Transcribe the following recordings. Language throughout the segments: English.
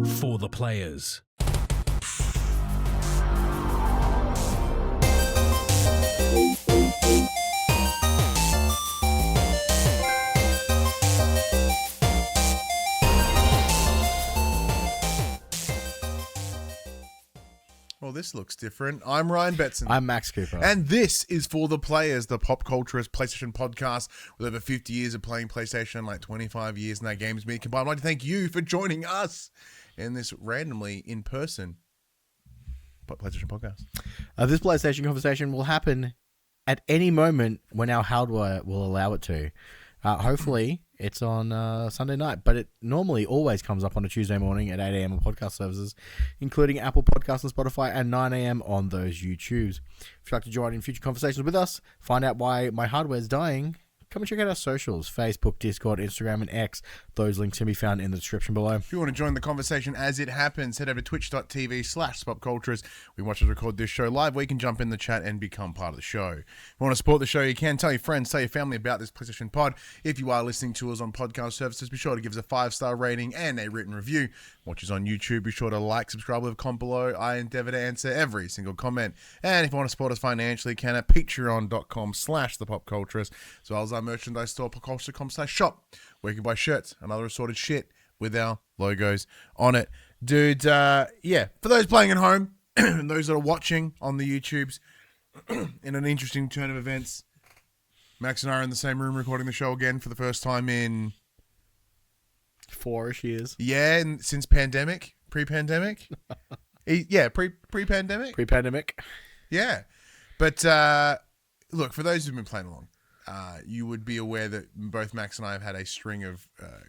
For the players. Well, this looks different. I'm Ryan Betson. I'm Max Cooper. And this is For the Players, the pop culturist PlayStation podcast with over 50 years of playing PlayStation, like 25 years in that games me combined. I'd like to thank you for joining us in this randomly in-person PlayStation podcast. This PlayStation conversation will happen at any moment when our hardware will allow it to. Hopefully, it's on Sunday night, but it normally always comes up on a Tuesday morning at 8 a.m. on podcast services, including Apple Podcasts and Spotify, and 9 a.m. on those YouTubes. If you'd like to join in future conversations with us, find out why my hardware is dying, come and check out our socials, Facebook, Discord, Instagram, and X. Those links can be found in the description below. If you want to join the conversation as it happens, head over to twitch.tv/popculturist. We watch us record this show live, where you can jump in the chat and become part of the show. If you want to support the show, you can tell your friends, tell your family about this PlayStation pod. If you are listening to us on podcast services, be sure to give us a 5-star rating and a written review. Watch us on YouTube, be sure to like, subscribe, leave a comment below. I endeavor to answer every single comment. And if you want to support us financially, you can at patreon.com/thepopculturist, as well as our merchandise store, popculturist.com/shop, where you can buy shirts and other assorted shit with our logos on it. Dude, yeah, for those playing at home and those that are watching on the YouTubes, in an interesting turn of events, Max and I are in the same room recording the show again for the first time in 4-ish years. Yeah, and since pre-pandemic. Yeah, pre-pandemic. Pre-pandemic. Yeah, but look, for those who've been playing along, you would be aware that both Max and I have had a string of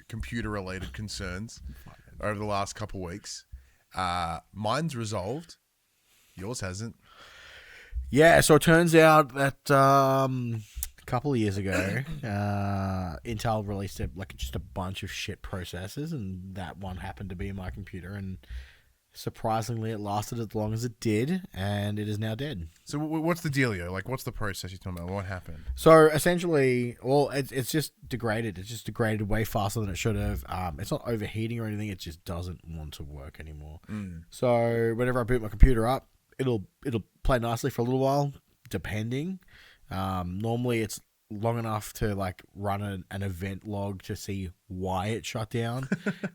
computer-related concerns over the last couple of weeks. Mine's resolved. Yours hasn't. Yeah, so it turns out that a couple of years ago, Intel released just a bunch of shit processors, and that one happened to be in my computer, and surprisingly, it lasted as long as it did, and it is now dead. So what's the dealio? Like, what's the process you're talking about? What happened? So essentially, well, it's just degraded. It's just degraded way faster than it should have. It's not overheating or anything. It just doesn't want to work anymore. So whenever I boot my computer up, it'll play nicely for a little while, depending. Normally, it's long enough to like run an event log to see why it shut down,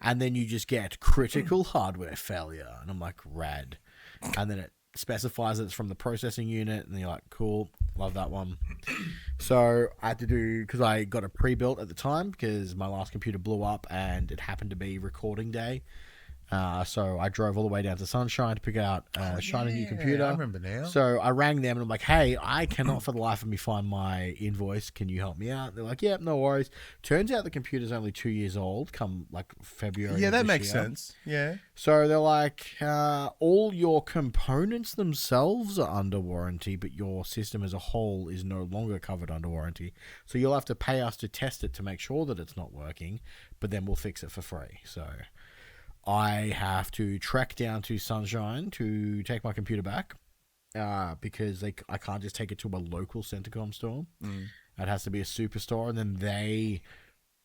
and then you just get critical hardware failure, and I'm like, rad. And then it specifies it's from the processing unit, and you're like, cool, love that one. So I had to do, because I got a pre-built at the time because my last computer blew up and it happened to be recording day. So I drove all the way down to Sunshine to pick out a shiny new computer. I remember now. So I rang them and I'm like, hey, I cannot for the life of me find my invoice. Can you help me out? They're like, yeah, no worries. Turns out the computer's only 2 years old, come like February. Yeah, that makes year. sense. Yeah. So they're like, all your components themselves are under warranty, but your system as a whole is no longer covered under warranty. So you'll have to pay us to test it to make sure that it's not working, but then we'll fix it for free. So I have to trek down to Sunshine to take my computer back because I can't just take it to a local Centacom store. It has to be a superstore, and then they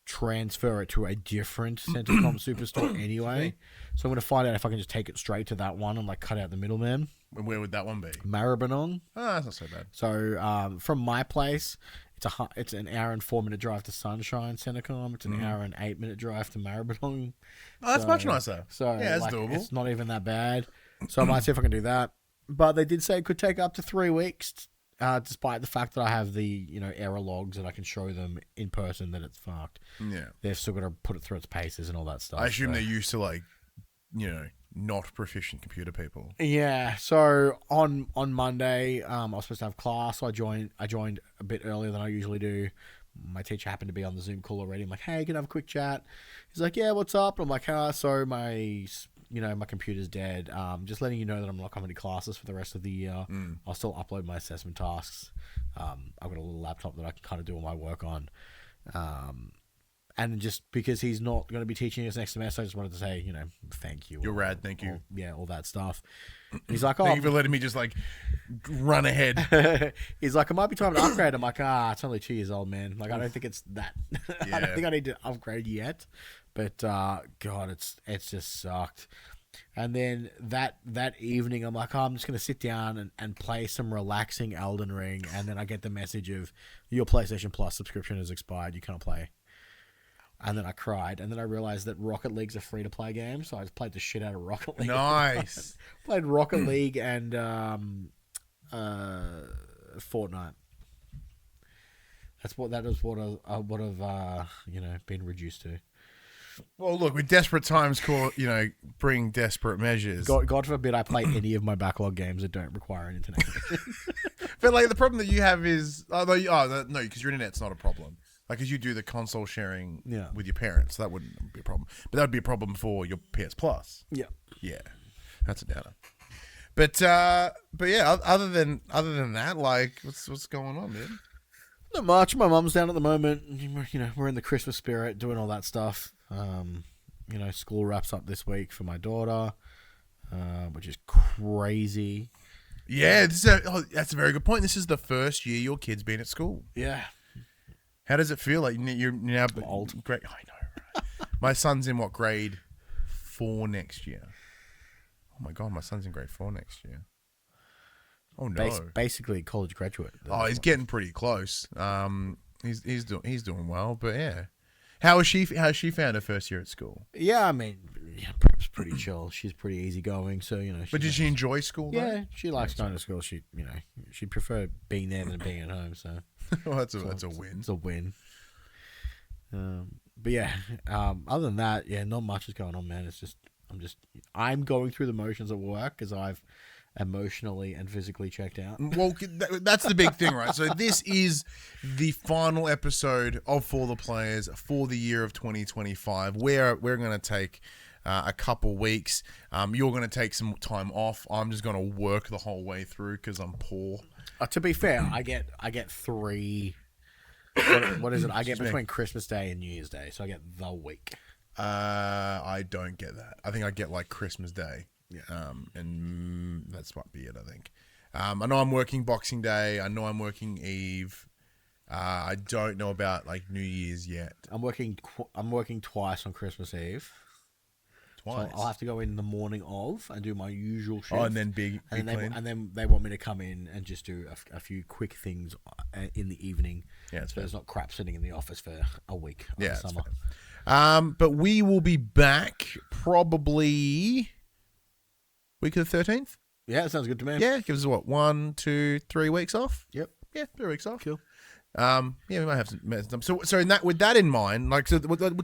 transfer it to a different Centacom superstore anyway. So I'm going to find out if I can just take it straight to that one and like cut out the middleman. And where would that one be? Maribyrnong. Oh, that's not so bad. So from my place, it's an hour and 4-minute drive to Sunshine Centacom. It's an hour and 8-minute drive to Maribyrnong. Oh, that's much nicer. So yeah, that's doable. It's not even that bad. So I might see if I can do that. But they did say it could take up to 3 weeks, despite the fact that I have the error logs and I can show them in person that it's fucked. Yeah, they've still got to put it through its paces and all that stuff. I assume they're used to not proficient computer people. Yeah. So on Monday, I was supposed to have class. So I joined a bit earlier than I usually do. My teacher happened to be on the Zoom call already. I'm like, hey, can I have a quick chat? He's like, yeah, what's up? I'm like, so my computer's dead. Just letting you know that I'm not coming to classes for the rest of the year. I'll still upload my assessment tasks. I've got a little laptop that I can kind of do all my work on. And just because he's not going to be teaching us next semester, I just wanted to say, thank you. You're rad, thank you. All that stuff. And he's like, thank you for letting me just run ahead. He's like, it might be time to upgrade. I'm like, it's only 2 years old, man. Like, I don't think it's that. Yeah. I don't think I need to upgrade yet. But God, it's just sucked. And then that evening, I'm like, oh, I'm just gonna sit down and play some relaxing Elden Ring. And then I get the message of your PlayStation Plus subscription has expired. You can't play. And then I cried. And then I realized that Rocket League's a free to play game, so I just played the shit out of Rocket League. Nice. Played Rocket League and Fortnite. That's what I've been reduced to. Well, look, with desperate times, bring desperate measures. God forbid I play any of my backlog games that don't require an internet connection. But like the problem that you have is, no, because your internet's not a problem. Like, because you do the console sharing with your parents, so that wouldn't be a problem. But that would be a problem for your PS Plus. Yeah, that's a downer. But yeah, other than that, like, what's going on, man? Not much. My mum's down at the moment. We're in the Christmas spirit, doing all that stuff. School wraps up this week for my daughter, which is crazy. Yeah, that's a very good point. This is the first year your kid's been at school. Yeah. How does it feel? Like you're now old. Great. I know, right? My son's in what, grade 4 next year? Oh my God, my son's in grade 4 next year. Oh no. Basically college graduate. Oh, he's getting pretty close. He's doing well, but yeah. How has she found her first year at school? Yeah, I mean, prep's pretty chill. She's pretty easygoing, so But did she enjoy school? Though? Yeah, she likes going to school. She'd prefer being there than being at home. So, well, that's a win. It's a win. But yeah, other than that, yeah, not much is going on, man. It's just I'm going through the motions at work because I've emotionally and physically checked out. Well, that's the big thing, right? So this is the final episode of For the Players for the year of 2025. We're going to take a couple weeks. You're going to take some time off. I'm just going to work the whole way through because I'm poor. To be fair, I get 3. What is it? I get between Christmas Day and New Year's Day, so I get the week. I don't get that. I think I get like Christmas Day. Yeah. And that's might be it, I think. I know I'm working Boxing Day. I know I'm working Eve. I don't know about like New Year's yet. I'm working twice on Christmas Eve. Twice. So I'll have to go in the morning of and do my usual shift. Oh, and then and then they want me to come in and just do a few quick things in the evening. Yeah, so there's not crap sitting in the office for a week. Yeah, summer. But we will be back probably week of the 13th. Yeah, that sounds good to me. Yeah, gives us what, 1, 2, 3 weeks off. Yep. Yeah, 3 weeks off. Cool. Yeah, we might have some. So with that in mind, like, so talk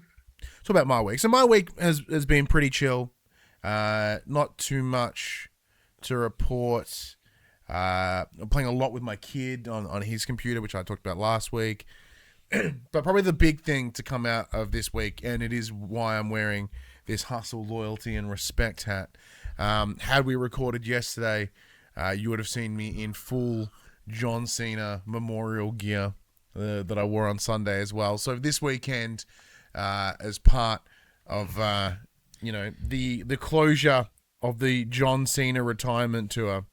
about my week. So my week has been pretty chill. Not too much to report. I'm playing a lot with my kid on his computer, which I talked about last week. But probably the big thing to come out of this week, and it is why I'm wearing this hustle, loyalty, and respect hat. Had we recorded yesterday, you would have seen me in full John Cena memorial gear that I wore on Sunday as well. So this weekend, as part of the closure of the John Cena retirement tour,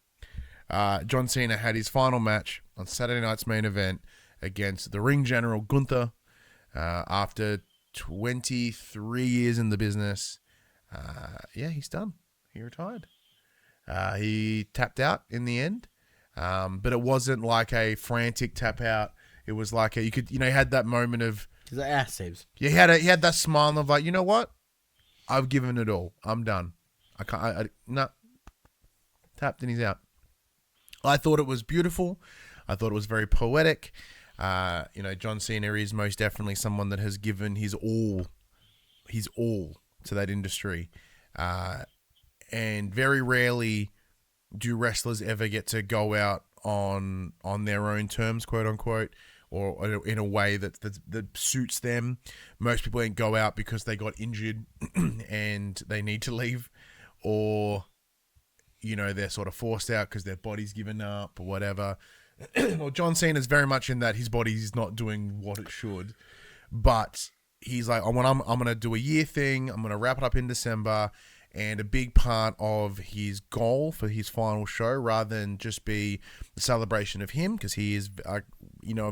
John Cena had his final match on Saturday night's main event against the ring general Gunther. After 23 years in the business, he's done. He retired. He tapped out in the end, but it wasn't like a frantic tap out. It was like he had that moment of, he's like, saves. Yeah, he had that smile of like, you know what? I've given it all. I'm done. I can't. No. Tapped and he's out. I thought it was beautiful. I thought it was very poetic. John Cena is most definitely someone that has given his all to that industry. And very rarely do wrestlers ever get to go out on their own terms, quote unquote, or in a way that suits them. Most people ain't go out because they got injured and they need to leave, or they're sort of forced out because their body's given up or whatever. Well, John Cena's very much in that his body's not doing what it should, but he's like, I'm going to do a year thing. I'm going to wrap it up in December. And a big part of his goal for his final show, rather than just be the celebration of him, because he is, a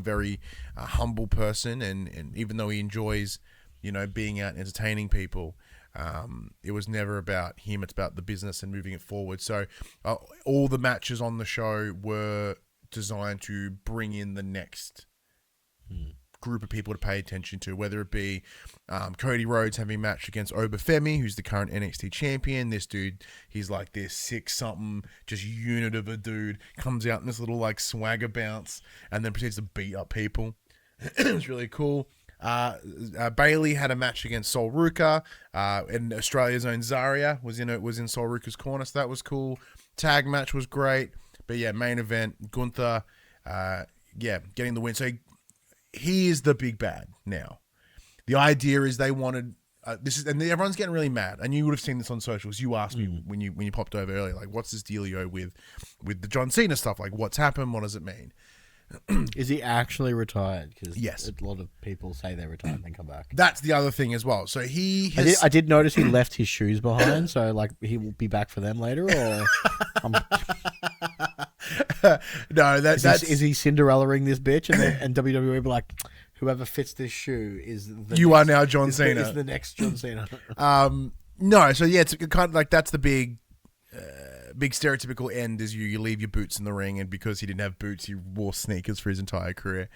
very humble person, and even though he enjoys being out and entertaining people. It was never about him. It's about the business and moving it forward. So all the matches on the show were designed to bring in the next group of people to pay attention to, whether it be Cody Rhodes having a match against Obafemi, who's the current NXT champion. This dude, he's like this 6-something, just unit of a dude, comes out in this little like swagger bounce and then proceeds to beat up people. It's really cool. Bailey had a match against Sol Ruka, and Australia's own Zarya was in Sol Ruka's corner, so that was cool. Tag match was great, but yeah, main event, Gunther, getting the win. So he is the big bad now. The idea is they wanted and everyone's getting really mad, and you would have seen this on socials. You asked me when you popped over earlier, like, what's this dealio with the John Cena stuff? Like, what's happened? What does it mean? Is he actually retired? Because yes, a lot of people say they're retired and then come back. That's the other thing as well. So he has... I did notice he left his shoes behind, so like he will be back for them later, or no, is he Cinderella-ing this bitch, and WWE will be like, whoever fits this shoe is are now John Cena. Is the next John Cena. No, so yeah, it's kind of like that's the big stereotypical end is you leave your boots in the ring, and because he didn't have boots, he wore sneakers for his entire career.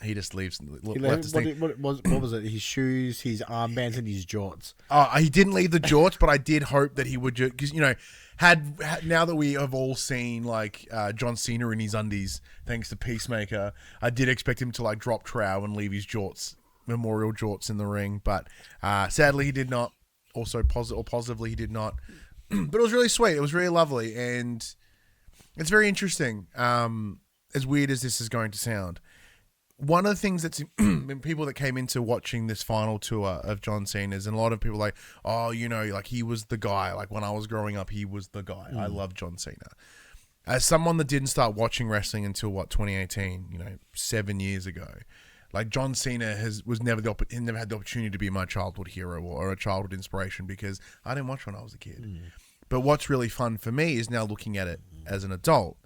He just left his thing. What was it? His shoes, his armbands, and his jorts. He didn't leave the jorts, but I did hope that he would, because had now that we have all seen like John Cena in his undies, thanks to Peacemaker, I did expect him to like drop trow and leave his jorts, memorial jorts, in the ring, but sadly he did not. Also, positively, he did not. But it was really sweet. It was really lovely, and it's very interesting. As weird as this is going to sound, one of the things that's people that came into watching this final tour of John Cena's, and a lot of people like, like he was the guy. Like when I was growing up, he was the guy. I love John Cena. As someone that didn't start watching wrestling until 2018, 7 years ago. Like John Cena never had the opportunity to be my childhood hero or a childhood inspiration because I didn't watch when I was a kid. But what's really fun for me is now looking at it as an adult.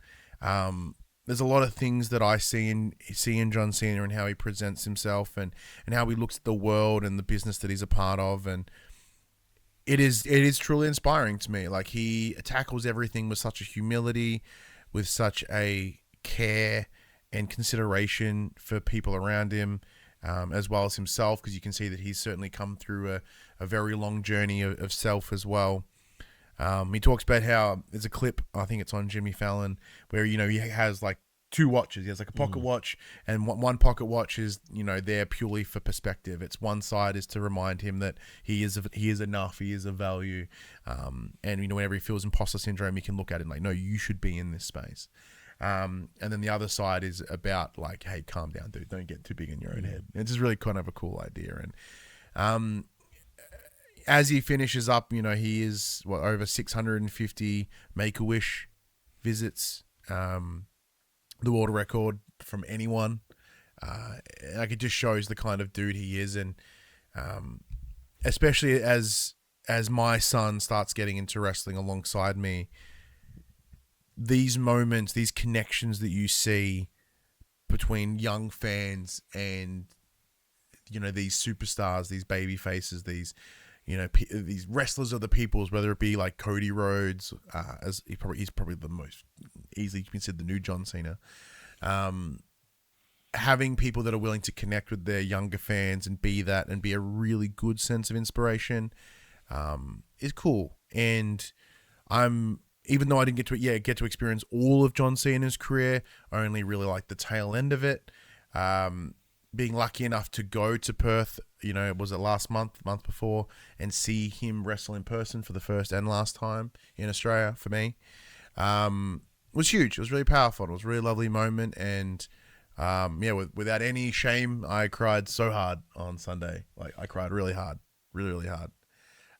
There's a lot of things that I see in John Cena and how he presents himself and how he looks at the world and the business that he's a part of, and it is truly inspiring to me. Like he tackles everything with such a humility, with such a care and consideration for people around him, as well as himself, because you can see that he's certainly come through a very long journey of self as well. He talks about how there's a clip, I think it's on Jimmy Fallon, where, he has like two watches. He has like a pocket watch, and one pocket watch is, there purely for perspective. It's one side is to remind him that he is enough, he is of value. And, whenever he feels imposter syndrome, he can look at it like, no, you should be in this space. And then the other side is about like, hey, calm down, dude. Don't get too big in your own head. It's just really kind of a cool idea. And as he finishes up, he is over 650 Make-A-Wish visits, the world record from anyone. Like it just shows the kind of dude he is, and especially as my son starts getting into wrestling alongside me. These moments, these connections that you see between young fans and, these superstars, these baby faces, these, these wrestlers of the peoples, whether it be like Cody Rhodes, as he's probably the most easily considered the new John Cena. Having people that are willing to connect with their younger fans and be a really good sense of inspiration, is cool. And even though I didn't get to experience all of John Cena's career, I only really liked the tail end of it. Being lucky enough to go to Perth, was it last month before, and see him wrestle in person for the first and last time in Australia for me, was huge. It was really powerful. It was a really lovely moment, and without any shame, I cried so hard on Sunday. Like I cried really hard, really, really hard,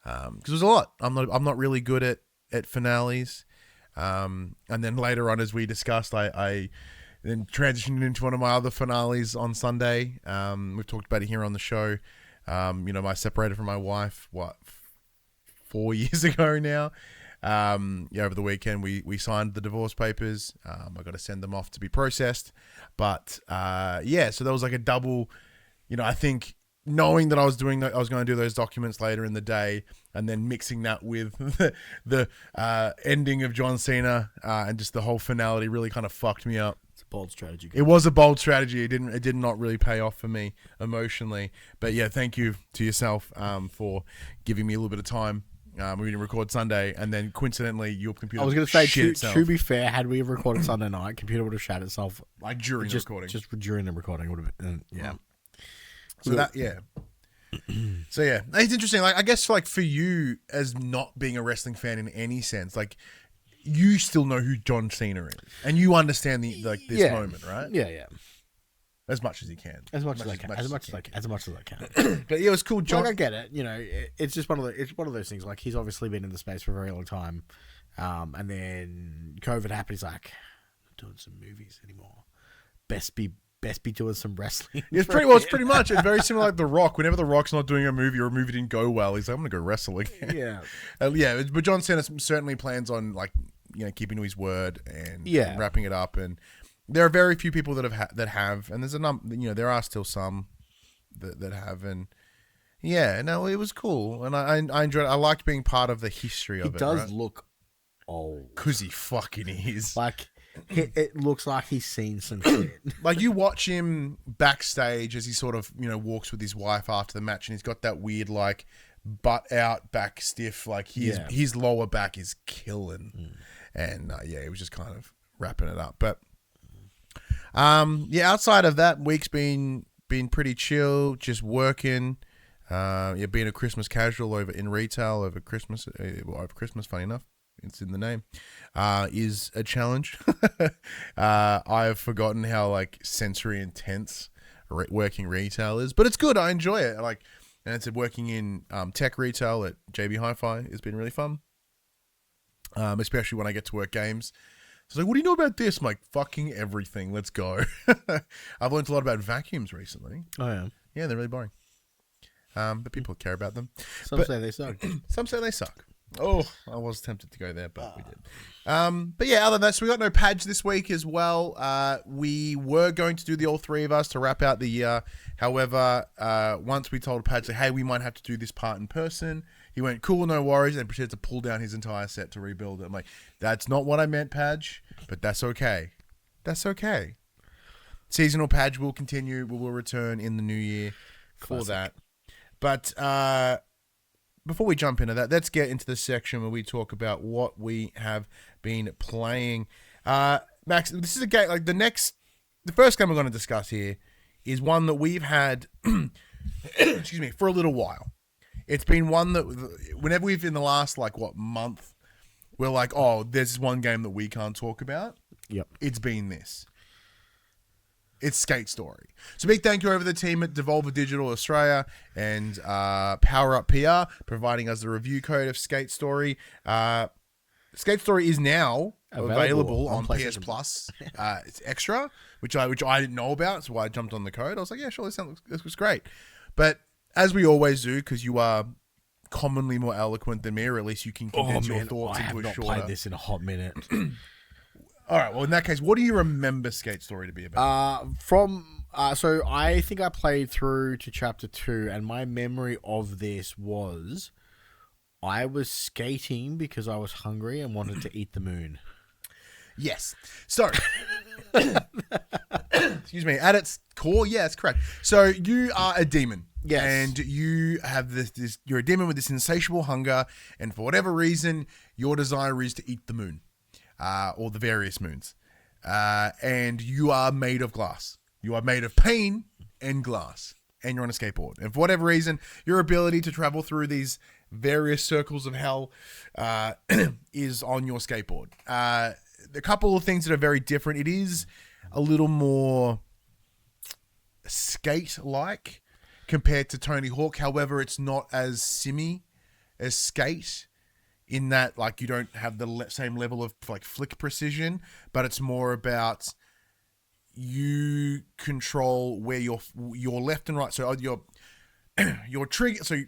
because it was a lot. I'm not really good at finales, and then later on, as we discussed, I then transitioned into one of my other finales on Sunday. We've talked about it here on the show. I separated from my wife 4 years ago now. Over the weekend we signed the divorce papers. I got to send them off to be processed, but so there was like a double. I think knowing that I was going to do those documents later in the day, and then mixing that with the ending of John Cena and just the whole finality really kind of fucked me up. It's a bold strategy. It was a bold strategy. It did not really pay off for me emotionally. But yeah, thank you to yourself for giving me a little bit of time. We didn't record Sunday, and then coincidentally, your computer. I was going to say, shit itself. to be fair, had we recorded Sunday night, computer would have shat itself like during the recording. Just during the recording would have been, yeah. So So yeah, it's interesting. Like, I guess like for you as not being a wrestling fan in any sense, like you still know who John Cena is, and you understand this moment, right? Yeah. As much as you can. As much as I can. But yeah, it was cool. John, like, I get it. You know, it's just one of those things. Like, he's obviously been in the space for a very long time, and then COVID happened. He's like, I'm not doing some movies anymore. Best be doing some wrestling. It's pretty much. It's very similar like The Rock. Whenever The Rock's not doing a movie or a movie didn't go well, he's like, I'm gonna go wrestle again. Yeah. But John Cena certainly plans on like keeping to his word and wrapping it up. And there are very few people that have, and there's a number. There are still some that have, and it was cool, and I enjoyed it. I liked being part of the history of it. He does look old, because he fucking is. Like, it looks like he's seen some shit. Like, you watch him backstage as he sort of walks with his wife after the match, and he's got that weird like butt out, back stiff. Like his lower back is killing, and he was just kind of wrapping it up, but. Outside of that, week's been pretty chill, just working. Being a Christmas casual over in retail over Christmas. Funny enough, it's in the name. Is a challenge. I've forgotten how like sensory intense working retail is, but it's good. I enjoy it. And it's working in tech retail at JB Hi-Fi has been really fun. Especially when I get to work games. So like, what do you know about this? I'm like, fucking everything. Let's go. I've learned a lot about vacuums recently. Oh, yeah. Yeah, they're really boring. But people care about them. Some say they suck. Some say they suck. Oh, I was tempted to go there, but we did. But yeah, other than that, so we got no Padge this week as well. We were going to do the all three of us to wrap out the year. However, once we told Padge, like, hey, we might have to do this part in person, he went, cool, no worries, and proceeded to pull down his entire set to rebuild it. I'm like, that's not what I meant, Padge, but that's okay. That's okay. Seasonal Padge will continue. We will return in the new year for that. But before we jump into that, let's get into the section where we talk about what we have been playing. Max, this is a game, like the first game we're going to discuss here is one that we've had, excuse me, for a little while. It's been one that whenever we've in the last month, we're like, oh, there's one game that we can't talk about. Yep. It's been this. It's Skate Story. So big thank you over the team at Devolver Digital Australia and PowerUp PR providing us the review code of Skate Story. Skate Story is now available on PS Plus. It's extra, which I didn't know about, so I jumped on the code. I was like, yeah, sure, this looks great. But as we always do, because you are commonly more eloquent than me, or at least you can condense your thoughts into a shorter. I have not played this in a hot minute. All right, well, in that case, what do you remember Skate Story to be about? So I think I played through to chapter 2, and my memory of this was I was skating because I was hungry and wanted to eat the moon. Yes. So, excuse me, at its core, yeah, it's correct. So you are a demon. Yes. And you have this you're a demon with this insatiable hunger, and for whatever reason, your desire is to eat the moon. Or the various moons. And you are made of glass. You are made of pain and glass. And you're on a skateboard. And for whatever reason, your ability to travel through these various circles of hell is on your skateboard. A couple of things that are very different. It is a little more skate-like compared to Tony Hawk. However, it's not as simmy as skate. In that, you don't have the same level of flick precision, but it's more about you control where your left and right. So your trigger. So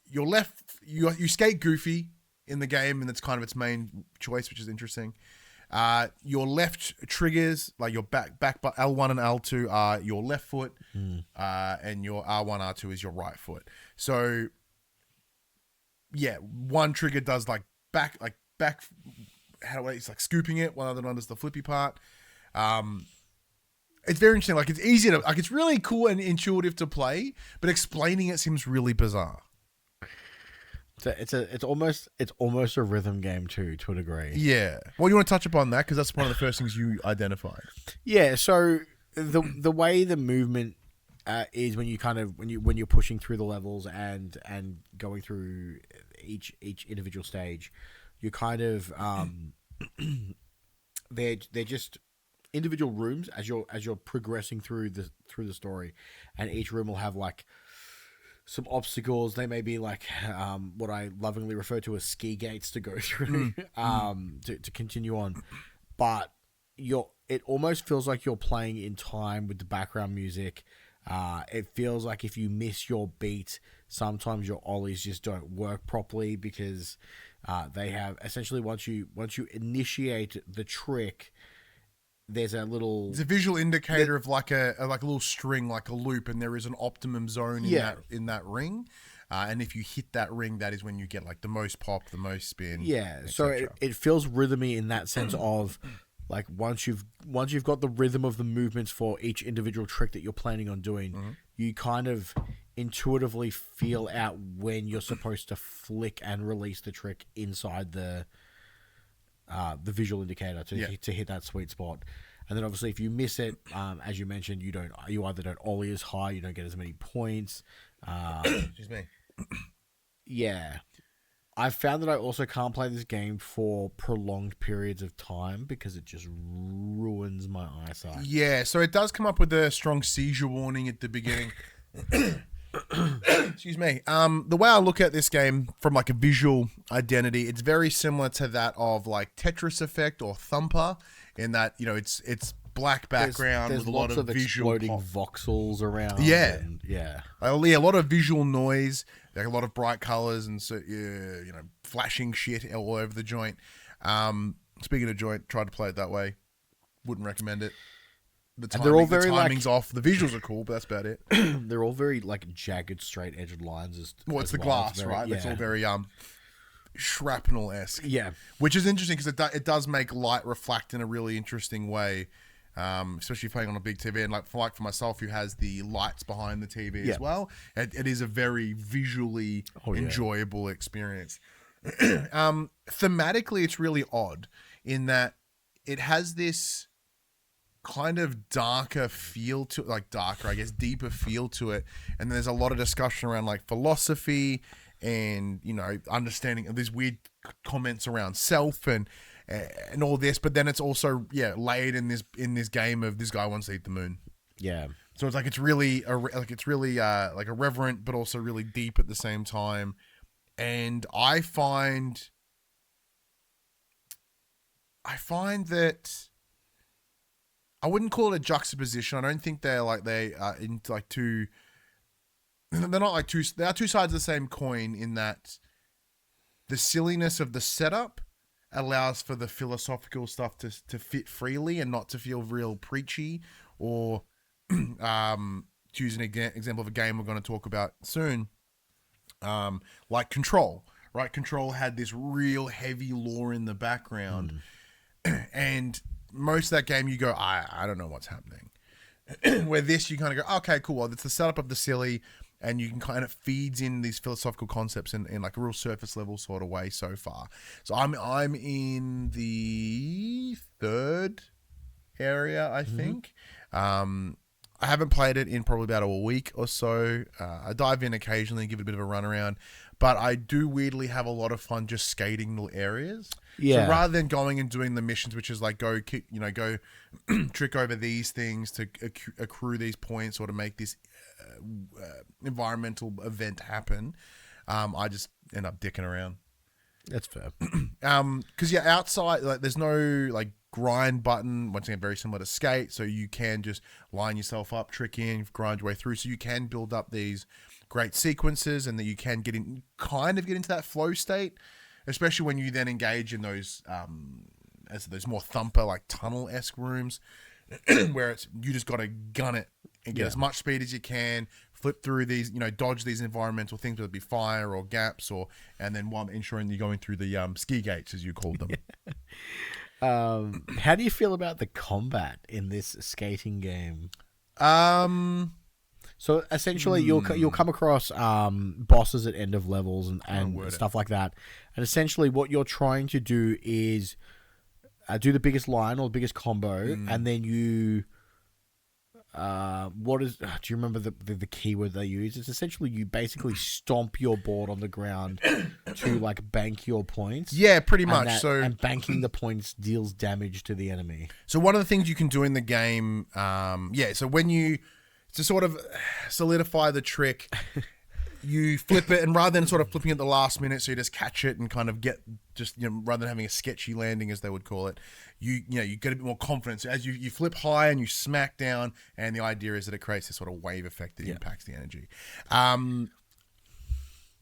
your left, you skate goofy in the game, and that's kind of its main choice, which is interesting. Your left triggers, like your back but L1 and L2 are your left foot, and your R1, R2 is your right foot. So yeah, one trigger does like back, how do I, it's like scooping it. One other one does the flippy part. It's very interesting. Like, it's easy to, like, it's really cool and intuitive to play, but explaining it seems really bizarre. It's almost a rhythm game too, to a degree. Yeah. Well, you want to touch upon that because that's one of the first things you identified. Yeah. So the way the movement is when you're pushing through the levels and going through each individual stage, you kind of they're just individual rooms as you're progressing through the story, and each room will have like some obstacles. They may be like what I lovingly refer to as ski gates to go through to continue on, but it almost feels like you're playing in time with the background music. It feels like if you miss your beat, sometimes your ollies just don't work properly because they have essentially once you initiate the trick, there's a visual indicator of like a little string, like a loop, and there is an optimum zone in that ring. And if you hit that ring, that is when you get like the most pop, the most spin. Yeah. So it feels rhythmy in that sense of like once you've got the rhythm of the movements for each individual trick that you're planning on doing, you kind of intuitively feel out when you're supposed to flick and release the trick inside the visual indicator to hit that sweet spot. And then obviously if you miss it, as you mentioned, you either don't ollie as high, you don't get as many points. Excuse me. Yeah. I've found that I also can't play this game for prolonged periods of time because it just ruins my eyesight. Yeah, so it does come up with a strong seizure warning at the beginning. Excuse me. The way I look at this game from like a visual identity, it's very similar to that of like Tetris Effect or Thumper, in that, you know, it's black background there's with a lot of visual exploding voxels around. Yeah. A lot of visual noise, like a lot of bright colors and so you know, flashing shit all over the joint. Speaking of joint, tried to play it that way. Wouldn't recommend it. The timing's off. The visuals are cool, but that's about it. They're all very like jagged, straight edged lines. It's the glass, right? Yeah. It's all very shrapnel-esque. Yeah, which is interesting because it does make light reflect in a really interesting way, especially playing on a big TV. And like for myself, who has the lights behind the TV as well, it is a very visually enjoyable experience. Thematically, it's really odd in that it has this kind of darker feel to it, deeper feel to it. And there's a lot of discussion around like philosophy and, you know, understanding of these weird comments around self and all this. But then it's also, laid in this game of this guy wants to eat the moon. Yeah. So it's like, it's really like irreverent, but also really deep at the same time. And I find that I wouldn't call it a juxtaposition. I don't think they're like they are into like two. They're not like two. They are two sides of the same coin in that the silliness of the setup allows for the philosophical stuff to fit freely and not to feel real preachy. Or to use an example of a game we're going to talk about soon, like Control. Right, Control had this real heavy lore in the background, and most of that game you go, I don't know what's happening. Where this, you kind of go, okay, cool. Well, it's the setup of the silly, and you can kind of feeds in these philosophical concepts in like a real surface level sort of way so far. So I'm in the third area, I think. I haven't played it in probably about a week or so. I dive in occasionally and give it a bit of a run around, but I do weirdly have a lot of fun just skating the areas. Yeah. So rather than going and doing the missions, which is like go trick over these things to accrue these points or to make this environmental event happen, I just end up dicking around. That's fair. Because outside, like, there's no like grind button. Once again, very similar to skate, so you can just line yourself up, trick in, grind your way through. So you can build up these great sequences, and that you can get into that flow state, especially when you then engage in those as there's more thumper like tunnel-esque rooms where you just got to gun it and get as much speed as you can, flip through these, dodge these environmental things, whether it be fire or gaps, and then while ensuring you're going through the ski gates, as you called them. How do you feel about the combat in this skating game? So essentially, you'll come across bosses at end of levels and stuff like that, and essentially what you're trying to do is do the biggest line or the biggest combo, and then you. Do you remember the keyword they use? It's essentially you basically stomp your board on the ground to like bank your points. Yeah, pretty much. And banking the points deals damage to the enemy. So one of the things you can do in the game, so when to sort of solidify the trick, you flip it, and rather than sort of flipping at the last minute, so you just catch it and kind of get rather than having a sketchy landing, as they would call it, you get a bit more confidence as you flip high and you smack down, and the idea is that it creates this sort of wave effect that impacts the energy.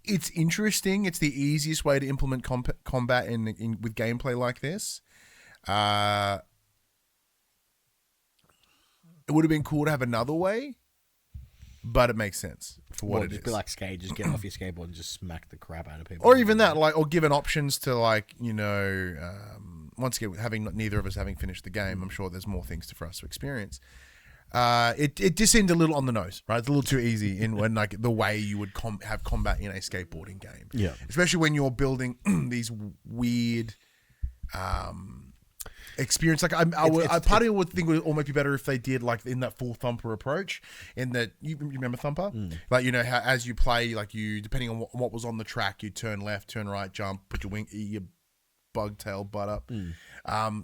It's interesting. It's the easiest way to implement combat with gameplay like this. It would have been cool to have another way, but it makes sense for what it is. Be like skate, just get off your skateboard and just smack the crap out of people. Or even that, or given options to once again, neither of us having finished the game, I'm sure there's more things for us to experience. It just seemed a little on the nose, right? It's a little too easy when the way you would have combat in a skateboarding game. Yeah. Especially when you're building these weird experience. Like part of me would think it would almost be better if they did like in that full thumper approach. In that you remember thumper, like how as you play, like you depending on what was on the track, you turn left, turn right, jump, put your your bug tail butt up,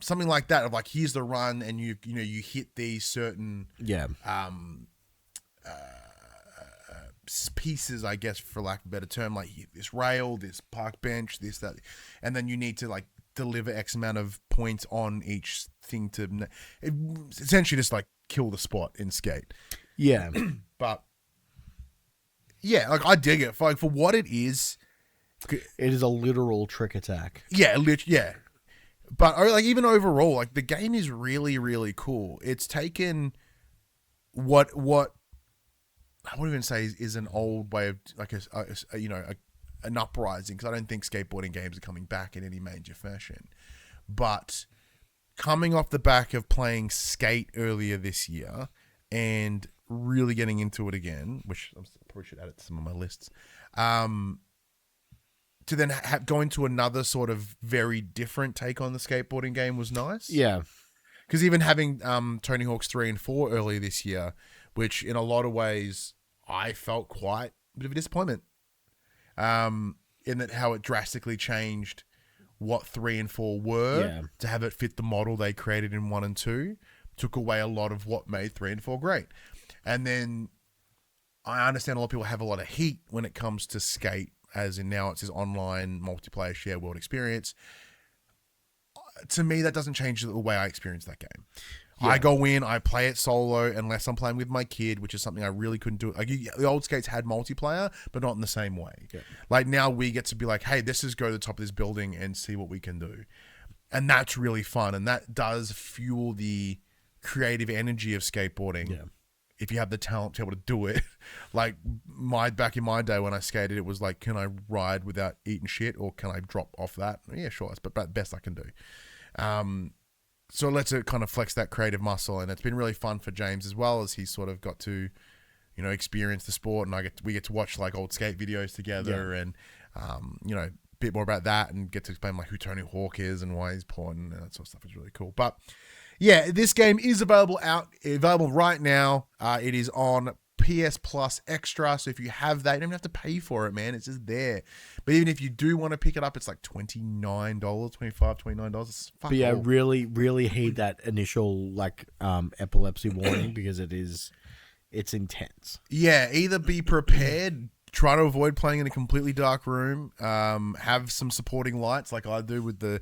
something like that. Of like here's the run, and you hit these certain pieces, I guess, for lack of a better term, like this rail, this park bench, this that, and then you need to like deliver X amount of points on each thing to essentially just like kill the spot in skate. Yeah. But yeah, like I dig it for what it is. It is a literal trick attack. Yeah, yeah. But like even overall, like the game is really, really cool. It's taken what I wouldn't even say is an old way of like an uprising, because I don't think skateboarding games are coming back in any major fashion. But coming off the back of playing Skate earlier this year and really getting into it again, which I probably should add it to some of my lists, to then go into another sort of very different take on the skateboarding game was nice. Yeah. Because even having Tony Hawk's 3 and 4 earlier this year, which in a lot of ways I felt quite a bit of a disappointment. In that how it drastically changed what 3 and 4 were to have it fit the model they created in 1 and 2, took away a lot of what made 3 and 4 great. And then I understand a lot of people have a lot of heat when it comes to Skate, as in now it's his online multiplayer share world experience. To me, that doesn't change the way I experience that game. Yeah. I go in, I play it solo unless I'm playing with my kid, which is something I really couldn't do. Like the old Skates had multiplayer, but not in the same way. Yeah. Like now we get to be like, hey, this is go to the top of this building and see what we can do. And that's really fun. And that does fuel the creative energy of skateboarding. Yeah. If you have the talent to be able to do it. Like back in my day when I skated, it was like, can I ride without eating shit, or can I drop off that? Yeah, sure. That's the best I can do. So let's kind of flex that creative muscle, and it's been really fun for James as well, as he's sort of got to, experience the sport, and we get to watch like old skate videos together, and a bit more about that, and get to explain like who Tony Hawk is and why he's important, and that sort of stuff is really cool. But yeah, this game is available right now. It is on PS Plus Extra, so if you have that, you don't even have to pay for it, man. It's just there. But even if you do want to pick it up, it's like $29, $29. It's fuck But yeah, all. really, really heed that initial like epilepsy warning, because it's intense. Yeah, either be prepared, try to avoid playing in a completely dark room, have some supporting lights like I do with the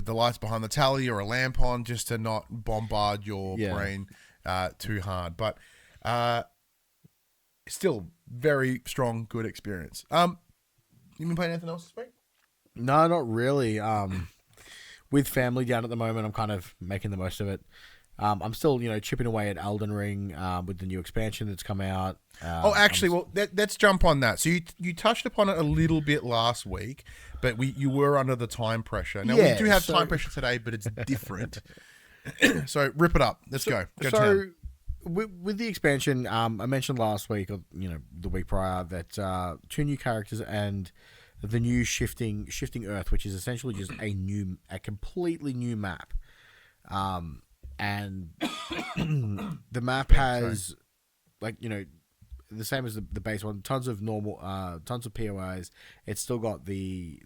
lights behind the tally, or a lamp on, just to not bombard your brain too hard. But still very strong, good experience. You been playing anything else this week? No, not really. with family down at the moment, I'm kind of making the most of it. I'm still, chipping away at Elden Ring with the new expansion that's come out. Let's jump on that. So you touched upon it a little bit last week, but you were under the time pressure. Now, we do have time pressure today, but it's different. So rip it up. Let's go. With the expansion, I mentioned last week, or the week prior, that 2 new characters and the new shifting Earth, which is essentially just a completely new map. And the map has the same as the base one, tons of POIs. It's still got the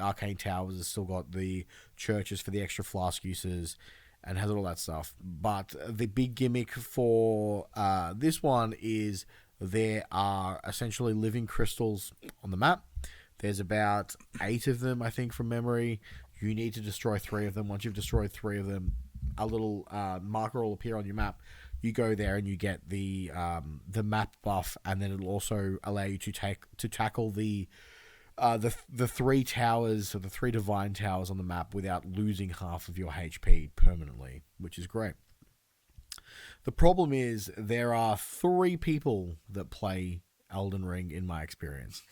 arcane towers. It's still got the churches for the extra flask uses, and has all that stuff. But the big gimmick for this one is there are essentially living crystals on the map. There's about 8 of them, I think, from memory. You need to destroy 3 of them. Once you've destroyed 3 of them, a little marker will appear on your map. You go there and you get the map buff, and then it'll also allow you to tackle the 3 towers, or the 3 divine towers on the map, without losing half of your HP permanently, which is great. The problem is there are 3 people that play Elden Ring in my experience.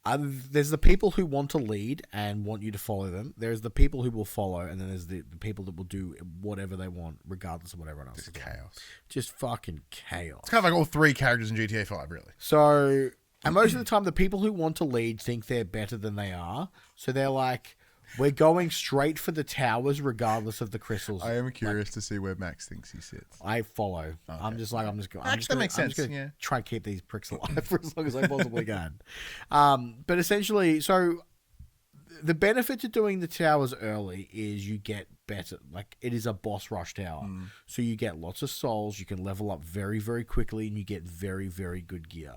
There's the people who want to lead and want you to follow them. There's the people who will follow, and then there's the people that will do whatever they want, regardless of what everyone else is doing. Chaos. Just fucking chaos. It's kind of like all 3 characters in GTA 5, really. So, and most of the time, the people who want to lead think they're better than they are. So they're like, we're going straight for the towers regardless of the crystals. I am curious to see where Max thinks he sits. I follow. Okay. I'm just going to try and keep these pricks alive for as long as I possibly can. But essentially, so the benefit to doing the towers early is you get better. Like, it is a boss rush tower. So you get lots of souls. You can level up very, very quickly, and you get very, very good gear.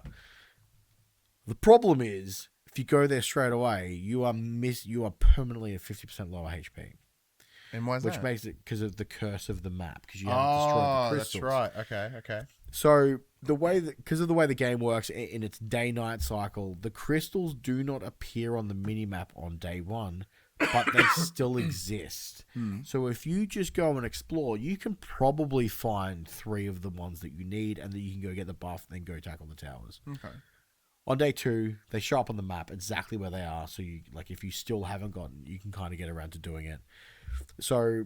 The problem is, if you go there straight away, you are permanently at 50% lower HP. And why is that? Which makes it because of the curse of the map, because you haven't destroyed the crystals. That's right. Okay. So because of the way the game works in its day-night cycle, the crystals do not appear on the minimap on day 1, but they still exist. So if you just go and explore, you can probably find 3 of the ones that you need, and then you can go get the buff and then go tackle the towers. Okay. On day 2, they show up on the map exactly where they are. So you, like, if you still haven't gotten, you can kind of get around to doing it. So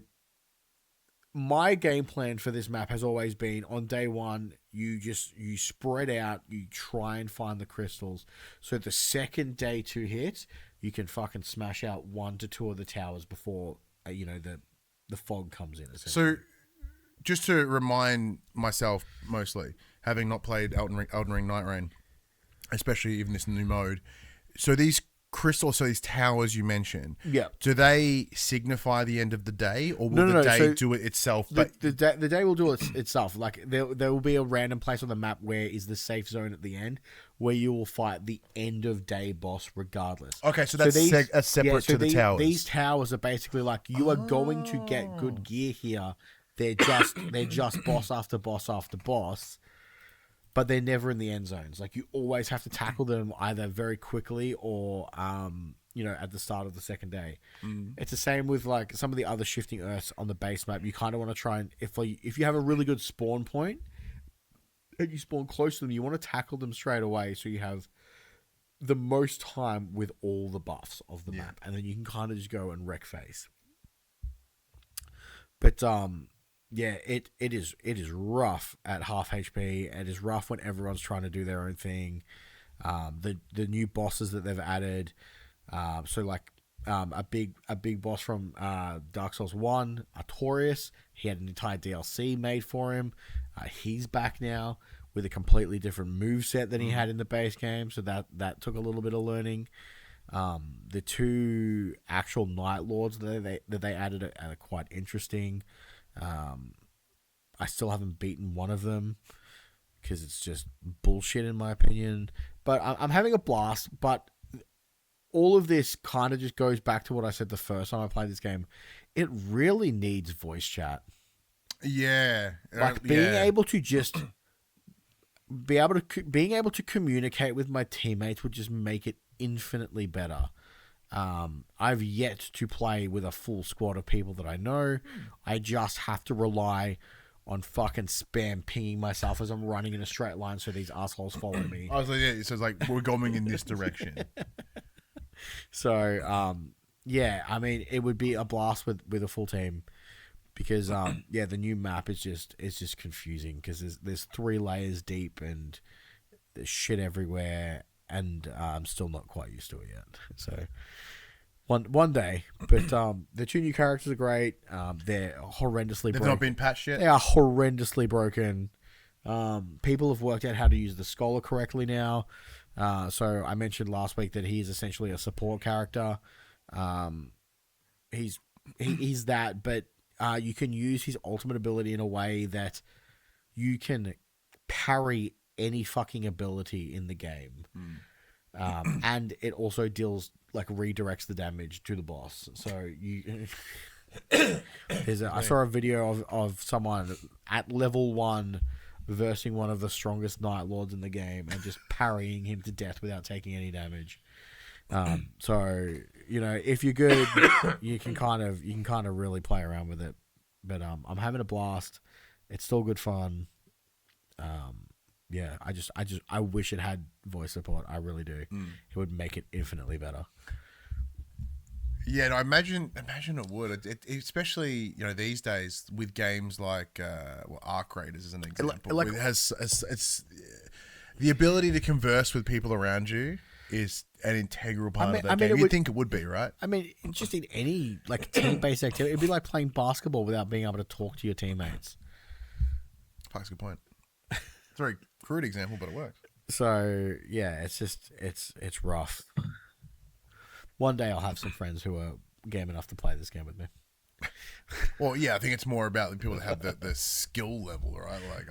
my game plan for this map has always been, on day 1, you spread out, you try and find the crystals. So the second day 2 hits, you can fucking smash out 1 to 2 of the towers before the fog comes in. So just to remind myself, mostly having not played Elden Ring Neightreign, especially even this new mode. So these crystals, these towers you mentioned, do they signify the end of the day, or will the day do it itself? The day will do it itself. Like, there will be a random place on the map where is the safe zone at the end, where you will fight the end of day boss regardless. Okay, so that's separate to the towers. These towers are basically like, you are going to get good gear here. They're just boss after boss after boss. But they're never in the end zones. Like, you always have to tackle them either very quickly or, at the start of the second day. It's the same with, like, some of the other shifting Earths on the base map. You kind of want to try and, if you have a really good spawn point and you spawn close to them, you want to tackle them straight away so you have the most time with all the buffs of the map. And then you can kind of just go and wreck face. But, yeah, it is rough at half HP. It is rough when everyone's trying to do their own thing. The new bosses that they've added, a big boss from Dark Souls 1, Artorias. He had an entire DLC made for him. He's back now with a completely different moveset than he had in the base game, so that took a little bit of learning. The 2 actual Night Lords that they added are quite interesting. I still haven't beaten one of them because it's just bullshit in my opinion, but I'm having a blast. But all of this kind of just goes back to what I said the first time I played this game. It really needs voice chat. Yeah. Like, being able to communicate with my teammates would just make it infinitely better. I've yet to play with a full squad of people that I know. I just have to rely on fucking spam pinging myself as I'm running in a straight line so these assholes follow me. I was like, yeah, so it's like we're going in this direction. So, yeah, I mean, it would be a blast with a full team because, yeah, the new map is just confusing because there's 3 layers deep and there's shit everywhere, and I'm still not quite used to it yet. So, one day, but the 2 new characters are great. They're horrendously They've broken. not been patched yet? They are horrendously broken. People have worked out how to use the scholar correctly now. So I mentioned last week that he's essentially a support character. He's that, but you can use his ultimate ability in a way that you can parry any fucking ability in the game. And it also redirects the damage to the boss. So you I saw a video of someone at level 1 versing one of the strongest Night Lords in the game and just parrying him to death without taking any damage. So if you're good, you can kind of really play around with it. But I'm having a blast. It's still good fun. Yeah, I wish it had voice support. I really do. It would make it infinitely better. Yeah, no, imagine it would. It especially these days with games like Arc Raiders as an example. It has it's the ability to converse with people around you is an integral part of that game. You'd think it would be, right? I mean, just in any team-based activity, it'd be like playing basketball without being able to talk to your teammates. That's a good point. It's a very crude example, but it works. So yeah, it's rough. One day I'll have some friends who are game enough to play this game with me. Well, yeah, I think it's more about the people that have the skill level, right? Like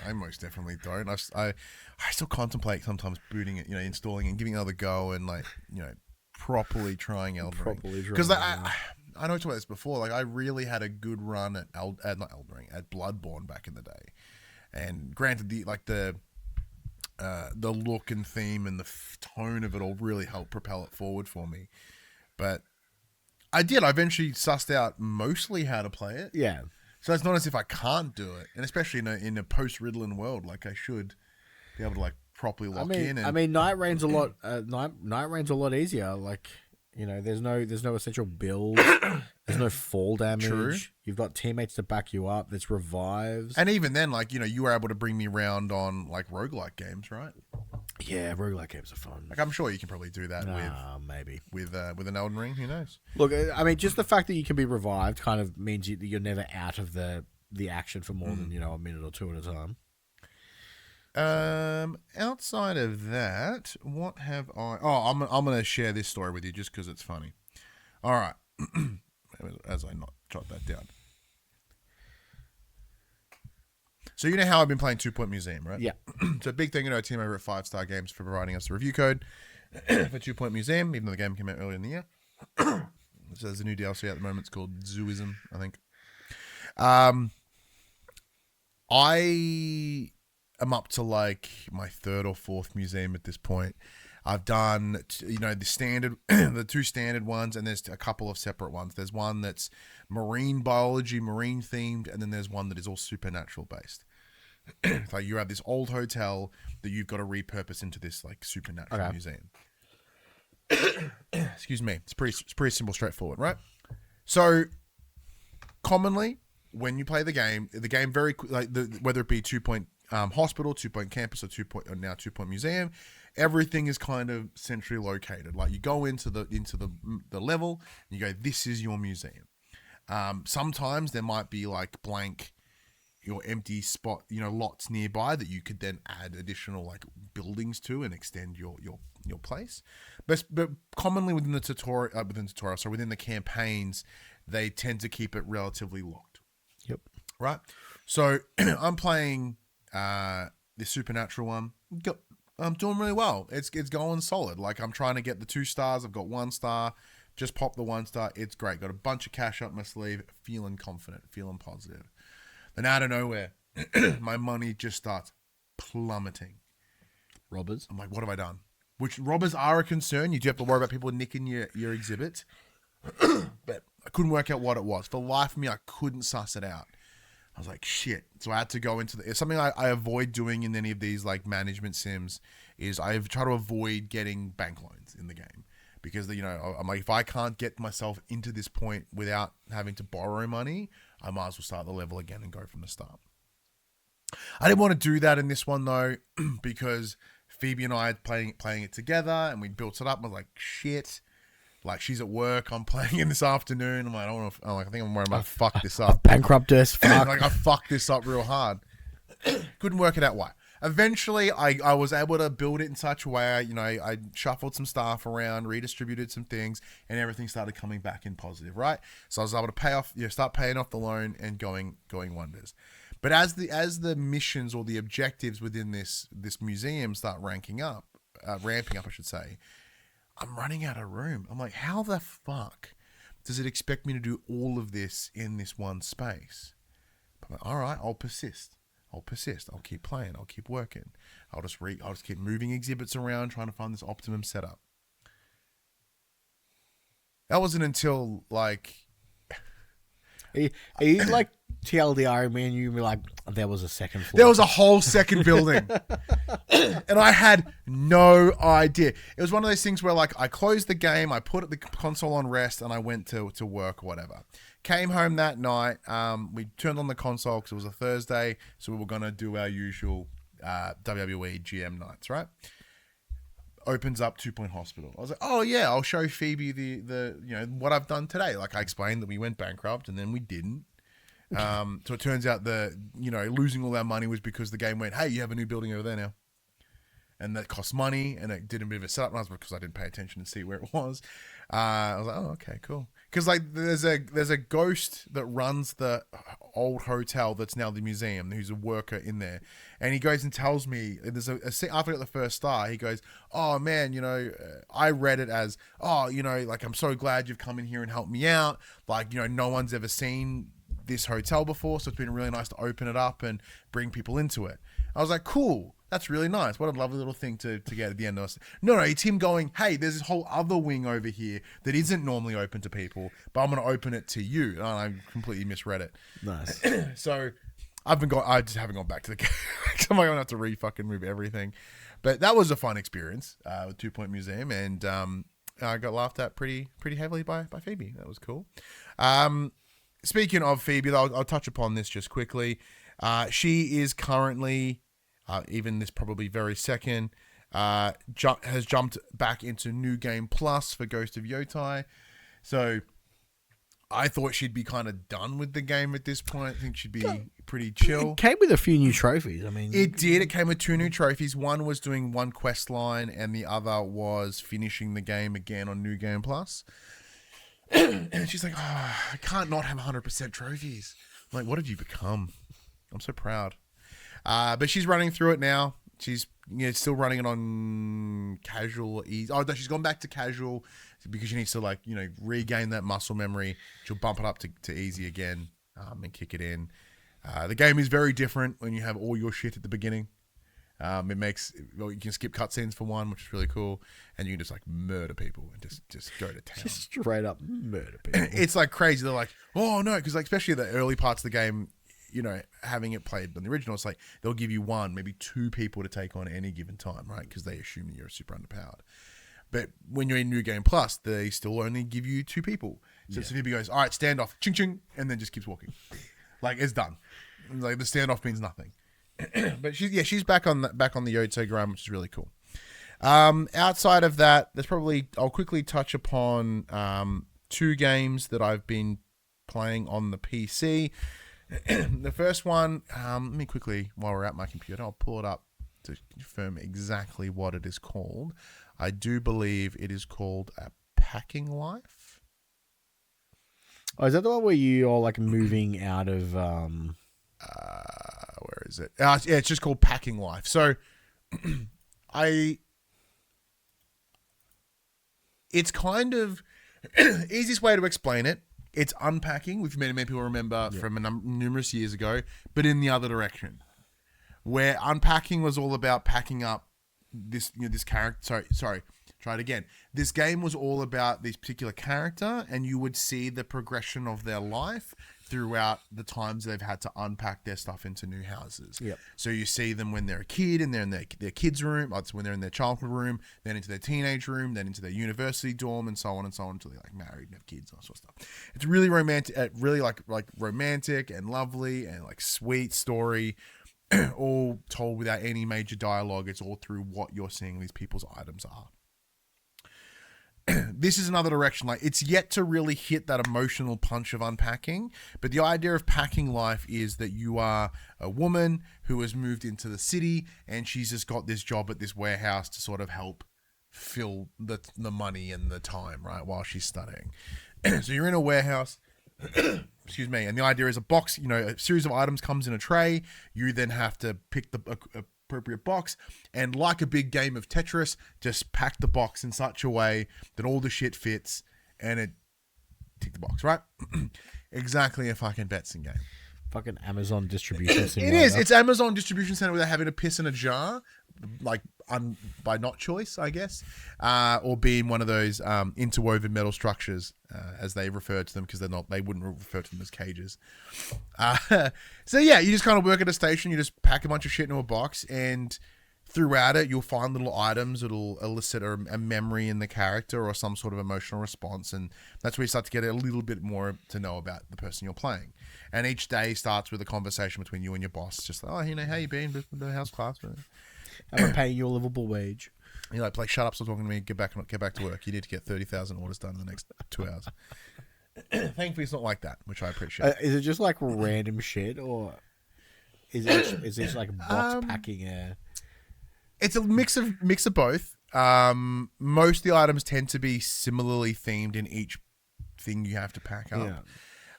I most definitely don't. I still contemplate sometimes booting it, installing and giving it another go and properly trying Elden Ring. Because I know I talked about this before. Like I really had a good run at not Elden Ring, at Bloodborne back in the day. And granted, the look and theme and the tone of it all really helped propel it forward for me. But I eventually sussed out mostly how to play it. Yeah. So it's not as if I can't do it. And especially in a post-Riddlin world, I should be able to properly lock in. And, Nightraign's a lot easier. There's no essential build. There's no fall damage. True. You've got teammates to back you up. There's revives. And even then, you were able to bring me around on roguelike games, right? Yeah, roguelike games are fun. I'm sure you can probably do that maybe with an Elden Ring. Who knows? Look, I mean, just the fact that you can be revived kind of means you're never out of the action for more than a minute or 2 at a time. Outside of that, what have I? Oh, I'm gonna share this story with you just because it's funny. All right, as I not jot that down. So you know how I've been playing 2 Point Museum, right? Yeah. So a big thing, a team over at 5 Star Games for providing us the review code for 2 Point Museum, even though the game came out earlier in the year. So there's a new DLC at the moment. It's called Zooism, I think. I am up to my 3rd or 4th museum at this point. I've done, the standard, the 2 standard ones, and there's a couple of separate ones. There's one that's marine biology, marine themed, and then there's one that is all supernatural based. You have this old hotel that you've got to repurpose into this supernatural museum. Excuse me. It's pretty simple, straightforward, right? So commonly when you play the game very whether it be 2 Point hospital, 2 Point campus, or 2 Point museum, everything is kind of centrally located. You go into the level and you go, this is your museum. Sometimes there might be blank your empty spot, lots nearby that you could then add additional buildings to and extend your place. But commonly within the within the campaigns, they tend to keep it relatively locked. Yep. Right. So I'm playing the supernatural one. I'm doing really well. It's going solid. I'm trying to get the 2 stars. I've got 1 star. Just popped the 1 star. It's great. Got a bunch of cash up my sleeve. Feeling confident. Feeling positive. Then out of nowhere, my money just starts plummeting. Robbers. I'm like, what have I done? which robbers are a concern. You do have to worry about people nicking your exhibits. But I couldn't work out what it was. For the life of me, I couldn't suss it out. I was like, shit. So I had to go into it's something I avoid doing in any of these like management sims is I try to avoid getting bank loans in the game because, you know, I'm like, if I can't get myself into this point without having to borrow money, I might as well start the level again and go from the start. I didn't want to do that in this one though, because Phoebe and I had playing it together and we built it up. I was like, shit. Like, she's at work, I'm playing in this afternoon. I'm like, I don't know. I think I'm worried about fuck this up. Bankrupt us. Fuck. Like, I fucked this up real hard. Couldn't work it out why. Eventually, I was able to build it in such a way, you know, I shuffled some stuff around, redistributed some things, and everything started coming back in positive, right? So I was able to start paying off the loan and going wonders. But as the missions or the objectives within this museum start ramping up, I should say, I'm running out of room. I'm like, how the fuck does it expect me to do all of this in this one space? I'm like, all right, I'll persist. I'll keep playing. I'll keep working. I'll just keep moving exhibits around, trying to find this optimum setup. That wasn't until like. Are you like TLDR me and you be like, there was a second floor? There was a whole second building. And I had no idea. It was one of those things where like I closed the game, I put the console on rest and I went to work or whatever. Came home that night. We turned on the console because it was a Thursday. So we were going to do our usual WWE GM nights, right? Opens up 2 Point Hospital. I was like, oh yeah, I'll show Phoebe the you know what I've done today. Like I explained that we went bankrupt and then we didn't. So it turns out losing all our money was because the game went, hey, you have a new building over there now, and that cost money, and it did a bit of a setup. And I was because I didn't pay attention to see where it was. I was like, oh okay, cool. Because like there's a ghost that runs the old hotel that's now the museum, who's a worker in there, and he goes and tells me there's a scene after I got the first star. He goes, oh man, I read it as like I'm so glad you've come in here and helped me out. Like no one's ever seen this hotel before, so it's been really nice to open it up and bring people into it. I was like, cool. That's really nice. What a lovely little thing to get at the end. No, it's him going, hey, there's this whole other wing over here that isn't normally open to people, but I'm going to open it to you. And I completely misread it. Nice. So I just haven't gone back to the game. I'm going to have to fucking move everything. But that was a fun experience with 2 Point Museum. And I got laughed at pretty heavily by Phoebe. That was cool. Speaking of Phoebe, I'll touch upon this just quickly. She is currently... even this probably very second, has jumped back into New Game Plus for Ghost of Yotei. So I thought she'd be kind of done with the game at this point. I think she'd be pretty chill. It came with a few new trophies. I mean, it did. It came with 2 new trophies. One was doing one quest line, and the other was finishing the game again on New Game Plus. And she's like, oh, I can't not have 100% trophies. I'm like, what have you become? I'm so proud. But she's running through it now. She's still running it on casual easy. Oh no, she's gone back to casual because she needs to regain that muscle memory. She'll bump it up to easy again and kick it in. The game is very different when you have all your shit at the beginning. It makes you can skip cutscenes for one, which is really cool, and you can just murder people and just go to town. Just straight up murder people. It's like crazy. They're like, oh no, because especially the early parts of the game. Having it played on the original, it's like they'll give you 1, maybe 2 people to take on at any given time, right? Because they assume that you're super underpowered. But when you're in New Game Plus, they still only give you 2 people. So Phoebe goes, all right, standoff, ching ching, and then just keeps walking. Like it's done. Like the standoff means nothing. But she's back on the Yotei ground, which is really cool. Outside of that, I'll quickly touch upon 2 games that I've been playing on the PC. The first one, let me quickly, while we're at my computer, I'll pull it up to confirm exactly what it is called. I do believe it is called PackingLife. Oh, is that the one where you are moving out of... where is it? Yeah, it's just called PackingLife. So, it's kind of... easiest way to explain it, it's unpacking, which many people remember from numerous years ago, but in the other direction. Where unpacking was all about packing up this character. Sorry. Try it again. This game was all about this particular character, and you would see the progression of their life throughout the times they've had to unpack their stuff into new houses. Yep. So you see them when they're a kid and they're in their kids' room, that's when they're in their childhood room, then into their teenage room, then into their university dorm, and so on until they're like married and have kids and all sorts of stuff. It's really romantic, really like romantic and lovely and like sweet story. All told without any major dialogue. It's all through what you're seeing these people's items are. This is another direction. Like, it's yet to really hit that emotional punch of unpacking, but the idea of PackingLife is that you are a woman who has moved into the city and she's just got this job at this warehouse to sort of help fill the money and the time, right, while she's studying. So you're in a warehouse, excuse me, and the idea is a box, a series of items comes in a tray. You then have to pick the appropriate box, and like a big game of Tetris, just pack the box in such a way that all the shit fits and it tick the box, right? Exactly a fucking Betson game. Fucking Amazon distribution center. It is. It's Amazon distribution center without having to piss in a jar, like by not choice, I guess, or being one of those interwoven metal structures, as they refer to them, because they wouldn't refer to them as cages. So yeah, you just kind of work at a station. You just pack a bunch of shit into a box, and throughout it, you'll find little items that'll elicit a memory in the character or some sort of emotional response, and that's where you start to get a little bit more to know about the person you're playing. And each day starts with a conversation between you and your boss, just like, oh, how you been? How's class? I'm paying you a livable wage. You're like, shut up, stop talking to me, get back to work. You need to get 30,000 orders done in the next 2 hours. Thankfully, it's not like that, which I appreciate. Is it just like random shit, or is it like box packing? It's a mix of both. Most of the items tend to be similarly themed in each thing you have to pack up. Yeah.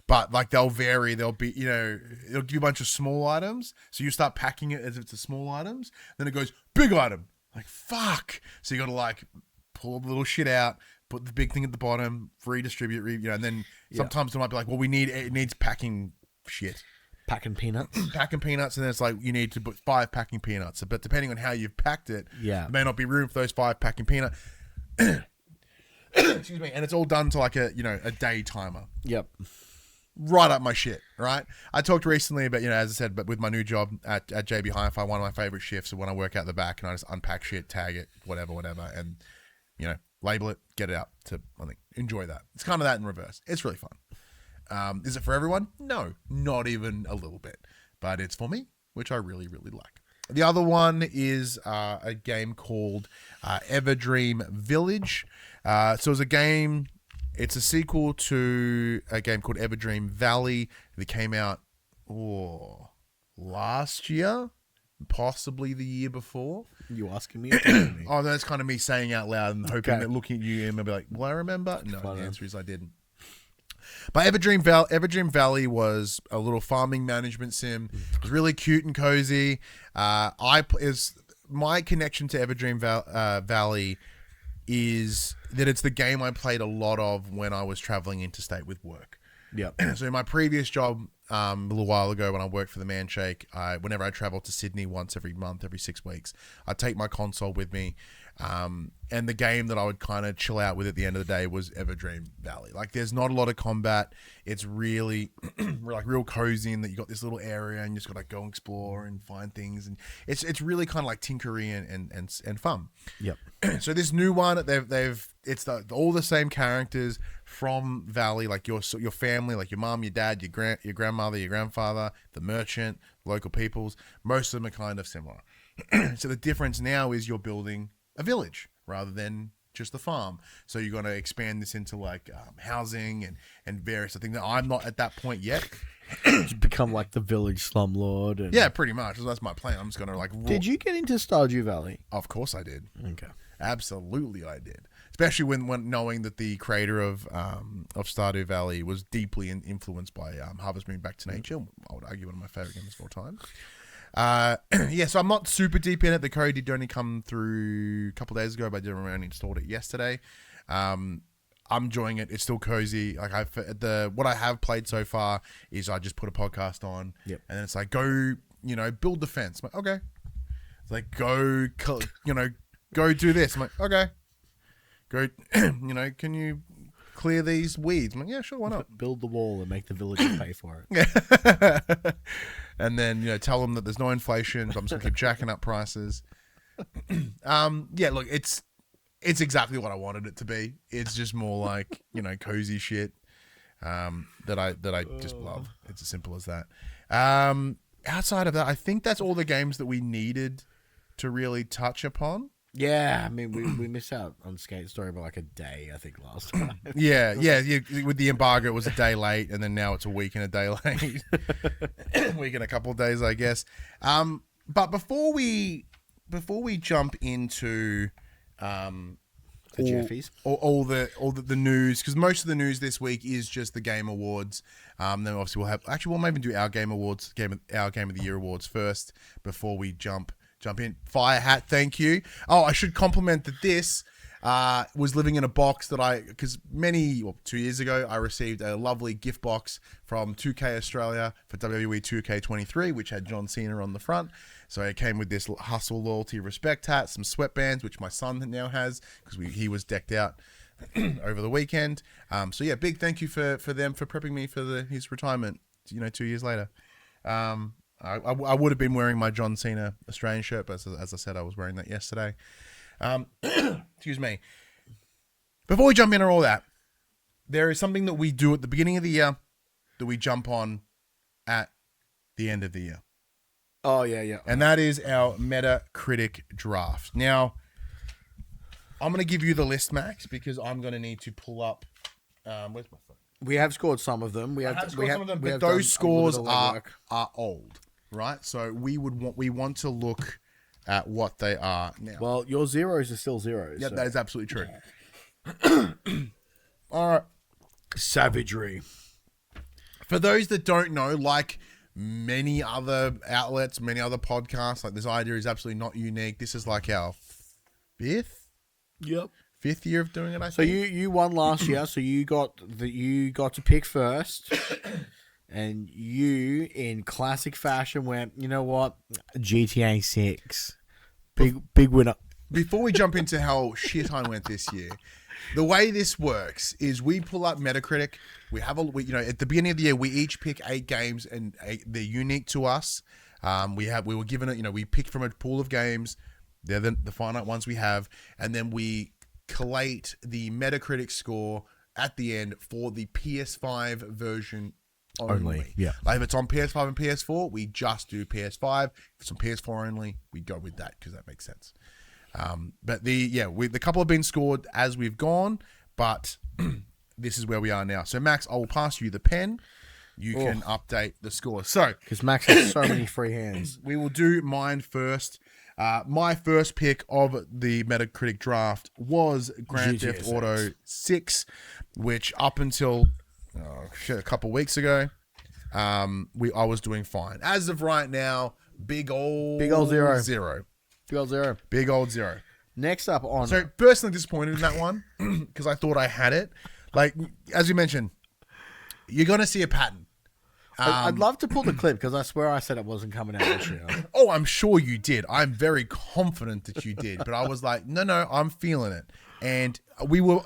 But like they'll vary. They'll be, it'll give you a bunch of small items. So you start packing it as if it's a small items. Then it goes big item. Like fuck. So you got to like pull the little shit out, put the big thing at the bottom, redistribute, and then sometimes it might be like, well, it needs packing shit. Packing peanuts. Packing peanuts, and then it's like you need to put 5 packing peanuts. But depending on how you've packed it, there may not be room for those 5 packing peanuts. Excuse me. And it's all done to like a day timer. Yep. Right up my shit, right? I talked recently about, as I said, but with my new job at JB Hi-Fi, one of my favorite shifts is when I work out the back and I just unpack shit, tag it, whatever, and, label it, get it out to, I think, enjoy that. It's kind of that in reverse. It's really fun. Is it for everyone? No, not even a little bit, but it's for me, which I really, really like. The other one is a game called Everdreamvillage. So it's a game... It's a sequel to a game called Everdreamvalley that came out last year, possibly the year before. You asking me? Oh, that's kind of me saying out loud and hoping that looking at you and I'll be like, "Will I remember?" No, the answer is I didn't. But Everdreamvalley was a little farming management sim. It was really cute and cozy. My connection to Everdreamvalley is that it's the game I played a lot of when I was traveling interstate with work. Yeah. So in my previous job, a little while ago when I worked for the Manshake, whenever I traveled to Sydney once every month, every 6 weeks, I'd take my console with me. And the game that I would kind of chill out with at the end of the day was Everdreamvalley. Like, there's not a lot of combat. It's really like real cozy in that you got this little area and you just got to go and explore and find things. And it's really kind of like tinkery and fun. Yep. So this new one, it's all the same characters from Valley, like your family, like your mom, your dad, your grandmother, your grandfather, the merchant, local peoples. Most of them are kind of similar. So the difference now is you're building a village rather than just the farm. So you're going to expand this into like housing and various things. I'm not at that point yet. To become like the village slumlord. Yeah, pretty much. So that's my plan. I'm just going to like... Did you get into Stardew Valley? Of course I did. Okay. Absolutely I did. Especially when knowing that the creator of Stardew Valley was deeply influenced by Harvest Moon Back to Nature. I would argue one of my favorite games of all time. So I'm not super deep in it. The code did only come through a couple of days ago, but I did only installed it yesterday. I'm enjoying it. It's still cozy. Like what I have played so far is I just put a podcast on, and then it's like, go, build the fence. I'm like, okay. like, go do this. I'm like, okay. Go, can you clear these weeds? I'm like, yeah, sure, why not? Build the wall and make the villagers pay for it. Yeah. And then, tell them that there's no inflation, but I'm just going to keep jacking up prices. Yeah, look, it's exactly what I wanted it to be. It's just more like, cozy shit that I just love. It's as simple as that. Outside of that, I think that's all the games that we needed to really touch upon. Yeah, I mean, we missed out on Skate Story by like a day, I think, last time. Yeah. With the embargo, it was a day late, and then now it's a week and a day late. Week and a couple of days, I guess. But before we jump into The Jeffies. all the news, because most of the news this week is just the Game Awards. Then obviously we'll maybe do our Game Awards, our Game of the Year awards first before we jump in. Fire Hat, thank you. Oh, I should compliment that this was living in a box that because 2 years ago, I received a lovely gift box from 2K Australia for WWE 2K23, which had John Cena on the front. So it came with this Hustle, Loyalty, Respect hat, some sweatbands, which my son now has because he was decked out over the weekend. So yeah, big thank you for them for prepping me for his retirement, 2 years later. I would have been wearing my John Cena Australian shirt, but as I said, I was wearing that yesterday. Excuse me. Before we jump into all that, there is something that we do at the beginning of the year that we jump on at the end of the year. Oh, yeah. And that is our Metacritic draft. Now, I'm going to give you the list, Max, because I'm going to need to pull up... where's my phone? We have scored some of them. We have scored some of them, but those scores are old, right? So we want to look at what they are now. Well, your zeros are still zeros. Yeah, so. that is absolutely true. All right. Savagery. For those that don't know, like many other outlets, many other podcasts, like this idea is absolutely not unique. This is like our fifth year of doing it, I think. So you won last year, so you got to pick first. And you, in classic fashion, went, you know what? GTA 6. Big winner. Before we jump into how shit I went this year, the way this works is we pull up Metacritic. We have at the beginning of the year, we each pick 8 games, and they're unique to us. We were given it, we picked from a pool of games. They're the finite ones we have. And then we collate the Metacritic score at the end for the PS5 version only. Yeah. Like if it's on PS5 and PS4, we just do PS5. If it's on PS4 only, we go with that because that makes sense. But the couple have been scored as we've gone, but this is where we are now. So Max, I will pass you the pen. You can update the score. So because Max has so many free hands, we will do mine first. My first pick of the Metacritic draft was Grand Theft Auto 6, which up until a couple weeks ago, I was doing fine. As of right now, big old zero. Big old zero. Next up on... So, personally disappointed in that one because I thought I had it. Like, as you mentioned, you're going to see a pattern. I'd love to pull the clip because I swear I said it wasn't coming out this year. Oh, I'm sure you did. I'm very confident that you did. But I was like, no, I'm feeling it. And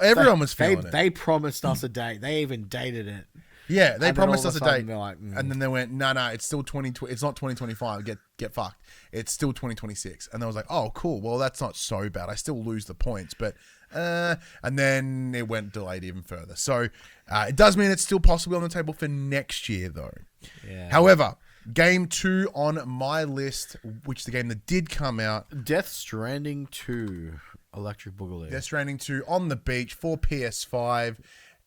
everyone was feeling it. They promised us a date. They even dated it. Yeah, they promised us a date. Like, And then they went, no, it's still 2020. It's not 2025. Get fucked. It's still 2026. And I was like, oh, cool. Well, that's not so bad. I still lose the points, but and then it went delayed even further. So it does mean it's still possibly on the table for next year, though. Yeah. However, game 2 on my list, which is the game that did come out, Death Stranding 2, Electric Boogaloo. Death Stranding 2 on the beach for PS5.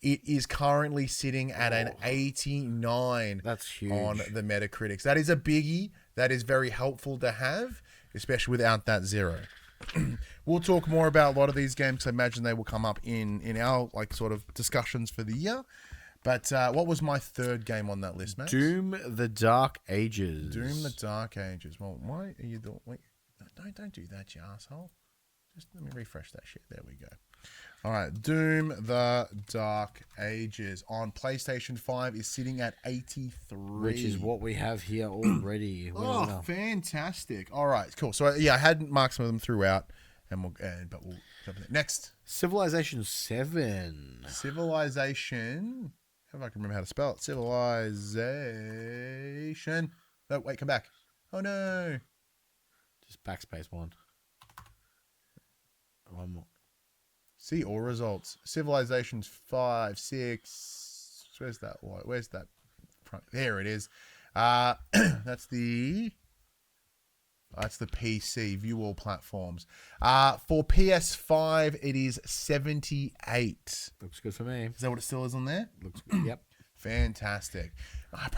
It is currently sitting at an 89. That's huge. On the Metacritics. That is a biggie. That is very helpful to have, especially without that 0. We'll talk more about a lot of these games. I imagine they will come up in our sort of discussions for the year. But what was my third game on that list, Max? Doom the Dark Ages. Doom the Dark Ages. Well, why are you doing... Wait, don't do that, you asshole. Just let me refresh that shit. There we go. All right, Doom: The Dark Ages on PlayStation 5 is sitting at 83, which is what we have here already. Oh, fantastic! All right, cool. So yeah, I hadn't marked some of them throughout, but we'll jump in there. Next. Civilization 7. Civilization. If I can remember how to spell it. Civilization. No, wait, come back. Oh no. Just backspace one. One more. See all results. Civilizations 5, 6. Where's that? Where's that? Front? There it is. That's the PC. View all platforms. For PS5, it is 78. Looks good for me. Is that what it still is on there? Looks good. Yep. Fantastic. I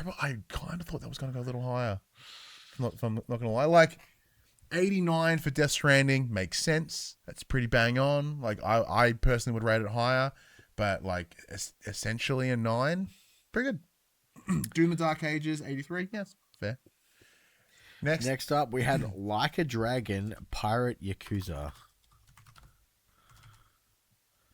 kind of thought that was going to go a little higher. If I'm not going to lie. Like, 89 for Death Stranding makes sense. That's pretty bang on. Like, I personally would rate it higher. But, like, essentially a 9. Pretty good. Doom: The Dark Ages, 83. Yes, fair. Next up, we had Like a Dragon, Pirate Yakuza.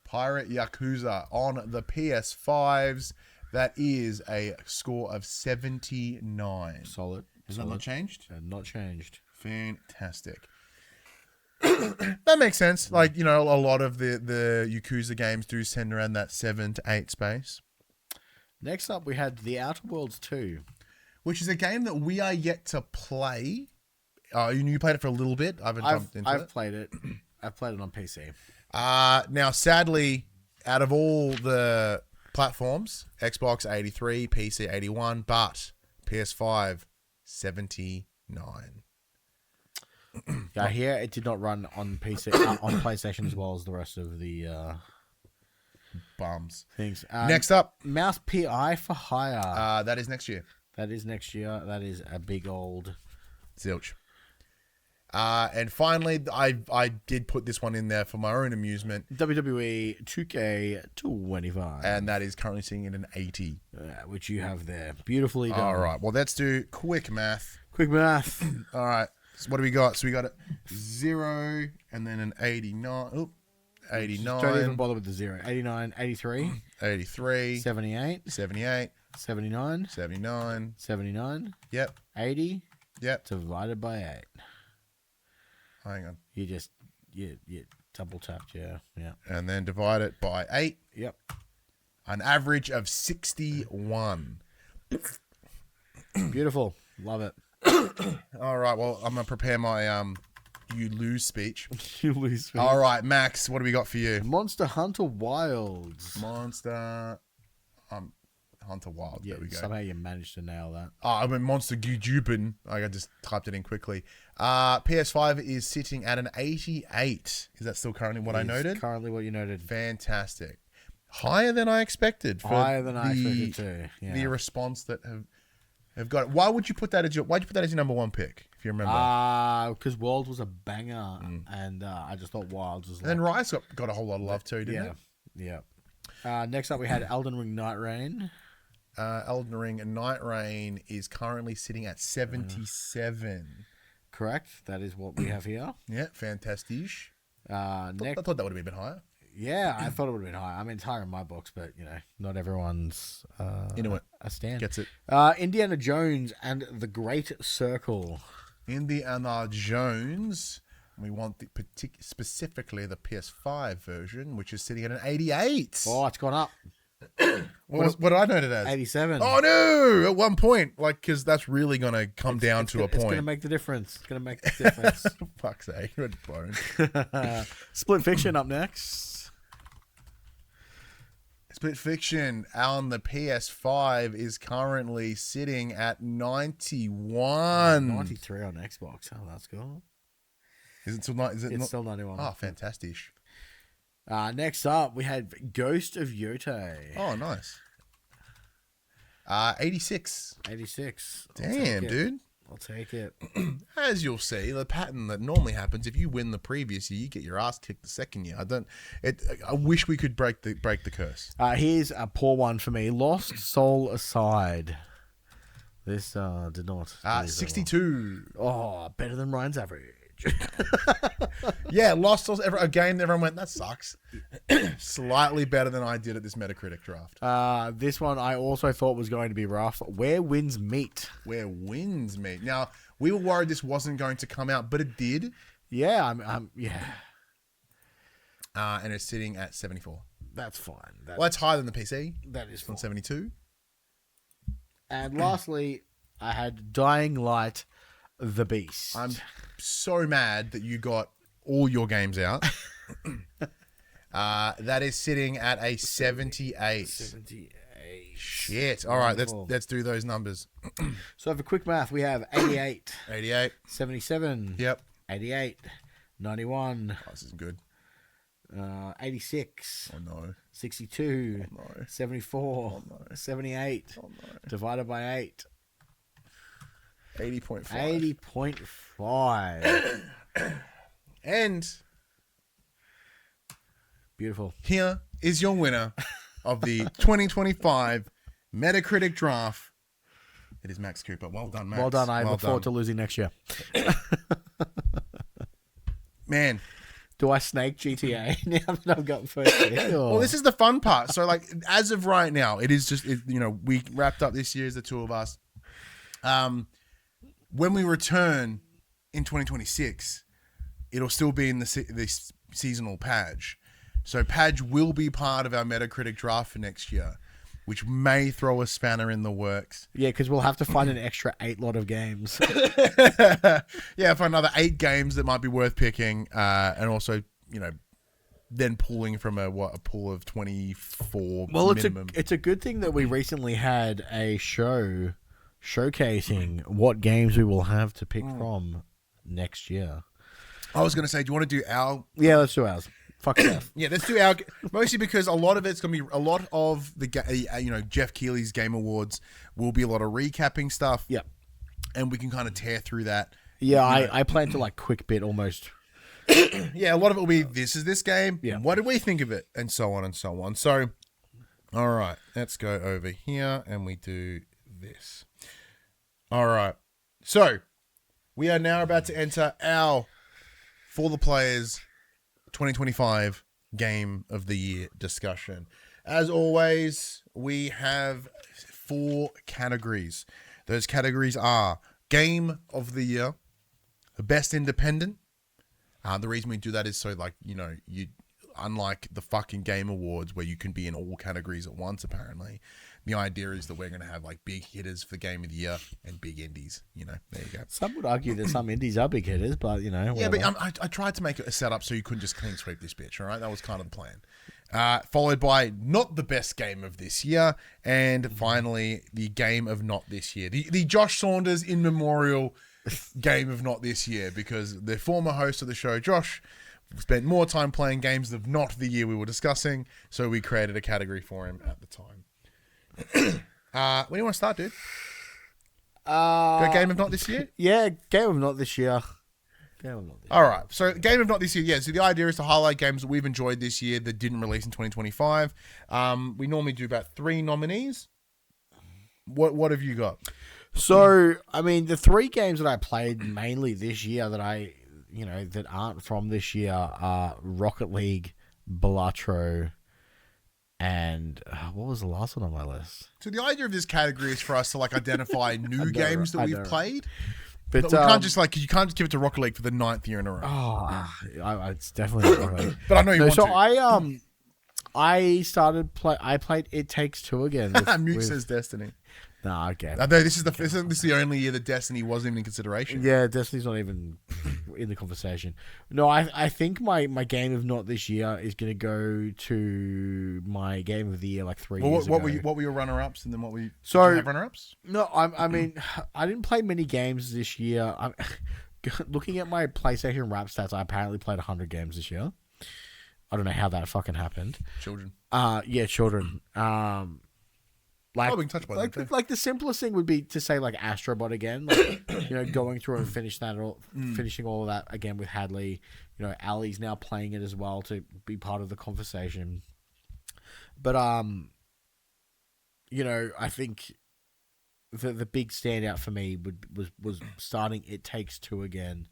Pirate Yakuza on the PS5s. That is a score of 79. Solid. Has that not changed? Not changed. Fantastic. That makes sense. Like, you know, a lot of the Yakuza games do send around that 7 to 8 space. Next up, we had The Outer Worlds 2. Which is a game that we are yet to play. You played it for a little bit. I've played it. I've played it on PC. Now, sadly, out of all the platforms, Xbox 83, PC 81, but PS5 79. Yeah, here it did not run on PC on PlayStation as well as the rest of the bums things. Next up, Mouse PI for hire. that is next year. That is next year. That is a big old zilch. And finally, I did put this one in there for my own amusement. WWE 2K25. And that is currently sitting at an 80. Which you have there. Beautifully done. All right. Well, let's do quick math. Quick math. All right. So what do we got? So we got a 0 and then an 89. Oop. 89. Don't even bother with the 0. 89, 83. 83. 78. 78. 79. 79. 79. Yep. 80. Yep. Divided by 8. Hang on. You just, you double tapped, yeah. And then divide it by 8. Yep. An average of 61. Beautiful. Love it. All right. Well, I'm going to prepare my you lose speech. You lose speech. All right, Max, what do we got for you? Monster Hunter Wilds. Monster Hunter Wild. Yeah, there we go. Somehow you managed to nail that. I mean, Monster Gujubin. I just typed it in quickly. PS5 is sitting at an 88. Is that still currently what I noted? Currently what you noted. Fantastic. Higher than I expected. Higher than I expected too. Yeah. The response that have got it. Why'd you put that as your number one pick, if you remember? Because World was a banger, and I just thought Wilds was. And then Rise got a whole lot of love too, didn't it? Yeah. Next up, we had Elden Ring Neightreign. Elden Ring and Neightreign is currently sitting at 77. Correct. That is what we have here. Yeah, fantastic. Next, I thought that would have been a bit higher. Yeah, I thought it would have been higher. I mean, it's higher in my books, but not everyone's into it. A stand Gets it. Indiana Jones and the Great Circle. Indiana Jones. We want specifically the PS5 version, which is sitting at an 88. Oh, it's gone up. What did I note it as? 87. Oh no! At one point, because that's really gonna come down to a point. It's gonna make the difference. It's gonna make the difference. Fuck's sake, you're a bone. Split Fiction up next. Split Fiction on the PS5 is currently sitting at 91. 93 on Xbox. Oh, that's cool. Is it still not? It's still 91. Oh, fantastic. Next up, we had Ghost of Yotei. Oh, nice. 86. 86. Damn, dude. I'll take it. As you'll see, the pattern that normally happens, if you win the previous year, you get your ass kicked the second year. I wish we could break the curse. Here's a poor one for me. Lost Soul Aside. This did not. 62. Oh, better than Ryan's average. Yeah, lost a game that everyone went, that sucks. Slightly better than I did at this Metacritic draft. This one I also thought was going to be rough. Where Winds Meet. Where Winds Meet. Now, we were worried this wasn't going to come out, but it did. Yeah, yeah. And it's sitting at 74. That's fine. That's higher than the PC. That is on 72. And lastly, I had Dying Light, The Beast. I'm so mad that you got all your games out. That is sitting at a 78. 78. Shit. All right, let's do those numbers. So for quick math, we have 88. 88. 77. Yep. 88. 91. Oh, this is good. 86. Oh, no. 62. Oh, no. 74. Oh, no. 78. Oh, no. Divided by 8. 80.5. 80.5. And Beautiful. here is your winner of the 2025 Metacritic draft. It is Max Cooper. Well done, Max. Well done. I Well look forward to done. losing next year. Man. Do I snake GTA now that I've got first pick? Well, this is the fun part. So, like, as of right now, it is just, we wrapped up this year as the two of us. When we return in 2026, it'll still be in the seasonal Padge. So Padge will be part of our Metacritic draft for next year, which may throw a spanner in the works. Yeah, because we'll have to find an extra 8 lot of games. Yeah, for another 8 games that might be worth picking, and also, then pulling from a pool of 24 minimum. It's a good thing that we recently had a show showcasing what games we will have to pick from next year. I was going to say, do you want to do our... Yeah, let's do ours. Fuck Geoff. Yeah, let's do our... Mostly because a lot of it's going to be... A lot of the, Geoff Keighley's Game Awards will be a lot of recapping stuff. Yeah. And we can kind of tear through that. Yeah, I plan to quick bit almost. Yeah, a lot of it will be, this is this game. Yeah. What did we think of it? And so on and so on. So, all right, let's go over here and we do this. All right. So, we are now about to enter our For the Players 2025 Game of the Year discussion. As always, we have 4 categories. Those categories are Game of the Year, Best Independent. The reason we do that is so, you unlike the fucking Game Awards where you can be in all categories at once, apparently. The idea is that we're going to have big hitters for Game of the Year and big indies. There you go. Some would argue that some indies are big hitters, but Yeah, whatever. but I tried to make it a setup so you couldn't just clean sweep this bitch, all right? That was kind of the plan. Followed by not the best game of this year. And finally, the game of not this year. The Josh Saunders in memorial game of not this year, because the former host of the show, Josh, spent more time playing games of not the year we were discussing, so we created a category for him at the time. Where do you want to start, dude? Go game of not this year? Yeah, game of not this year. All right. So game of not this year. Yeah. So the idea is to highlight games that we've enjoyed this year that didn't release in 2025. We normally do about 3 nominees. What have you got? So, the 3 games that I played mainly this year that that aren't from this year are Rocket League, Balatro, and what was the last one on my list? So the idea of this category is for us to identify new games that we've played. But we can't just you can't just give it to Rocket League for the 9th year in a row. Oh, it's definitely not Rocket League. But I know you want so to. I played It Takes Two again. Mute says Destiny. Nah, okay. I know this is the only year that Destiny wasn't even in consideration. Yeah, Destiny's not even in the conversation. No, I think my game of not this year is going to go to my game of the year 3 years ago. What were your runner-ups, and then what were you? So did you have runner-ups? No, I didn't play many games this year. Looking at my PlayStation Wrap stats, I apparently played 100 games this year. I don't know how that fucking happened. Children. Yeah, children. We can touch upon that. The simplest thing would be to say Astrobot again, going through and finishing all of that again with Hadley. Ali's now playing it as well to be part of the conversation. But I think the big standout for me was starting It Takes Two again,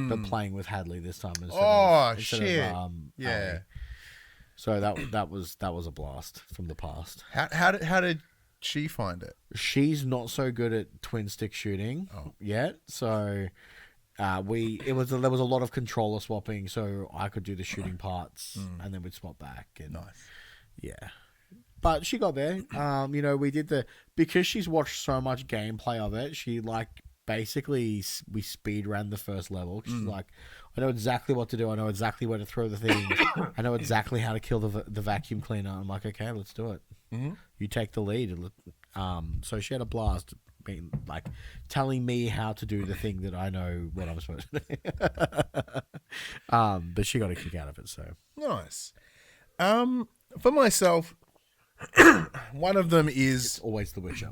but playing with Hadley this time instead of yeah. Ali. So that was a blast from the past. How did she find it? She's not so good at twin stick shooting yet, so there was a lot of controller swapping, so I could do the shooting parts and then we'd swap back. And Nice. Yeah. But she got there. We did because she's watched so much gameplay of it, she basically we speed ran the first level. She's like, I know exactly what to do. I know exactly where to throw the thing. I know exactly how to kill the vacuum cleaner. I'm like, okay, let's do it. Mm-hmm. You take the lead. So she had a blast being telling me how to do the thing that I know what I'm supposed to do. But she got a kick out of it. So nice. For myself, one of them is it's always The Witcher.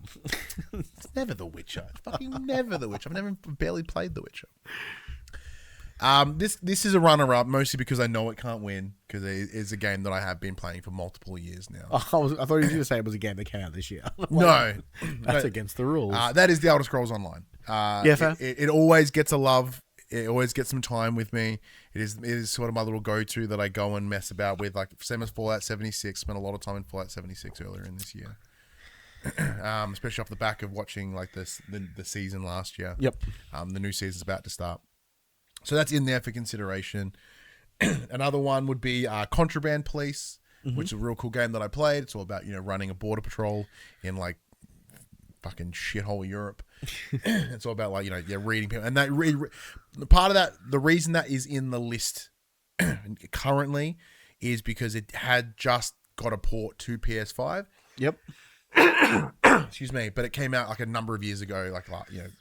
It's never The Witcher. It's fucking never The Witcher. I've barely played The Witcher. This is a runner-up, mostly because I know it can't win, because it is a game that I have been playing for multiple years now. I thought you were going to say it was a game that came out this year. No. That's against the rules. That is The Elder Scrolls Online. Fair. It always gets a love. It always gets some time with me. It is sort of my little go-to that I go and mess about with, same as Fallout 76. Spent a lot of time in Fallout 76 earlier in this year. Especially off the back of watching the season last year. Yep. The new season's about to start. So that's in there for consideration. Another one would be Contraband Police, which is a real cool game that I played. It's all about, running a border patrol in fucking shithole Europe. It's all about reading people. And that part of that, the reason that is in the list currently is because it had just got a port to PS5. Yep. Excuse me, but it came out a number of years ago,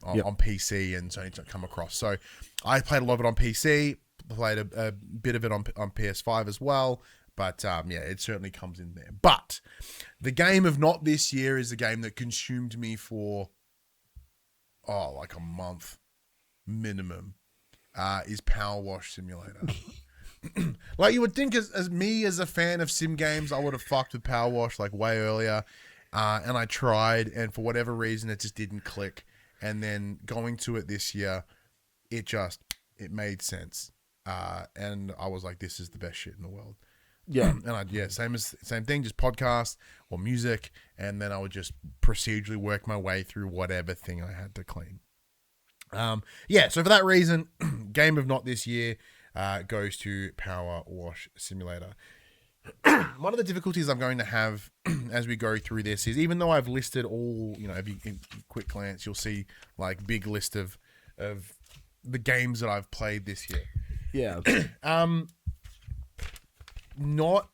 on PC, and Sony didn't come across. So I played a lot of it on PC, played a bit of it on PS5 as well. But it certainly comes in there. But the game of not this year is a game that consumed me for a month minimum. Is Power Wash Simulator. You would think as me as a fan of sim games, I would have fucked with Power Wash way earlier. And I tried, and for whatever reason, it just didn't click. And then going to it this year, it made sense. And I was like, this is the best shit in the world. Yeah. And same thing, just podcast or music. And then I would just procedurally work my way through whatever thing I had to clean. So for that reason, game of not this year goes to Power Wash Simulator. One of the difficulties I'm going to have as we go through this is, even though I've listed all, if you in quick glance, you'll see big list of the games that I've played this year. Yeah. Not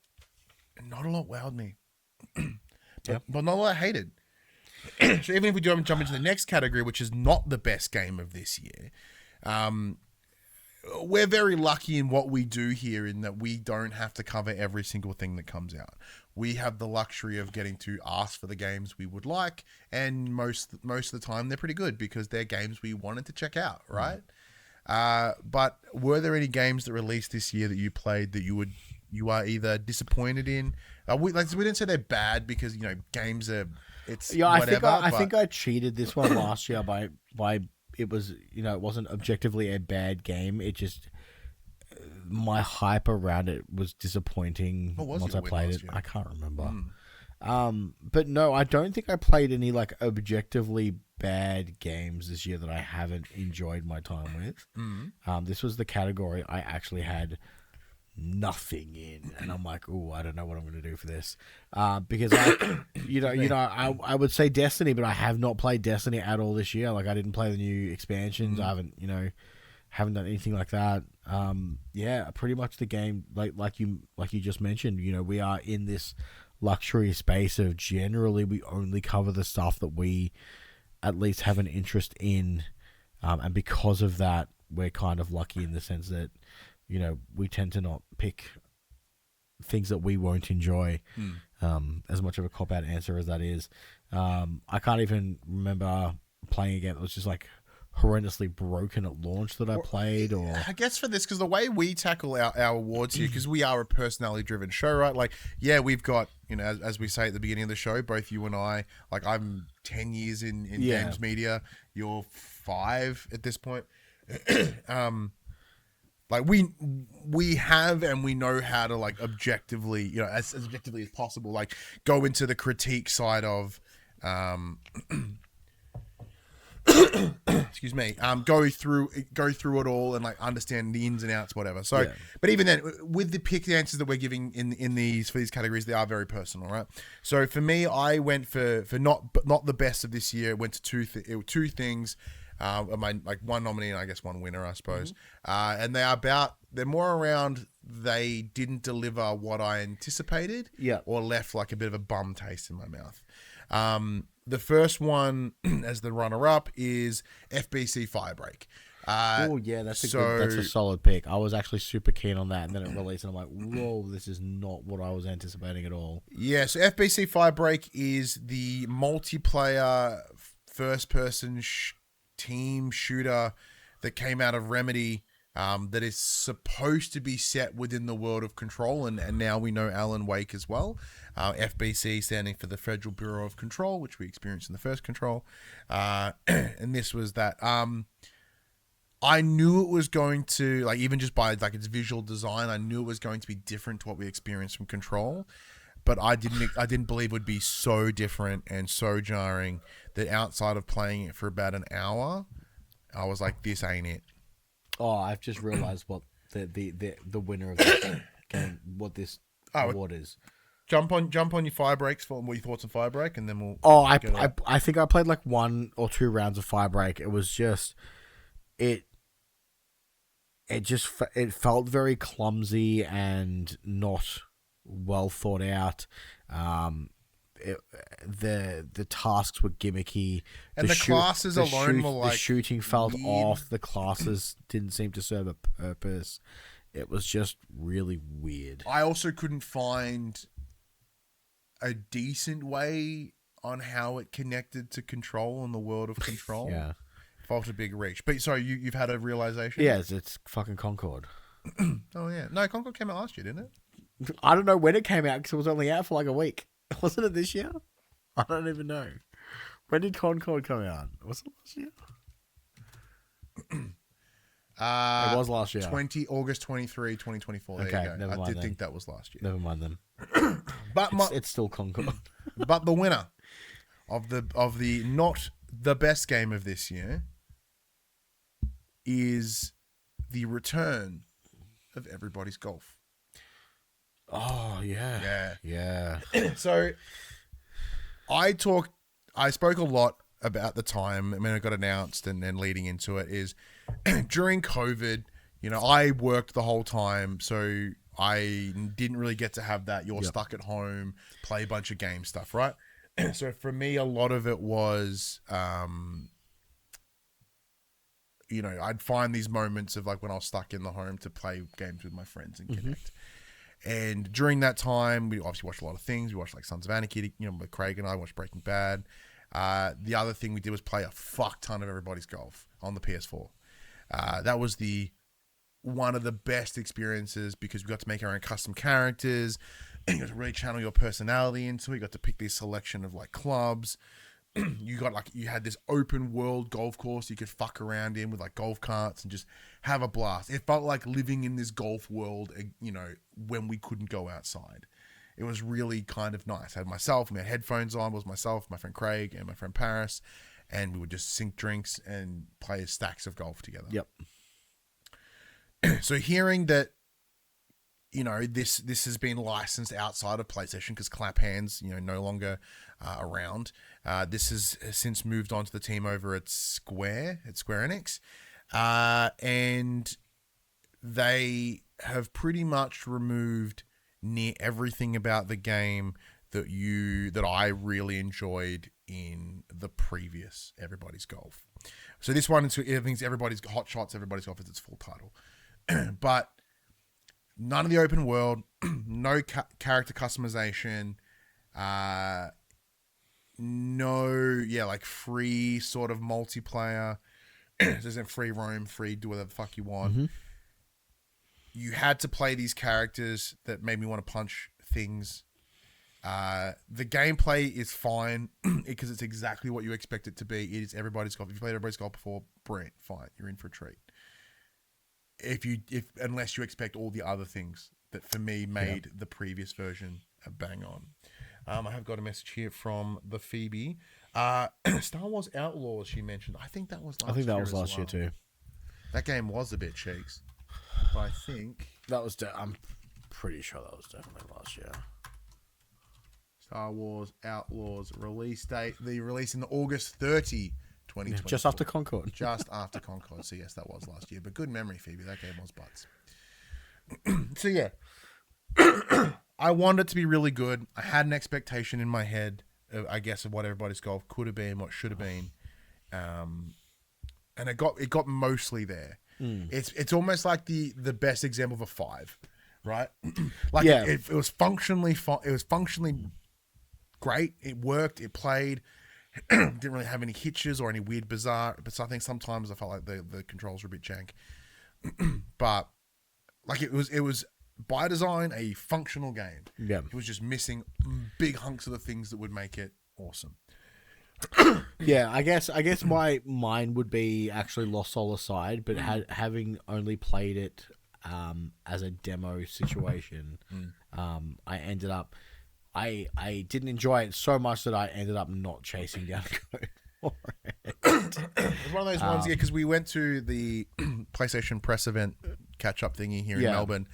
a lot wowed me. But not a lot I hated. So even if we do jump into the next category, which is not the best game of this year, we're very lucky in what we do here, in that we don't have to cover every single thing that comes out. We have the luxury of getting to ask for the games we would like, and most of the time they're pretty good because they're games we wanted to check out, right? But were there any games that released this year that you played that you are either disappointed in? We didn't say they're bad, because games are whatever. I think I cheated this one last year by it was, it wasn't objectively a bad game. It just, my hype around it was disappointing once I played it. I can't remember. But no, I don't think I played any objectively bad games this year that I haven't enjoyed my time with. This was the category I actually had nothing in, and I'm like, oh, I don't know what I'm going to do for this, because I would say Destiny, but I have not played Destiny at all this year. I didn't play the new expansions. I haven't done anything like that. Pretty much the game, like you just mentioned, we are in this luxury space of generally we only cover the stuff that we at least have an interest in, and because of that, we're kind of lucky in the sense that we tend to not pick things that we won't enjoy, as much of a cop-out answer as that is. I can't even remember playing a game that was just horrendously broken at launch that I played, or I guess for this, because the way we tackle our awards here, because we are a personality driven show, right? Like, yeah, we've got, as we say at the beginning of the show, both you and I, like, I'm 10 years in games media, you're 5 at this point. Like, we have and we know how to, like, objectively, as objectively as possible, like, go into the critique side of excuse me, go through it all and, like, understand the ins and outs, whatever. So, but even then, with the picked answers that we're giving in these, for these categories, they are very personal, right? So for me, I went for not the best of this year. Went to two things. One nominee and I guess one winner, I suppose. And they're more around, they didn't deliver what I anticipated, or left like a bit of a bum taste in my mouth. The first one as the runner-up is FBC Firebreak. That's a solid pick. I was actually super keen on that, and then it released, and I'm like, whoa, this is not what I was anticipating at all. Yeah, so FBC Firebreak is the multiplayer first-person team shooter that came out of Remedy, that is supposed to be set within the world of Control, and now we know Alan Wake as well. FBC standing for the Federal Bureau of Control, which we experienced in the first Control, and this was that. I knew it was going to, like, even just by, like, its visual design, I knew it was going to be different to what we experienced from Control, but I didn't believe it would be so different and so jarring that outside of playing it for about an hour, I was like, this ain't it. Oh, I've just realized what the winner of this game, what this award is. Jump on your Firebreaks for what your thoughts on Firebreak, and then we'll. Oh, I think I played like 1 or 2 rounds of Firebreak. It was just it felt very clumsy and not well thought out. The tasks were gimmicky, and the classes alone were like, the shooting felt weird. off. The classes didn't seem to serve a purpose. It was just really weird. I also couldn't find a decent way on how it connected to Control and the world of Control. Yeah, felt a big reach. But sorry, you've had a realization. Yeah, it's fucking Concord. Oh yeah, no, Concord came out last year, didn't it? I don't know when it came out because it was only out for like a week. Wasn't it this year? I don't even know. When did Concord come out? Was it last year? It was last year. August 23, 2024. There okay, you go. Never mind I did then. think that was last year. Never mind then. But it's still Concord. But the winner of the not the best game of this year is the return of Everybody's Golf. Oh yeah. So I spoke a lot about the time. I mean, it got announced and leading into it is during COVID, I worked the whole time. So I didn't really get to have that. You're stuck at home, play a bunch of game stuff, right? So for me, a lot of it was, I'd find these moments of like when I was stuck in the home to play games with my friends and connect. And during that time, we obviously watched a lot of things. We watched like Sons of Anarchy, with Craig and I watched Breaking Bad. The other thing we did was play a fuck ton of Everybody's Golf on the PS4. That was one of the best experiences because we got to make our own custom characters. And you got to really channel your personality into it. You got to pick this selection of like clubs. You had this open world golf course you could fuck around in with like golf carts and just have a blast. It felt like living in this golf world, when we couldn't go outside. It was really kind of nice. I had headphones on. It was myself, my friend Craig, and my friend Paris, and we would just sink drinks and play stacks of golf together. Yep. So hearing that, this has been licensed outside of PlayStation because Clap Hands, no longer around. This has since moved on to the team over at Square Enix. And they have pretty much removed near everything about the game that I really enjoyed in the previous Everybody's Golf. So this one, I think it's Everybody's Hot Shots, Everybody's Golf is its full title. But none of the open world, no character customization, free sort of multiplayer. this isn't free roam, free do whatever the fuck you want. Mm-hmm. You had to play these characters that made me want to punch things. The gameplay is fine because it's exactly what you expect it to be. It is everybody's golf. If you played everybody's golf before, brilliant, fine, you're in for a treat. Unless you expect all the other things that for me made the previous version a bang on. I have got a message here from the Phoebe. Star Wars Outlaws, she mentioned. I think that was last year. I think that was last year too. That game was a bit cheeks. But I think that was. I'm pretty sure that was definitely last year. Star Wars Outlaws release date. The release in August 30, 2020. Just after Concord. Just after Concord. So yes, that was last year. But good memory, Phoebe. That game was butts. So yeah. I wanted it to be really good. I had an expectation in my head, I guess, of what everybody's golf could have been, what should have been. And it got mostly there. It's almost like the best example of a 5, right? Like it was functionally great. It worked. It played. Didn't really have any hitches or any weird bizarre. But I think sometimes I felt like the controls were a bit jank. But like it was by design a functional game. Yeah, it was just missing big hunks of the things that would make it awesome. Yeah, I guess mine would be actually Lost Soul aside, but having only played it as a demo situation, I ended up I didn't enjoy it so much that I ended up not chasing down Go. It's one of those ones, because we went to the PlayStation press event catch up thingy here in Melbourne.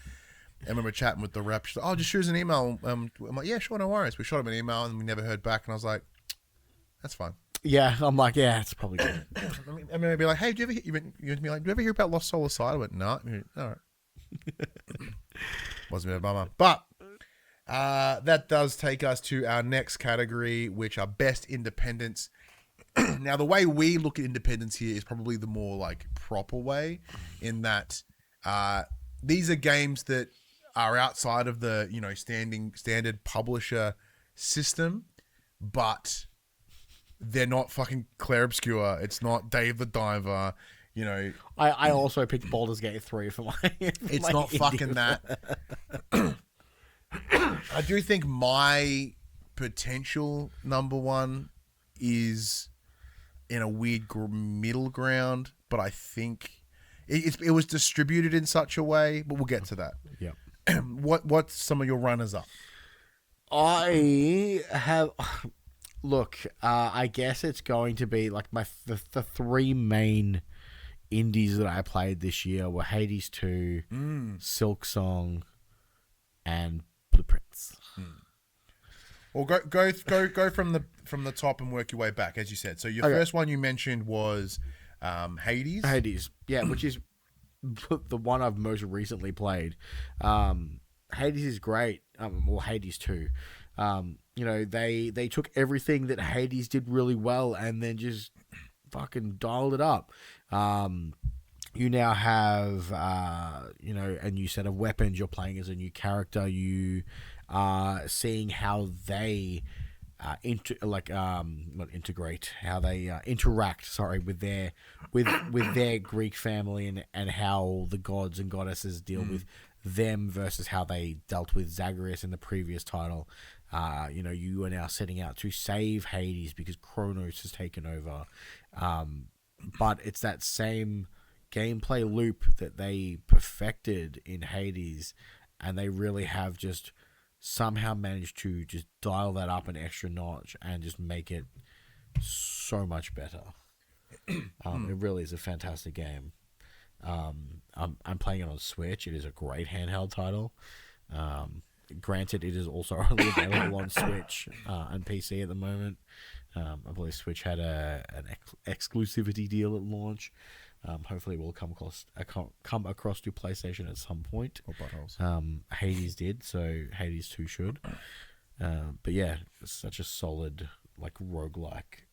I remember chatting with the rep. She's like, "Oh, just shoot us an email." I'm like, "Yeah, sure, no worries." We shot him an email and we never heard back. And I was like, "That's fine." Yeah, I'm like, yeah, it's probably good. I mean, I'd be like, "Hey, do you ever hear about Lost Soul Aside?" I went, "No." All right. Wasn't a bummer, but that does take us to our next category, which are best independents. Now, the way we look at independence here is probably the more like proper way, in that these are games that are outside of the standard publisher system, but they're not fucking Claire Obscure. It's not Dave the Diver. I also picked Baldur's Gate 3 for my. It's not fucking that. I do think my potential number one is in a weird middle ground, but I think it was distributed in such a way. But we'll get to that. Yeah. What's some of your runners up? I have. Look, I guess it's going to be like the three main indies that I played this year were Hades 2, Silk Song, and Blueprints. Well, go from the top and work your way back, as you said. So your first one you mentioned was Hades. Hades, yeah, which is the one I've most recently played. Hades is great. Well, Hades 2. They took everything that Hades did really well and then just fucking dialed it up. You now have, a new set of weapons. You're playing as a new character. You are seeing how they interact. Sorry, with their Greek family and how the gods and goddesses deal with them versus how they dealt with Zagreus in the previous title. You are now setting out to save Hades because Kronos has taken over. But it's that same gameplay loop that they perfected in Hades, and they really have just somehow managed to just dial that up an extra notch and just make it so much better. It really is a fantastic game. I'm playing it on Switch. It is a great handheld title. Granted, it is also only available on Switch and PC at the moment. I believe Switch had an exclusivity deal at launch. Hopefully, it will come across to PlayStation at some point. Or buttholes. Hades did, so Hades 2 should. But yeah, it's such a solid, like, roguelike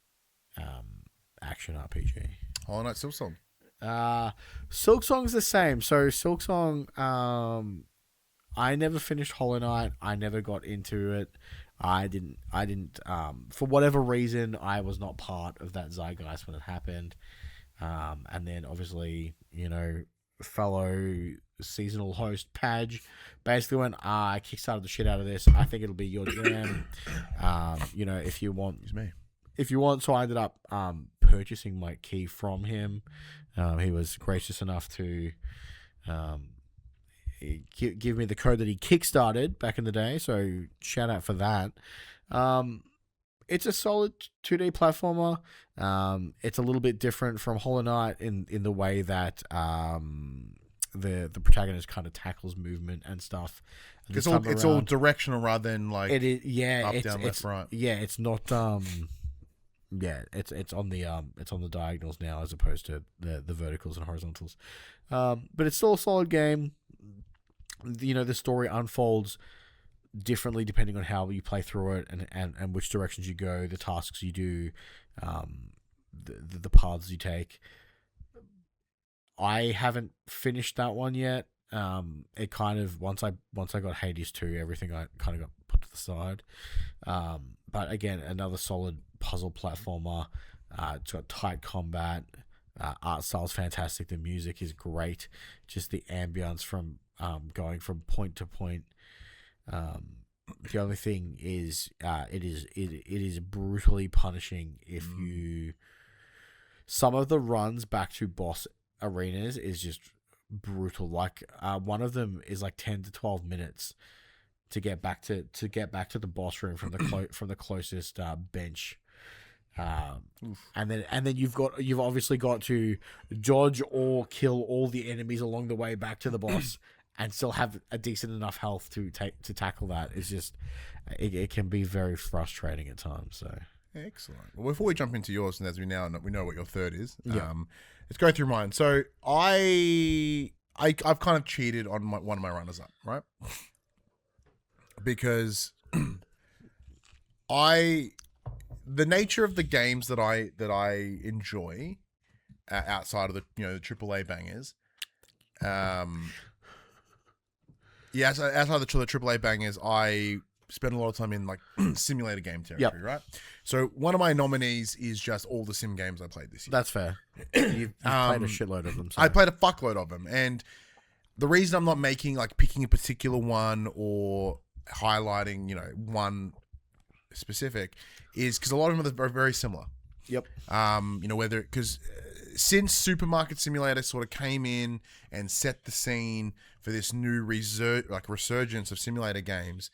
action RPG. Hollow Knight Silksong. Silksong's the same. So Silksong, I never finished Hollow Knight. I never got into it. I didn't. For whatever reason, I was not part of that zeitgeist when it happened. And then obviously, fellow seasonal host Padge basically went, I kickstarted the shit out of this. I think it'll be your jam. If you want, It's me. if you want. So I ended up purchasing my key from him. He was gracious enough to give me the code that he kickstarted back in the day. So shout out for that. It's a solid 2D platformer. It's a little bit different from Hollow Knight in the way that the protagonist kind of tackles movement and stuff. It's all directional rather than like it is, up, down, left, right. Yeah, it's not it's on the diagonals now as opposed to the verticals and horizontals. But it's still a solid game. The story unfolds differently depending on how you play through it and which directions you go, the tasks you do, the paths you take. I haven't finished that one yet. It kind of once I got Hades 2, everything I kind of got put to the side. But again, another solid puzzle platformer. It's got tight combat. Art style's fantastic. The music is great. Just the ambience from going from point to point. The only thing is, it is brutally punishing if you. Some of the runs back to boss arenas is just brutal. Like one of them is like 10 to 12 minutes to get back to the boss room from the closest bench. And then you've obviously got to dodge or kill all the enemies along the way back to the boss. And still have a decent enough health to tackle that. It's just it can be very frustrating at times. So excellent. Well, before we jump into yours, and as we know what your third is, let's go through mine. So I've kind of cheated on one of my runners up, right? Because the nature of the games that I enjoy outside of the the AAA bangers. Yeah, outside of the AAA bangers, I spend a lot of time in like simulator game territory, right? So one of my nominees is just all the sim games I played this year. That's fair. You've played a shitload of them. So. I played a fuckload of them, and the reason I'm not picking a particular one or highlighting one specific is because a lot of them are very similar. Yep. Because since Supermarket Simulator sort of came in and set the scene for this new resurgence of simulator games,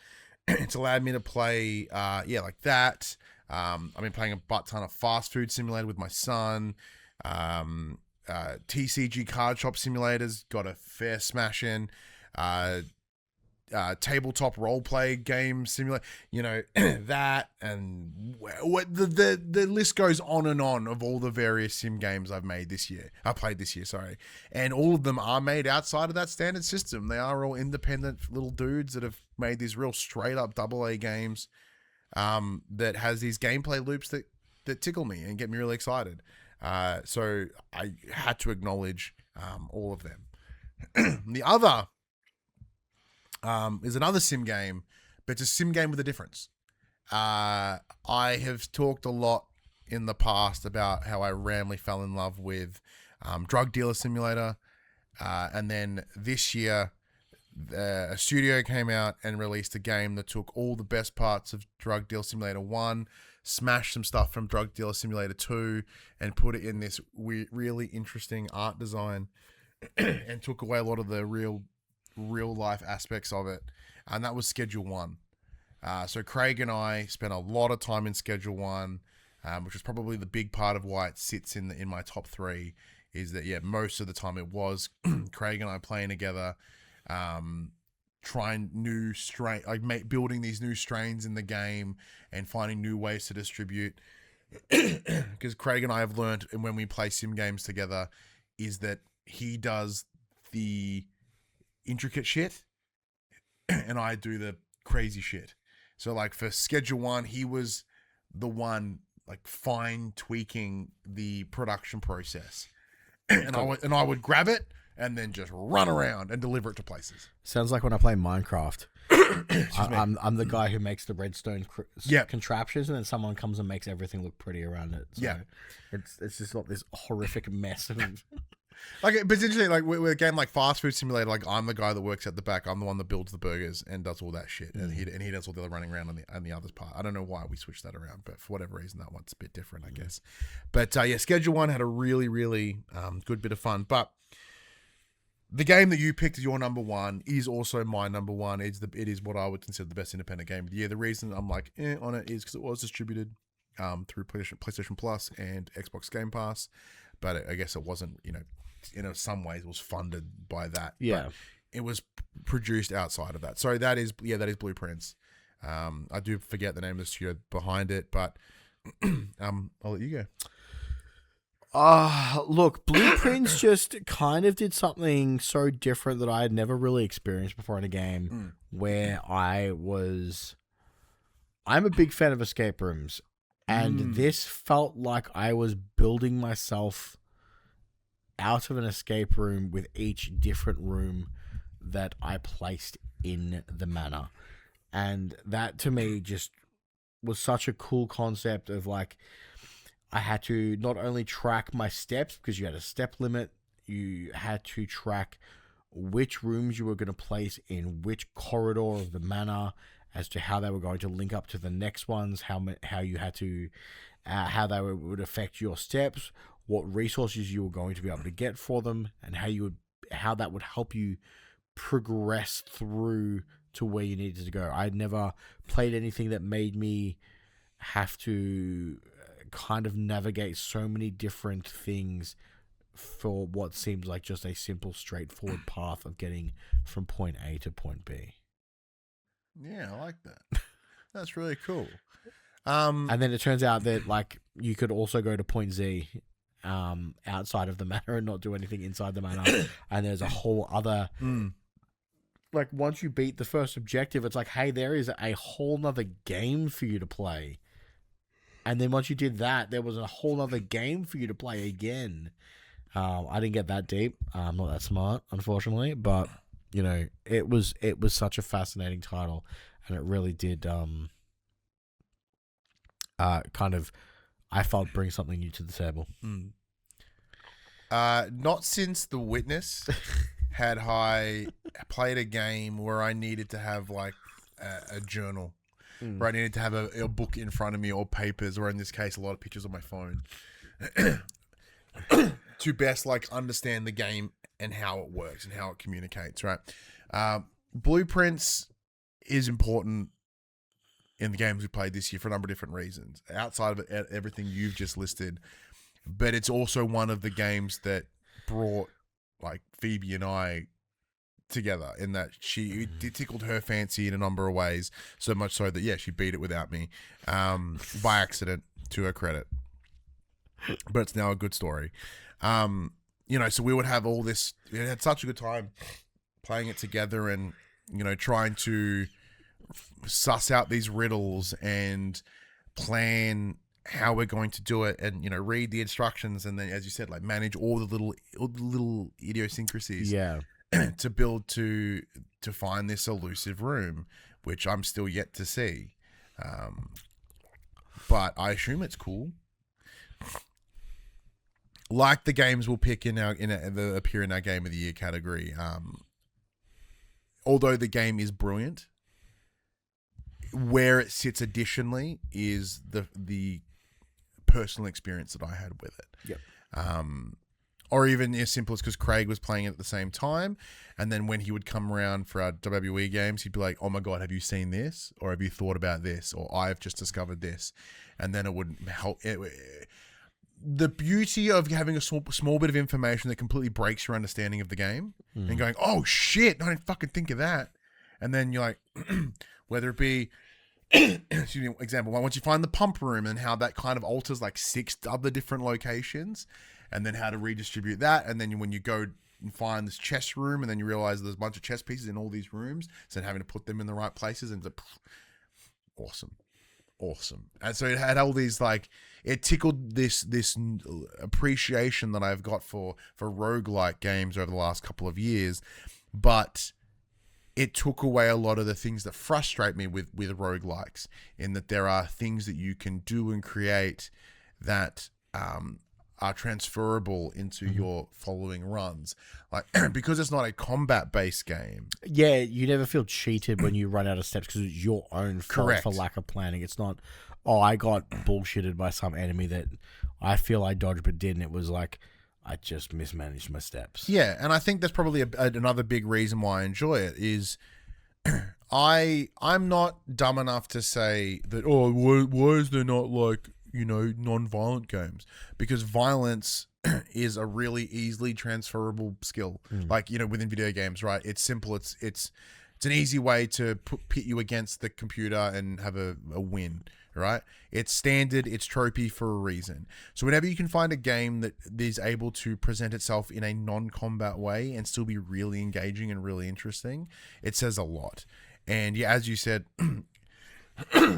it's allowed me to play, like that. I've been playing a butt ton of Fast Food Simulator with my son. TCG Card Shop Simulators got a fair smash in. Tabletop role play game simulator, that, and what the list goes on and on of all the various sim games I played this year, and all of them are made outside of that standard system. They are all independent little dudes that have made these real straight up AA games, that has these gameplay loops that tickle me and get me really excited. So I had to acknowledge all of them. The other is another sim game, but it's a sim game with a difference. I have talked a lot in the past about how I randomly fell in love with Drug Dealer Simulator, and then this year a studio came out and released a game that took all the best parts of Drug Dealer Simulator 1, smashed some stuff from Drug Dealer Simulator 2, and put it in this really interesting art design, and took away a lot of the real life aspects of it, and that was Schedule 1. So Craig and I spent a lot of time in Schedule 1, which was probably the big part of why it sits in my top 3, is that most of the time it was Craig and I playing together, trying new strain, building these new strains in the game and finding new ways to distribute. Because Craig and I have learned, and when we play sim games together, is that he does the intricate shit and I do the crazy shit. So for Schedule 1, he was the one fine tweaking the production process, and I would grab it and then just run around and deliver it to places. Sounds like when I play Minecraft. I'm the guy who makes the redstone contraptions, and then someone comes and makes everything look pretty around it. So it's just like this horrific mess. Like, but it's interesting, like with a game like Fast Food Simulator, like I'm the guy that works at the back. I'm the one that builds the burgers and does all that shit, and he does all the running around on the other part. I don't know why we switched that around, but for whatever reason, that one's a bit different, I guess. But Schedule 1 had a really, really good bit of fun. But the game that you picked as your number one is also my number one. It is what I would consider the best independent game of the year. The reason I'm like on it is because it was distributed through PlayStation Plus and Xbox Game Pass, but I guess it wasn't, in some ways was funded by that. Yeah. But it was produced outside of that. So that is Blueprints. I do forget the name of the studio behind it, but I'll let you go. Look, Blueprints just kind of did something so different that I had never really experienced before in a game where I'm a big fan of escape rooms, and this felt like I was building myself out of an escape room with each different room that I placed in the manor. And that to me just was such a cool concept of like, I had to not only track my steps because you had a step limit, you had to track which rooms you were going to place in which corridor of the manor as to how they were going to link up to the next ones, how you had to, how they would affect your steps, what resources you were going to be able to get for them, and how that would help you progress through to where you needed to go. I'd never played anything that made me have to kind of navigate so many different things for what seems like just a simple, straightforward path of getting from point A to point B. Yeah, I like that. That's really cool. And then it turns out that like you could also go to point Z outside of the manor and not do anything inside the manor. And there's a whole other like once you beat the first objective, it's like, hey, there is a whole nother game for you to play. And then once you did that, there was a whole nother game for you to play again. I didn't get that deep. I'm not that smart, unfortunately, but it was such a fascinating title, and it really did kind of, I felt, bring something new to the table. Not since The Witness had I played a game where I needed to have like a journal, where I needed to have a book in front of me or papers, or in this case, a lot of pictures on my phone, to best like understand the game and how it works and how it communicates. Right, Blueprints is important in the games we played this year for a number of different reasons, outside of everything you've just listed. But it's also one of the games that brought like Phoebe and I together, in that it tickled her fancy in a number of ways, so much so that she beat it without me, by accident, to her credit. But it's now a good story. So we would have all this. We had such a good time playing it together, and trying to suss out these riddles and plan how we're going to do it, and read the instructions, and then, as you said, like manage all the little idiosyncrasies to build to find this elusive room, which I'm still yet to see, but I assume it's cool. Like the games we'll pick that appear in our Game of the Year category, although the game is brilliant, where it sits additionally is the personal experience that I had with it. Yep. Or even as simple as because Craig was playing it at the same time, and then when he would come around for our WWE games, he'd be like, "Oh my god, have you seen this? Or have you thought about this? Or I've just discovered this," and then it would help. The beauty of having a small bit of information that completely breaks your understanding of the game, and going, "Oh shit, I didn't fucking think of that," and then you're like, whether it be, excuse me, example one, once you find the pump room and how that kind of alters like 6 other different locations, and then how to redistribute that, and then when you go and find this chess room, and then you realize there's a bunch of chess pieces in all these rooms, so then having to put them in the right places, and it's awesome. awesome. And so it had all these like, it tickled this appreciation that I've got for roguelike games over the last couple of years, but it took away a lot of the things that frustrate me with roguelikes, in that there are things that you can do and create that are transferable into your following runs. Like, because it's not a combat-based game. Yeah, you never feel cheated when you run out of steps because it's your own fault Correct. for lack of planning. It's not, oh, I got bullshitted by some enemy that I feel I dodged but didn't. It was like, I just mismanaged my steps. Yeah, and I think that's probably another big reason why I enjoy it is I'm not dumb enough to say that, oh, why is there not like, you know, non-violent games? Because violence is a really easily transferable skill. Like, you know, within video games, right? It's simple. It's an easy way to pit you against the computer and have a win, right? It's standard, it's tropey for a reason. So whenever you can find a game that is able to present itself in a non-combat way and still be really engaging and really interesting, it says a lot. And yeah, as you said,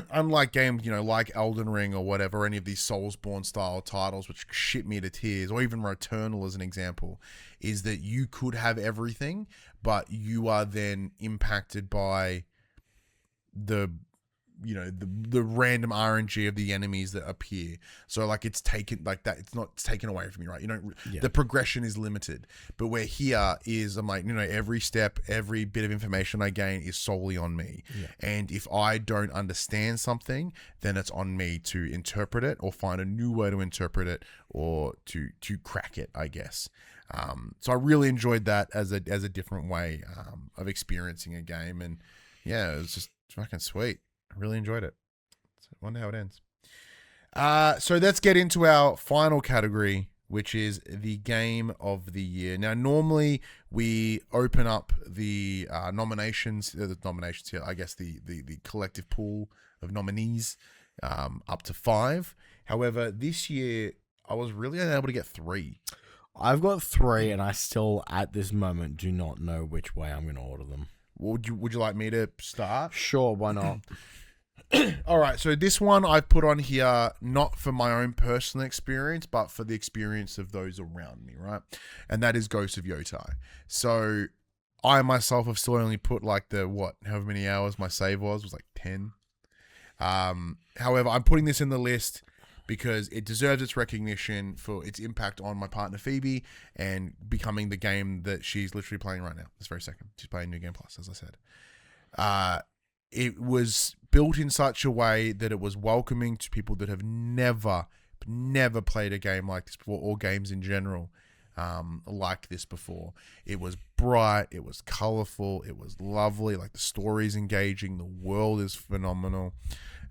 unlike games, you know, like Elden Ring or whatever, any of these Soulsborne style titles which shit me to tears, or even Returnal as an example, is that you could have everything, but you are then impacted by the, you know, the random RNG of the enemies that appear. So like it's taken like that, it's not taken away from you, right? You don't, the progression is limited. But where here is, I'm like, you know, every step, every bit of information I gain is solely on me. And if I don't understand something, then it's on me to interpret it or find a new way to interpret it or to crack it, I guess. So I really enjoyed that as a different way of experiencing a game. And yeah, it was just fucking sweet. I really enjoyed it. So I wonder how it ends. So let's get into our final category, which is the game of the year. Now, normally we open up the nominations here, I guess the collective pool of nominees up to 5. However, this year I was really unable to get 3. I've got 3, and I still, at this moment, do not know which way I'm going to order them. Would you like me to start? Sure, why not? All right, so this one I've put on here not for my own personal experience, but for the experience of those around me, right? And that is Ghost of Yotei. So I myself have still only put like however many hours my save was like 10. However, I'm putting this in the list because it deserves its recognition for its impact on my partner Phoebe and becoming the game that she's literally playing right now. This very second. She's playing New Game Plus, as I said. It was built in such a way that it was welcoming to people that have never played a game like this before, or games in general like this before. It was bright, it was colorful, it was lovely, like the story's engaging, the world is phenomenal.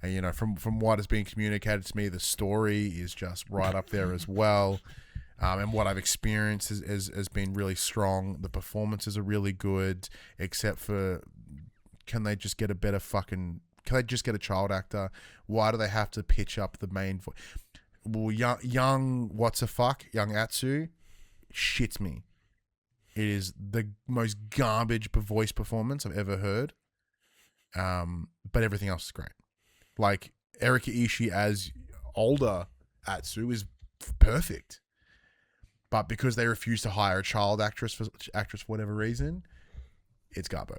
And, you know, from what has been communicated to me, the story is just right up there as well. And what I've experienced has been really strong. The performances are really good, except for, can they just get a child actor? Why do they have to pitch up the main voice? Well, young Atsu shits me. It is the most garbage voice performance I've ever heard. But everything else is great. Like, Erika Ishii as older Atsu is perfect. But because they refuse to hire a child actress for whatever reason, it's garbo.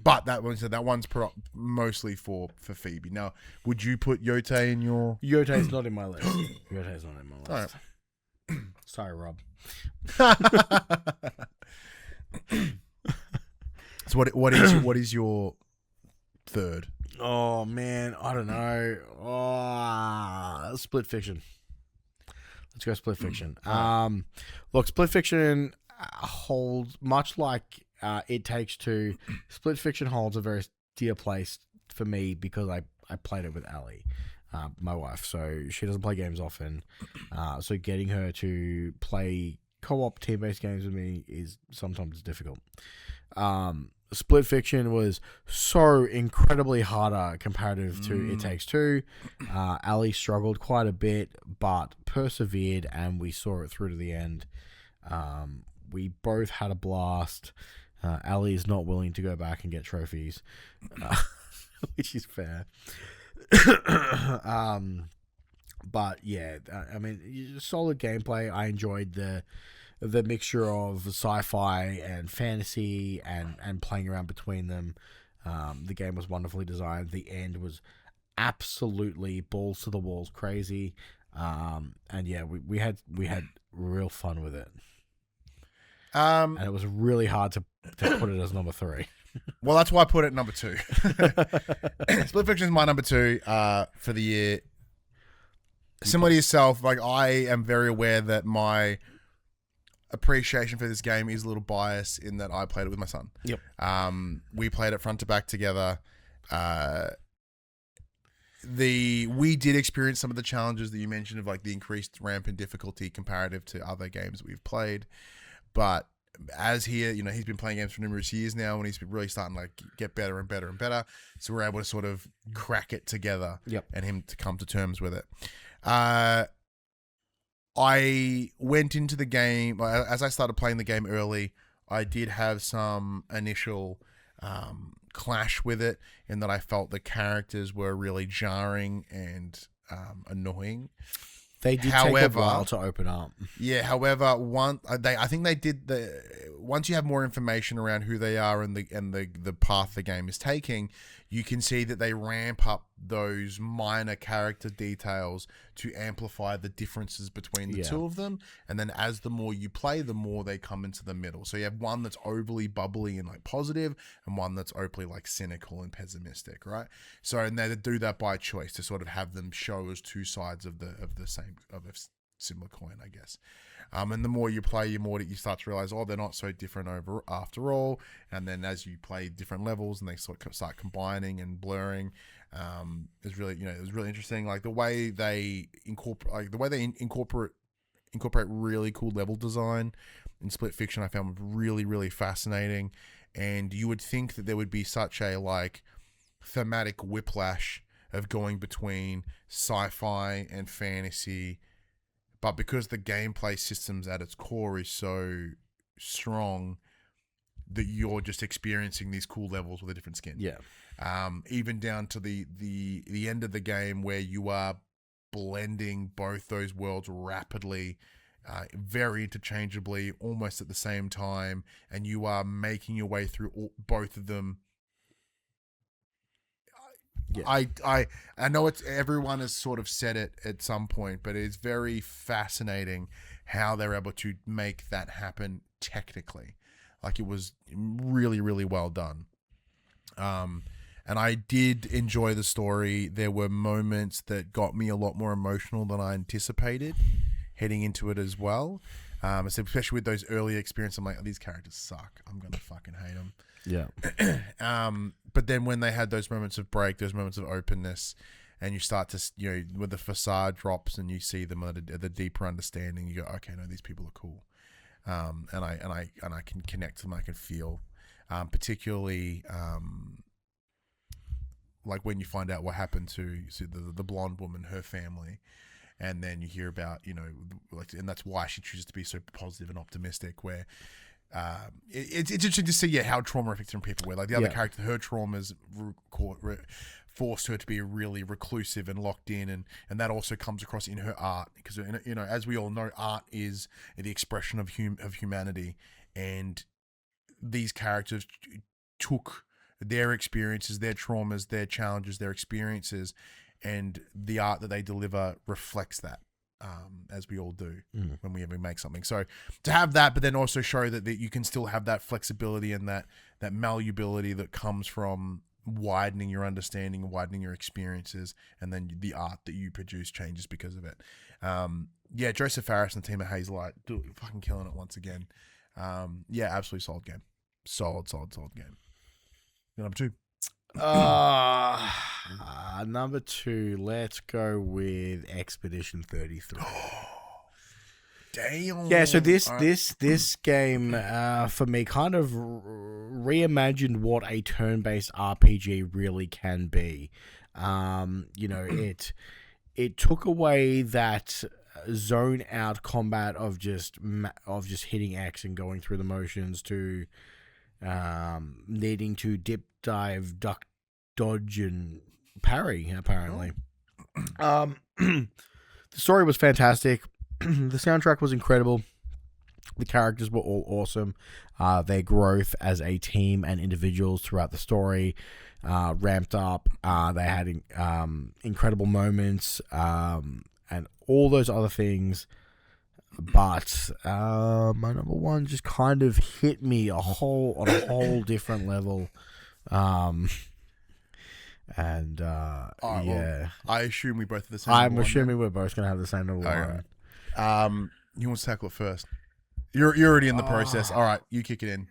But that one's mostly for Phoebe. Now, would you put Yotei in your... Yotei's not in my list. Yotei's not in my list. Right. Sorry, Rob. So what is your third? Oh, man. I don't know. Split Fiction. Let's go Split Fiction. Look, Split Fiction holds, much like It Takes Two, Split Fiction holds a very dear place for me because I played it with Ali, my wife. So she doesn't play games often. So getting her to play co-op team-based games with me is sometimes difficult. Split Fiction was so incredibly harder comparative to It Takes Two. Ali struggled quite a bit, but persevered, and we saw it through to the end. We both had a blast. Ali is not willing to go back and get trophies, which is fair. But yeah, I mean, solid gameplay. I enjoyed the mixture of sci-fi and fantasy and playing around between them. The game was wonderfully designed. The end was absolutely balls to the walls crazy. And yeah, we had real fun with it. And it was really hard to put it as number 3. Well, that's why I put it at number 2. Split Fiction is my number 2 for the year. Similar to yourself, like I am very aware that my appreciation for this game is a little biased in that I played it with my son. Yep. We played it front to back together. We did experience some of the challenges that you mentioned of like the increased ramp in difficulty comparative to other games we've played. But as here, you know, he's been playing games for numerous years now, and he's been really starting to like get better and better and better. So we're able to sort of crack it together, and him to come to terms with it. I went into the game as I started playing the game early. I did have some initial clash with it in that I felt the characters were really jarring and annoying. They did take a while to open up. Yeah, however, I think they did once you have more information around who they are and the path the game is taking, you can see that they ramp up those minor character details to amplify the differences between the two of them. And then as the more you play, the more they come into the middle. So you have one that's overly bubbly and like positive, and one that's overly like cynical and pessimistic, right? So and they do that by choice to sort of have them show as two sides of a similar coin, I guess. And the more you play, the more that you start to realize, oh, they're not so different after all. And then as you play different levels and they sort of start combining and blurring, is really, it was really interesting. Like the way they incorporate really cool level design in Split Fiction, I found really, really fascinating. And you would think that there would be such a like thematic whiplash of going between sci-fi and fantasy. But because the gameplay systems at its core is so strong that you're just experiencing these cool levels with a different skin. Yeah. Even down to the end of the game where you are blending both those worlds rapidly, very interchangeably, almost at the same time, and you are making your way through both of them. Yeah. I know everyone has sort of said it at some point, but it's very fascinating how they're able to make that happen technically. Like it was really, really well done. And I did enjoy the story. There were moments that got me a lot more emotional than I anticipated heading into it as well. Especially with those early experiences, I'm like, oh, these characters suck. I'm going to fucking hate them. Yeah. But then when they had those moments of break, those moments of openness, and you start to, when the facade drops and you see them at the deeper understanding, you go, okay, no, these people are cool. And I can connect to them. I can feel, particularly, like when you find out what happened to the blonde woman, her family, and then you hear about, and that's why she chooses to be so positive and optimistic, where, it's interesting to see how trauma affects different people. Where like the other character, her traumas forced her to be really reclusive and locked in, and that also comes across in her art because as we all know, art is the expression of humanity, and these characters took their experiences, their traumas, their challenges, their experiences, and the art that they deliver reflects that. As we all do when we ever make something. So to have that, but then also show that you can still have that flexibility and that malleability that comes from widening your understanding and widening your experiences, and then the art that you produce changes because of it. Joseph Faris and the team at Hazelight fucking killing it once again. Absolutely solid game. Solid game. Number 2. Number 2, let's go with Expedition 33. Damn. Yeah, so this game for me kind of reimagined what a turn-based RPG really can be. It took away that zone out combat of just hitting X and going through the motions to needing to dip, dive, duck, dodge, and parry, apparently. The story was fantastic. The soundtrack was incredible. The characters were all awesome. Their growth as a team and individuals throughout the story ramped up. They had incredible moments and all those other things. But my number one just kind of hit me on a whole different level. Yeah. Well, I assume we both have the same. I'm assuming we're both gonna have the same number one. Right. You want to tackle it first? You're already in the process. All right, you kick it in.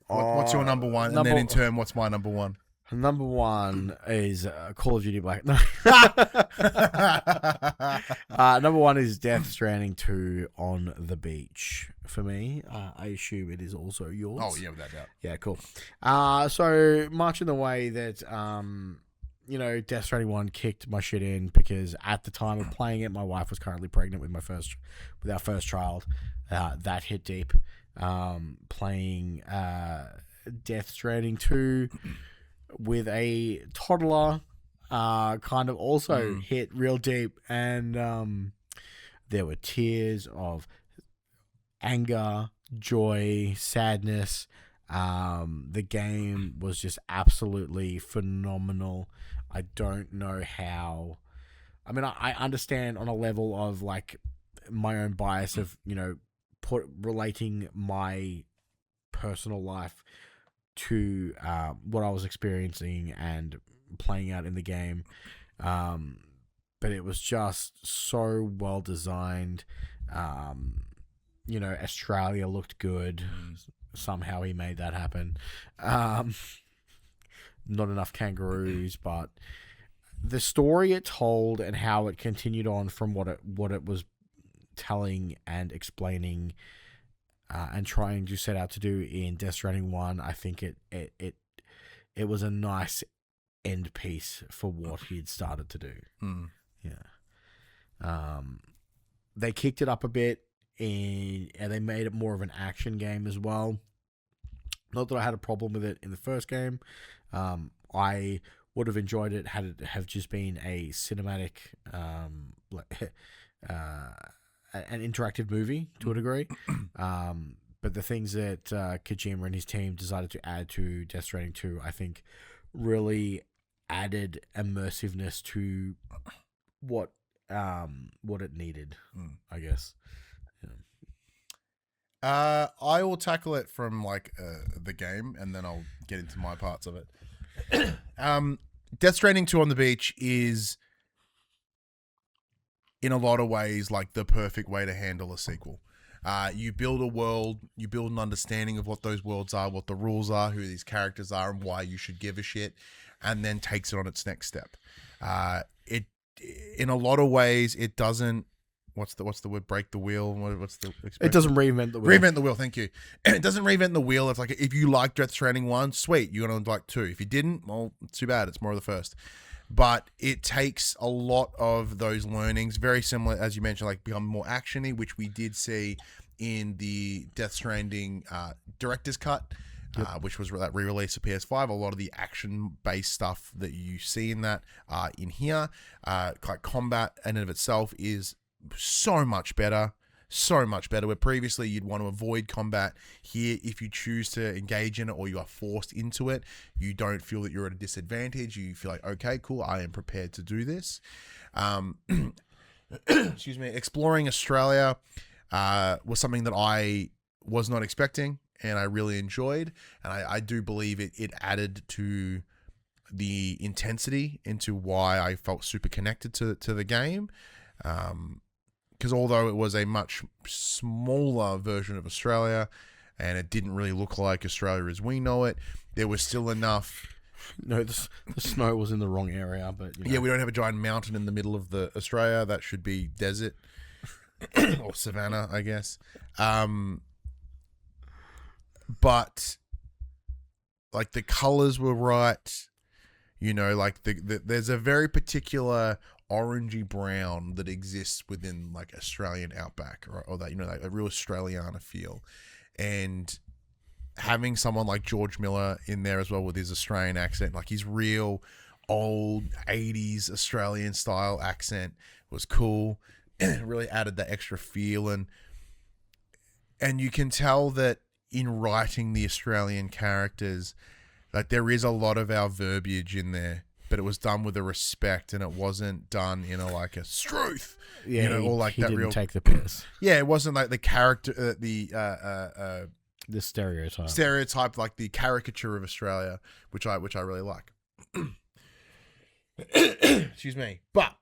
What's your number one? And then in turn, what's my number one? Number one is Call of Duty Black. No. Number one is Death Stranding 2 on the beach. For me, I assume it is also yours. Oh yeah, without doubt. Yeah, cool. So much in the way that Death Stranding 1 kicked my shit in because at the time of playing it, my wife was currently pregnant with our first child. That hit deep. Playing Death Stranding 2 with a toddler kind of also hit real deep, and there were tears of anger, joy, sadness. The game was just absolutely phenomenal. I don't know how. I mean, I understand on a level of like my own bias of relating my personal life to what I was experiencing and playing out in the game, but it was just so well designed. Australia looked good. Somehow he made that happen. Not enough kangaroos, but the story it told and how it continued on from what it was telling and explaining and trying to set out to do in Death Stranding 1, I think it was a nice end piece for what he had started to do. Yeah. They kicked it up a bit and they made it more of an action game as well. Not that I had a problem with it in the first game. I would have enjoyed it had it have just been a cinematic, an interactive movie to a degree. But the things that Kojima and his team decided to add to Death Stranding 2, I think, really added immersiveness to what it needed, I guess. Yeah. I will tackle it from the game, and then I'll get into my parts of it. Death Stranding 2 on the beach is, in a lot of ways, like the perfect way to handle a sequel. You build a world, you build an understanding of what those worlds are, what the rules are, who these characters are, and why you should give a shit, and then takes it on its next step. In a lot of ways, it doesn't. What's the word? Break the wheel. What's the expression? It doesn't reinvent the wheel. Reinvent the wheel. Thank you. It doesn't reinvent the wheel. It's like if you liked Death Stranding 1, sweet, you're gonna like 2. If you didn't, well, too bad. It's more of the first. But it takes a lot of those learnings, very similar, as you mentioned, like become more actiony, which we did see in the Death Stranding director's cut, which was that re-release of PS5. A lot of the action-based stuff that you see in that in here, like combat in and of itself is so much better. Where previously you'd want to avoid combat, here if you choose to engage in it or you are forced into it, you don't feel that you're at a disadvantage. You feel like, okay, cool, I am prepared to do this. Excuse me. Exploring Australia was something that I was not expecting and I really enjoyed, and I do believe it added to the intensity into why I felt super connected to the game. Because although it was a much smaller version of Australia and it didn't really look like Australia as we know it, there was still enough. No, the snow was in the wrong area, but yeah, we don't have a giant mountain in the middle of the Australia. That should be desert or savannah, I guess. But like the colors were right, like there's a very particular orangey brown that exists within like Australian outback or that, like a real Australiana feel. And having someone like George Miller in there as well with his Australian accent, like he's real old 80s Australian style accent was cool. It really added that extra feel, and you can tell that in writing the Australian characters, like there is a lot of our verbiage in there, but it was done with a respect, and it wasn't done in a like a struth, Yeah, or like he that didn't real. take the piss. Yeah, it wasn't like the character, The stereotype, like the caricature of Australia, which I really like. Excuse me, but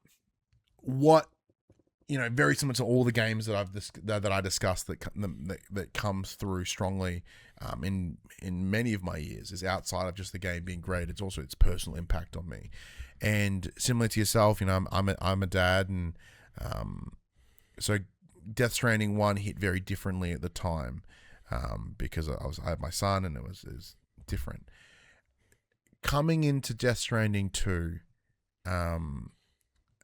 what very similar to all the games that I discussed that comes through strongly in many of my years is outside of just the game being great. It's also its personal impact on me, and similar to yourself, I'm a dad, and so Death Stranding 1 hit very differently at the time because I had my son, and it was different. Coming into Death Stranding 2,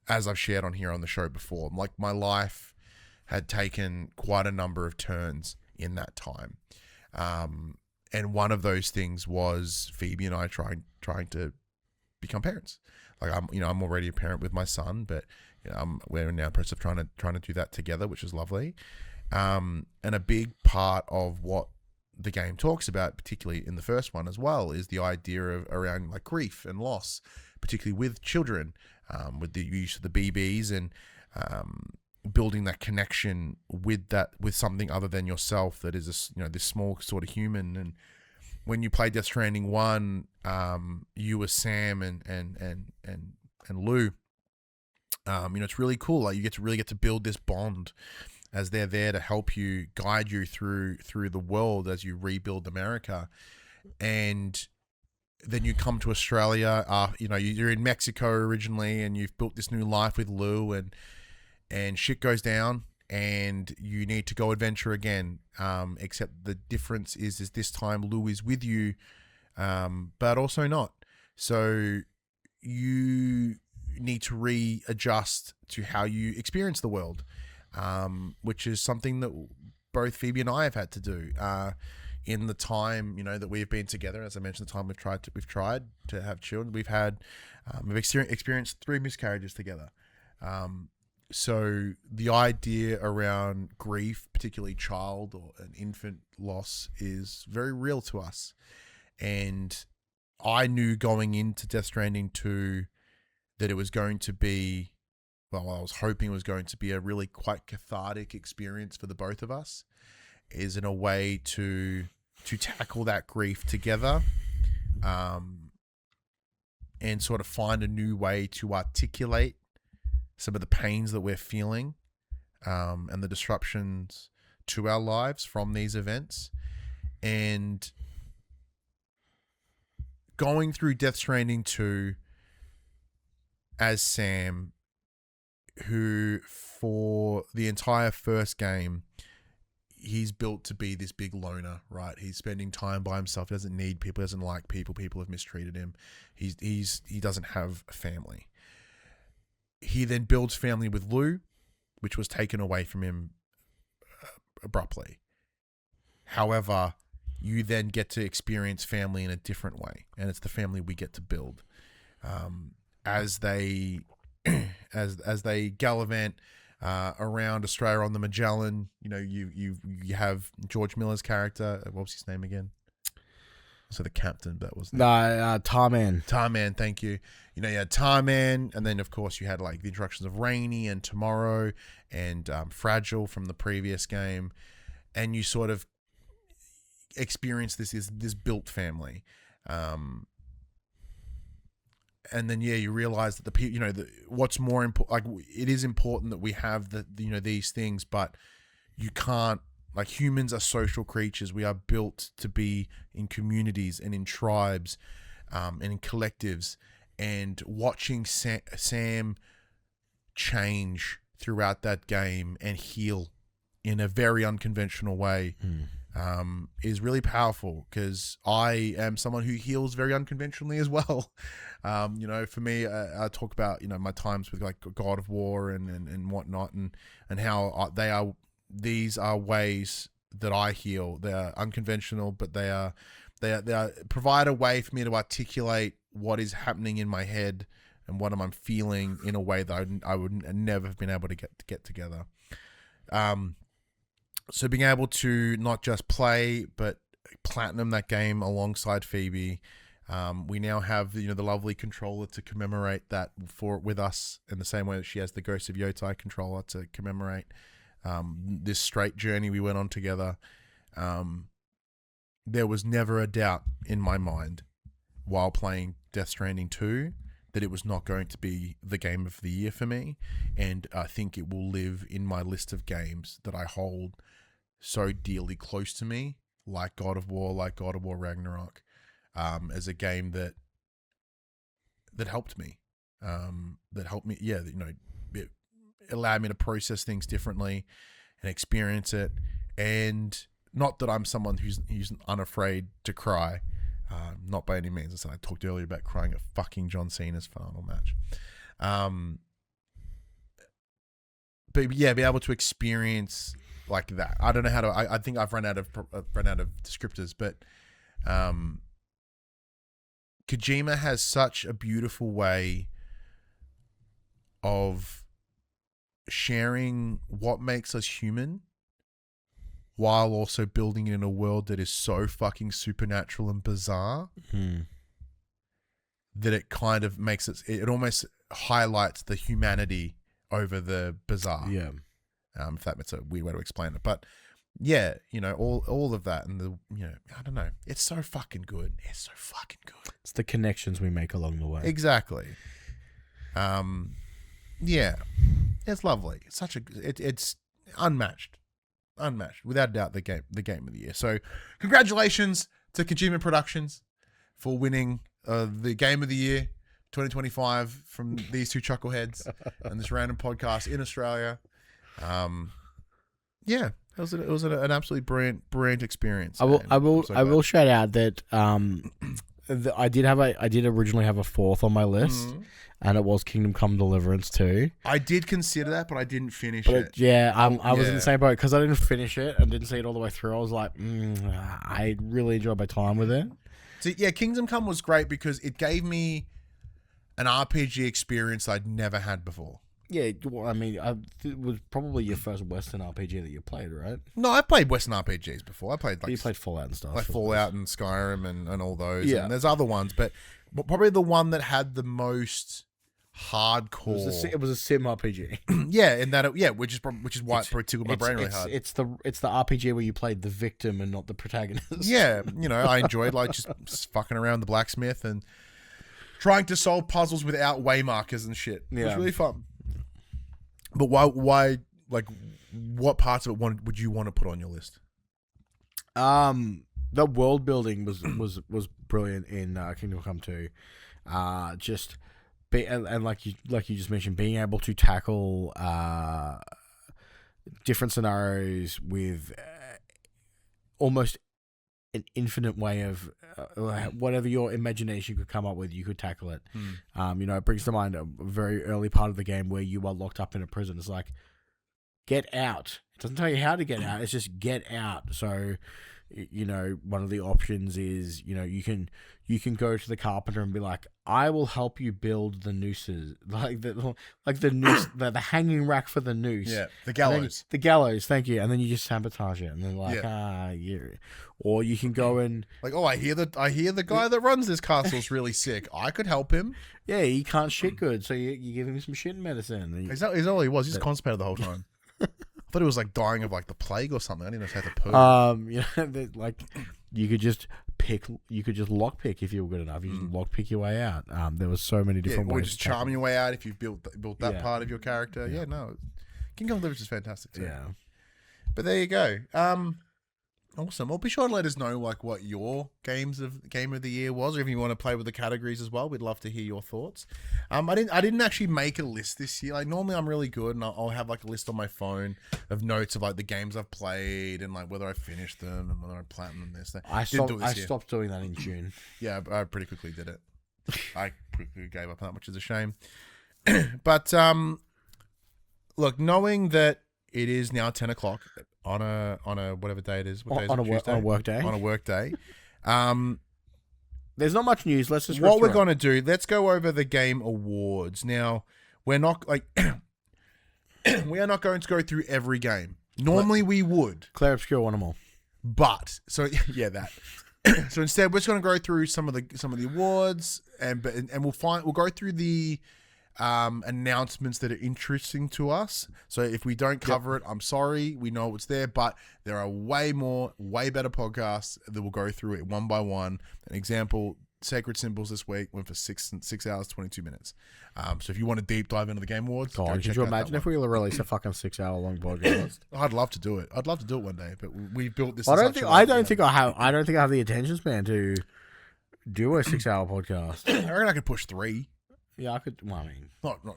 as I've shared on here on the show before, like my life had taken quite a number of turns in that time. And one of those things was Phoebe and I trying to become parents. Like I'm already a parent with my son, but we're now in the process of trying to do that together, which is lovely. And a big part of what the game talks about, particularly in the first one as well, is the idea of around like grief and loss, particularly with children, with the use of the BBs and building that connection with something other than yourself that is this small sort of human. And when you play Death Stranding 1, you as Sam and Lou, it's really cool. Like you get to build this bond as they're there to help you, guide you through the world as you rebuild America. And then you come to Australia, you're in Mexico originally, and you've built this new life with Lou, and shit goes down, and you need to go adventure again. Except the difference is this time Lou is with you, but also not. So you need to readjust to how you experience the world, which is something that both Phoebe and I have had to do. In the time that we've been together, as I mentioned, the time we've tried to have children, we've experienced 3 miscarriages together. So the idea around grief, particularly child or an infant loss, is very real to us. And I knew going into Death Stranding 2 that it was going to be, I was hoping it was going to be a really quite cathartic experience for the both of us, is in a way to tackle that grief together, and sort of find a new way to articulate some of the pains that we're feeling, and the disruptions to our lives from these events. And going through Death Stranding 2 as Sam, who for the entire first game, he's built to be this big loner, right? He's spending time by himself. He doesn't need people. He doesn't like people. People have mistreated him. He doesn't have a family. He then builds family with Lou, which was taken away from him abruptly. However, you then get to experience family in a different way, and it's the family we get to build as they gallivant around Australia on the Magellan. You have George Miller's character. What was his name again? So the captain, that was Tarman. Tarman, thank you. You had Tarman, and then of course you had like the introductions of Rainy and Tomorrow and Fragile from the previous game, and you sort of experience this built family. And then you realize that what's more important. Like, it is important that we have these things, but you can't. Like, humans are social creatures. We are built to be in communities and in tribes, and in collectives. And watching Sam change throughout that game and heal in a very unconventional way is really powerful, because I am someone who heals very unconventionally as well. For me, I talk about my times with like God of War and whatnot, and how these are ways that I heal. They are unconventional, but they They provide a way for me to articulate what is happening in my head and what I'm feeling in a way that I would never have been able to get together. So being able to not just play but platinum that game alongside Phoebe. We now have the lovely controller to commemorate that with us in the same way that she has the Ghost of Yotei controller to commemorate this straight journey we went on together. There was never a doubt in my mind while playing Death Stranding 2 that it was not going to be the game of the year for me, and I think it will live in my list of games that I hold so dearly close to me, like God of War Ragnarok, as a game that helped me, it allowed me to process things differently and experience it. And not that I'm someone who's unafraid to cry, not by any means. As I talked earlier about crying at fucking John Cena's final match. But yeah, be able to experience like that. I don't know how to. I think I've run out of descriptors, but Kojima has such a beautiful way of sharing what makes us human, while also building it in a world that is so fucking supernatural and bizarre that it kind of makes it almost highlights the humanity over the bizarre. Yeah. If that's a weird way to explain it. But yeah, all of that and I don't know. It's so fucking good. It's so fucking good. It's the connections we make along the way. Exactly. Yeah. It's lovely. It's it's unmatched. Without a doubt, the game of the year. So congratulations to Kojima Productions for winning the game of the year 2025 from these two chuckleheads and this random podcast in Australia. Yeah, it was an absolutely brilliant experience. I will shout out that I did originally have a fourth on my list. Mm-hmm. And it was Kingdom Come Deliverance 2. I did consider that, but I didn't finish it. Yeah, I was in the same boat because I didn't finish it and didn't see it all the way through. I was like, I really enjoyed my time with it. So yeah, Kingdom Come was great because it gave me an RPG experience I'd never had before. Yeah, well, I mean, it was probably your first Western RPG that you played, right? No, I played Western RPGs before. I played you played Fallout and stuff. Like Fallout and Skyrim and all those. Yeah. And there's other ones, but probably the one that had the most hardcore. It was a sim RPG. Yeah, in that which is why it probably tickled my brain really hard. It's the RPG where you played the victim and not the protagonist. Yeah, I enjoyed just fucking around the blacksmith and trying to solve puzzles without waymarkers and shit. Yeah. It was really fun. But why like what parts of it would you want to put on your list? The world building was brilliant in Kingdom Come 2. And like you just mentioned, being able to tackle different scenarios with almost an infinite way of whatever your imagination could come up with, you could tackle it. It brings to mind a very early part of the game where you are locked up in a prison. It's like, get out. It doesn't tell you how to get out. It's just get out. So, one of the options is, you can go to the carpenter and be like, I will help you build the nooses, like the noose, the hanging rack for the noose. Yeah, the gallows. The gallows, thank you. And then you just sabotage it, and they're like, yeah. Or you can go and like, I hear the guy that runs this castle's really sick. I could help him. Yeah, he can't shit good, so you give him some shit medicine. Is that all he was? He's constipated the whole time. I thought he was like dying of like the plague or something. I didn't know how to poo. Like you could just lockpick if you were good enough. You just lockpick your way out. There was so many different ways. Or just charm your way out if you've built that part of your character. Yeah, no. Kingdom Come Deliverance is fantastic too. Yeah. But there you go. Awesome. Well, be sure to let us know like what your game of the year was, or if you want to play with the categories as well. We'd love to hear your thoughts. I didn't actually make a list this year. Like normally I'm really good and I'll have like a list on my phone of notes of like the games I've played and like whether I finished them and whether I platinum this. I stopped doing that in June. Yeah, I pretty quickly did it. I quickly gave up on that, which is a shame. But look, knowing that it is now 10 o'clock on a whatever day it is. What day is it? On a work day. On a work day. There's not much news. Let's just what we're going to do, let's go over the Game Awards. Now, we're not like we are not going to go through every game. Normally we would. Claire Obscure won them all. But so yeah, that. So instead we're just going to go through some of the awards and we'll go through the announcements that are interesting to us. So if we don't cover it, I'm sorry. We know it's there, but there are way better podcasts that will go through it one by one. An example, Sacred Symbols this week went for 6 hours 22 minutes. So if you want to deep dive into the Game Awards, God, could you imagine if we released a fucking 6-hour long podcast? I'd love to do it. I'd love to do it one day, but we built this. I don't think I have the attention span to do a 6-hour podcast. I reckon I could push 3. Yeah, I could. Well, I mean,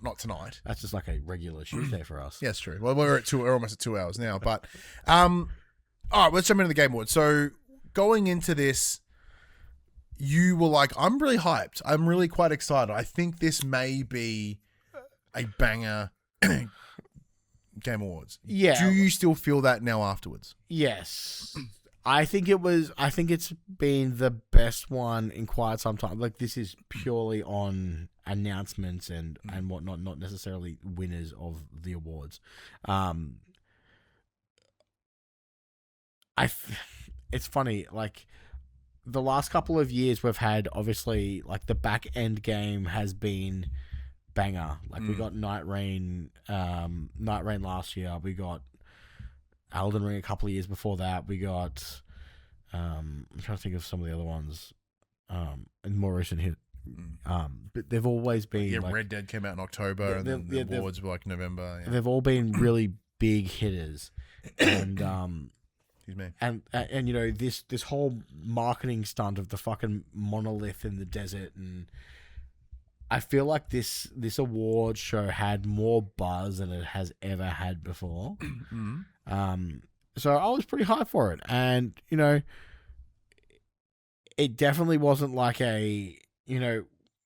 not tonight. That's just like a regular Tuesday for us. Yeah, it's true. Well, we're almost at 2 hours now. But all right, let's jump into the Game Awards. So going into this, you were like, I'm really hyped. I'm really quite excited. I think this may be a banger Game Awards. Yeah. Do you still feel that now afterwards? Yes. I think it's been the best one in quite some time. Like, this is purely on announcements and whatnot, not necessarily winners of the awards. It's funny, like, the last couple of years we've had, obviously, like, the back end game has been banger. Like, we got Neightreign last year. We got Elden Ring a couple of years before that. We got, I'm trying to think of some of the other ones, in more recent hit. But they've always been like, Red Dead came out in October, and then the awards were like November. Yeah. They've all been really big hitters, and Excuse me. And you know, this whole marketing stunt of the fucking monolith in the desert, and I feel like this award show had more buzz than it has ever had before. So I was pretty hyped for it, and you know, it definitely wasn't like a, you know,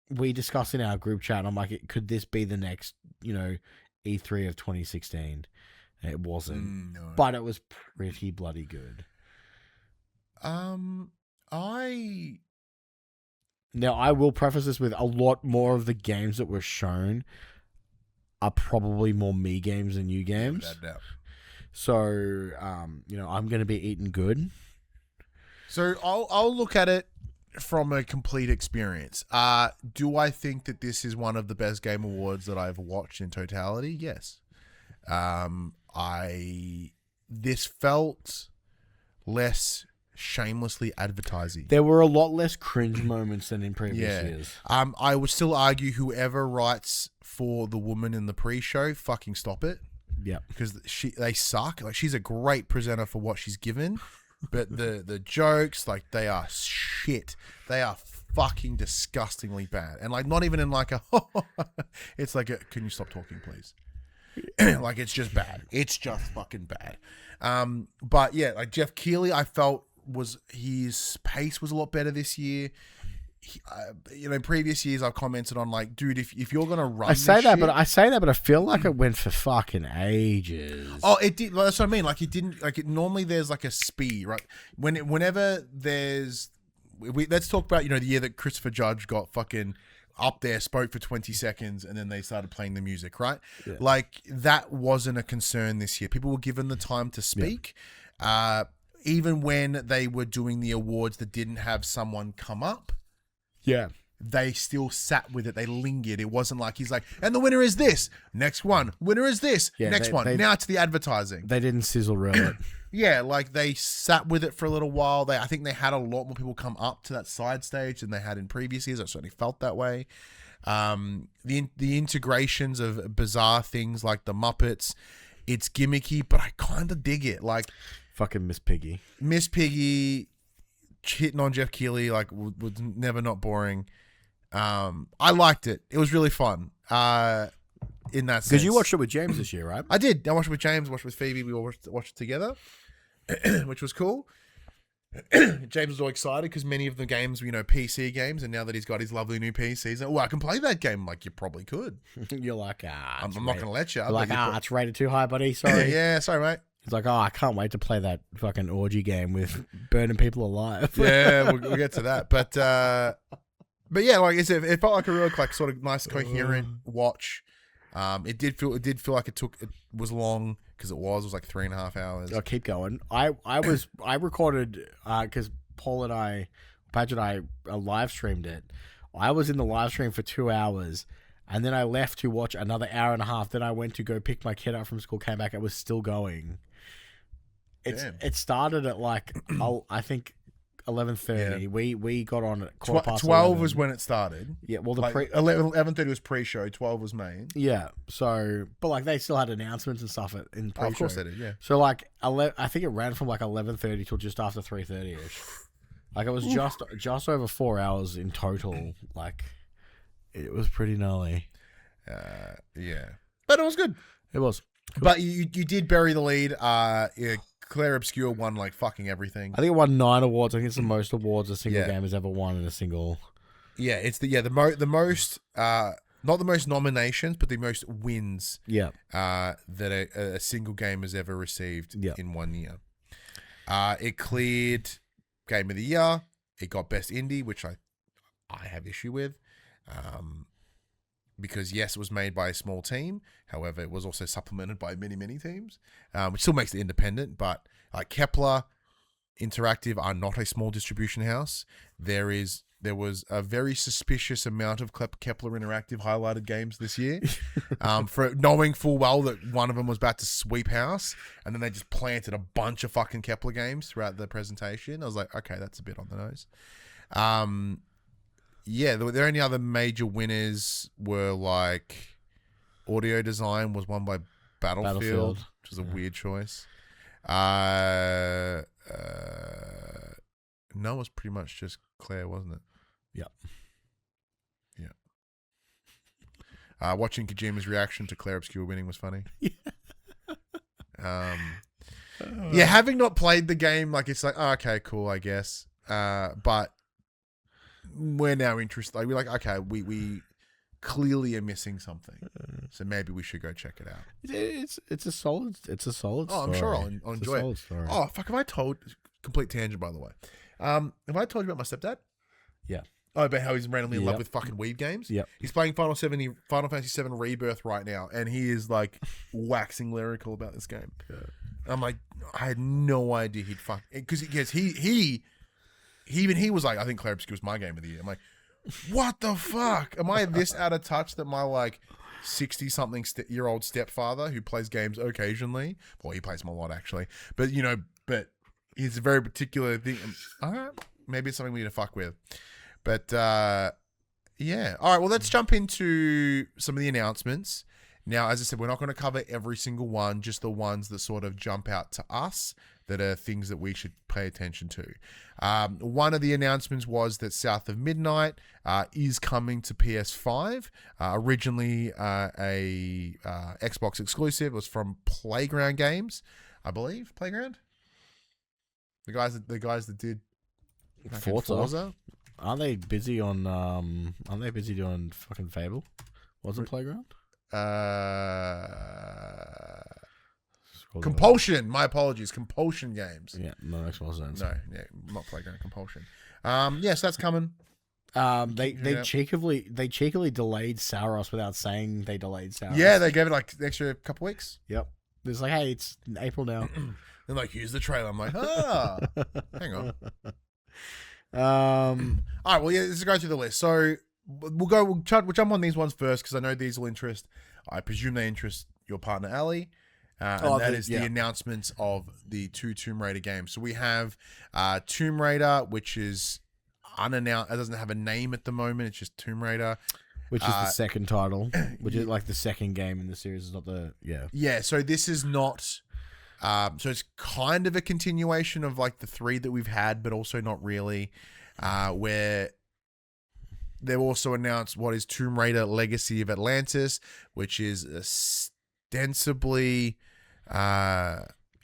we discussed in our group chat, I'm like, could this be the next, you know, E3 of 2016? It wasn't, no. But it was pretty bloody good. Now, I will preface this with a lot more of the games that were shown are probably more me games than you games. Without doubt. So, you know, I'm going to be eating good. So I'll look at it from a complete experience. Do I think that this is one of the best Game Awards that I've watched in totality? Yes. This felt less shamelessly advertising. There were a lot less cringe moments than in previous years. I would still argue whoever writes for the woman in the pre-show, fucking stop it. Yeah. Because they suck. Like, she's a great presenter for what she's given, but the jokes, like, they are shit. They are fucking disgustingly bad. And like, not even in like a it's like a, can you stop talking, please? Like, it's just bad. It's just fucking bad. But yeah, like Geoff Keighley, I felt his pace was a lot better this year. You know, in previous years I've commented on, like, dude, if you're gonna run, I say that, but I feel like it went for fucking ages. Oh, it did. That's what I mean. Like, it didn't. Like, normally there's like a speed, right? Whenever there's, let's talk about, you know, the year that Christopher Judge got fucking up there, spoke for 20 seconds, and then they started playing the music, right? Yeah. Like, that wasn't a concern this year. People were given the time to speak. Yeah. Even when they were doing the awards that didn't have someone come up, yeah, they still sat with it. They lingered. It wasn't like he's like, and the winner is this. Next one. Winner is this. Yeah, next one. Now it's the advertising. They didn't sizzle reel it. Yeah, like, they sat with it for a little while. I think they had a lot more people come up to that side stage than they had in previous years. I certainly felt that way. The integrations of bizarre things like the Muppets, it's gimmicky, but I kind of dig it. Like, fucking Miss Piggy hitting on Geoff Keighley, like, was never not boring. I liked it. It was really fun. In that sense. Because you watched it with James this year, right? I did. I watched it with James, watched it with Phoebe. We all watched it together, which was cool. James was all excited because many of the games were, you know, PC games, and now that he's got his lovely new PCs, I can play that game. I'm like, you probably could. You're like, I'm not going to let you. You're like, it's rated too high, buddy. Sorry. Yeah, sorry, mate. He's like, oh, I can't wait to play that fucking orgy game with burning people alive. Yeah, we'll get to that. But yeah, like I said, it felt like a real like sort of nice, coherent watch. It did feel like it was long because it was like 3.5 hours. I'll keep going. I recorded because Paige and I live streamed it. I was in the live stream for 2 hours, and then I left to watch another hour and a half. Then I went to go pick my kid up from school, came back, it was still going. It started at like I think 11:30. Yeah. We got on at 12 was when it started. Yeah, well 11:30 was pre-show, 12 was main. Yeah, so but like they still had announcements and stuff in pre-show. Oh, of course they did. Yeah. So like I think it ran from like 11:30 till just after 3:30ish. Like it was just over 4 hours in total. Like it was pretty gnarly. Yeah, but it was good. It was. But you did bury the lead. Yeah, Claire Obscure won like fucking everything. I think it won 9 awards. I think it's the most awards a single game has ever won in a single. Yeah, it's the most not the most nominations, but the most wins. Yeah. That a single game has ever received in 1 year. It cleared Game of the Year. It got Best Indie, which I have issue with. Because yes, it was made by a small team. However, it was also supplemented by many, many teams, which still makes it independent. But Kepler Interactive are not a small distribution house. There was a very suspicious amount of Kepler Interactive highlighted games this year, for knowing full well that one of them was about to sweep house, and then they just planted a bunch of fucking Kepler games throughout the presentation. I was like, okay, that's a bit on the nose. Yeah, the only other major winners were like audio design was won by Battlefield. Which was a weird choice. No, it was pretty much just Claire, wasn't it? Yeah. Watching Kojima's reaction to Claire Obscure winning was funny. Yeah, having not played the game, like it's like, oh, okay, cool, I guess. But we're now interested. Like, we're like, okay, we clearly are missing something, so maybe we should go check it out. It's a solid story. Oh, I'm sure I'll enjoy it. Story. Oh fuck! Have I told? Complete tangent, by the way. Have I told you about my stepdad? Yeah. Oh, about how he's randomly in love with fucking weed games. Yeah. He's playing Final Fantasy VII Rebirth right now, and he is like waxing lyrical about this game. Yeah. I'm like, I had no idea he'd fuck because he was like, I think Claire Obscure was my game of the year. I'm like, what the fuck? Am I this out of touch that my like 60-something year old stepfather who plays games occasionally? Well, he plays them a lot actually, but he's a very particular thing. All right, maybe it's something we need to fuck with. But yeah. All right, well, let's jump into some of the announcements. Now, as I said, we're not going to cover every single one, just the ones that sort of jump out to us that are things that we should pay attention to. One of the announcements was that South of Midnight is coming to PS5. Originally a Xbox exclusive. It was from Playground Games, I believe. Playground? The guys that did Forza. Aren't they busy doing fucking Fable? Wasn't Playground? Compulsion. My apologies. Compulsion Games. Yeah, no, makes more sense. No, yeah, not Playground. Compulsion. Yes, that's coming. They cheekily delayed Saros without saying they delayed Saros. Yeah, they gave it like an extra couple weeks. Yep. It's like, hey, it's April now. They're like, here's the trailer. I'm like, hang on. All right, well, yeah, let's go through the list. So we'll jump on these ones first because I know these will interest. I presume they interest your partner Ali. That is the announcements of the 2 Tomb Raider games. So we have Tomb Raider, which is unannounced. It doesn't have a name at the moment. It's just Tomb Raider. Which is the second title, which is like the second game in the series. It's not the... Yeah. Yeah, so this is not... so it's kind of a continuation of like the 3 that we've had, but also not really. Where they've also announced what is Tomb Raider Legacy of Atlantis, which is ostensibly...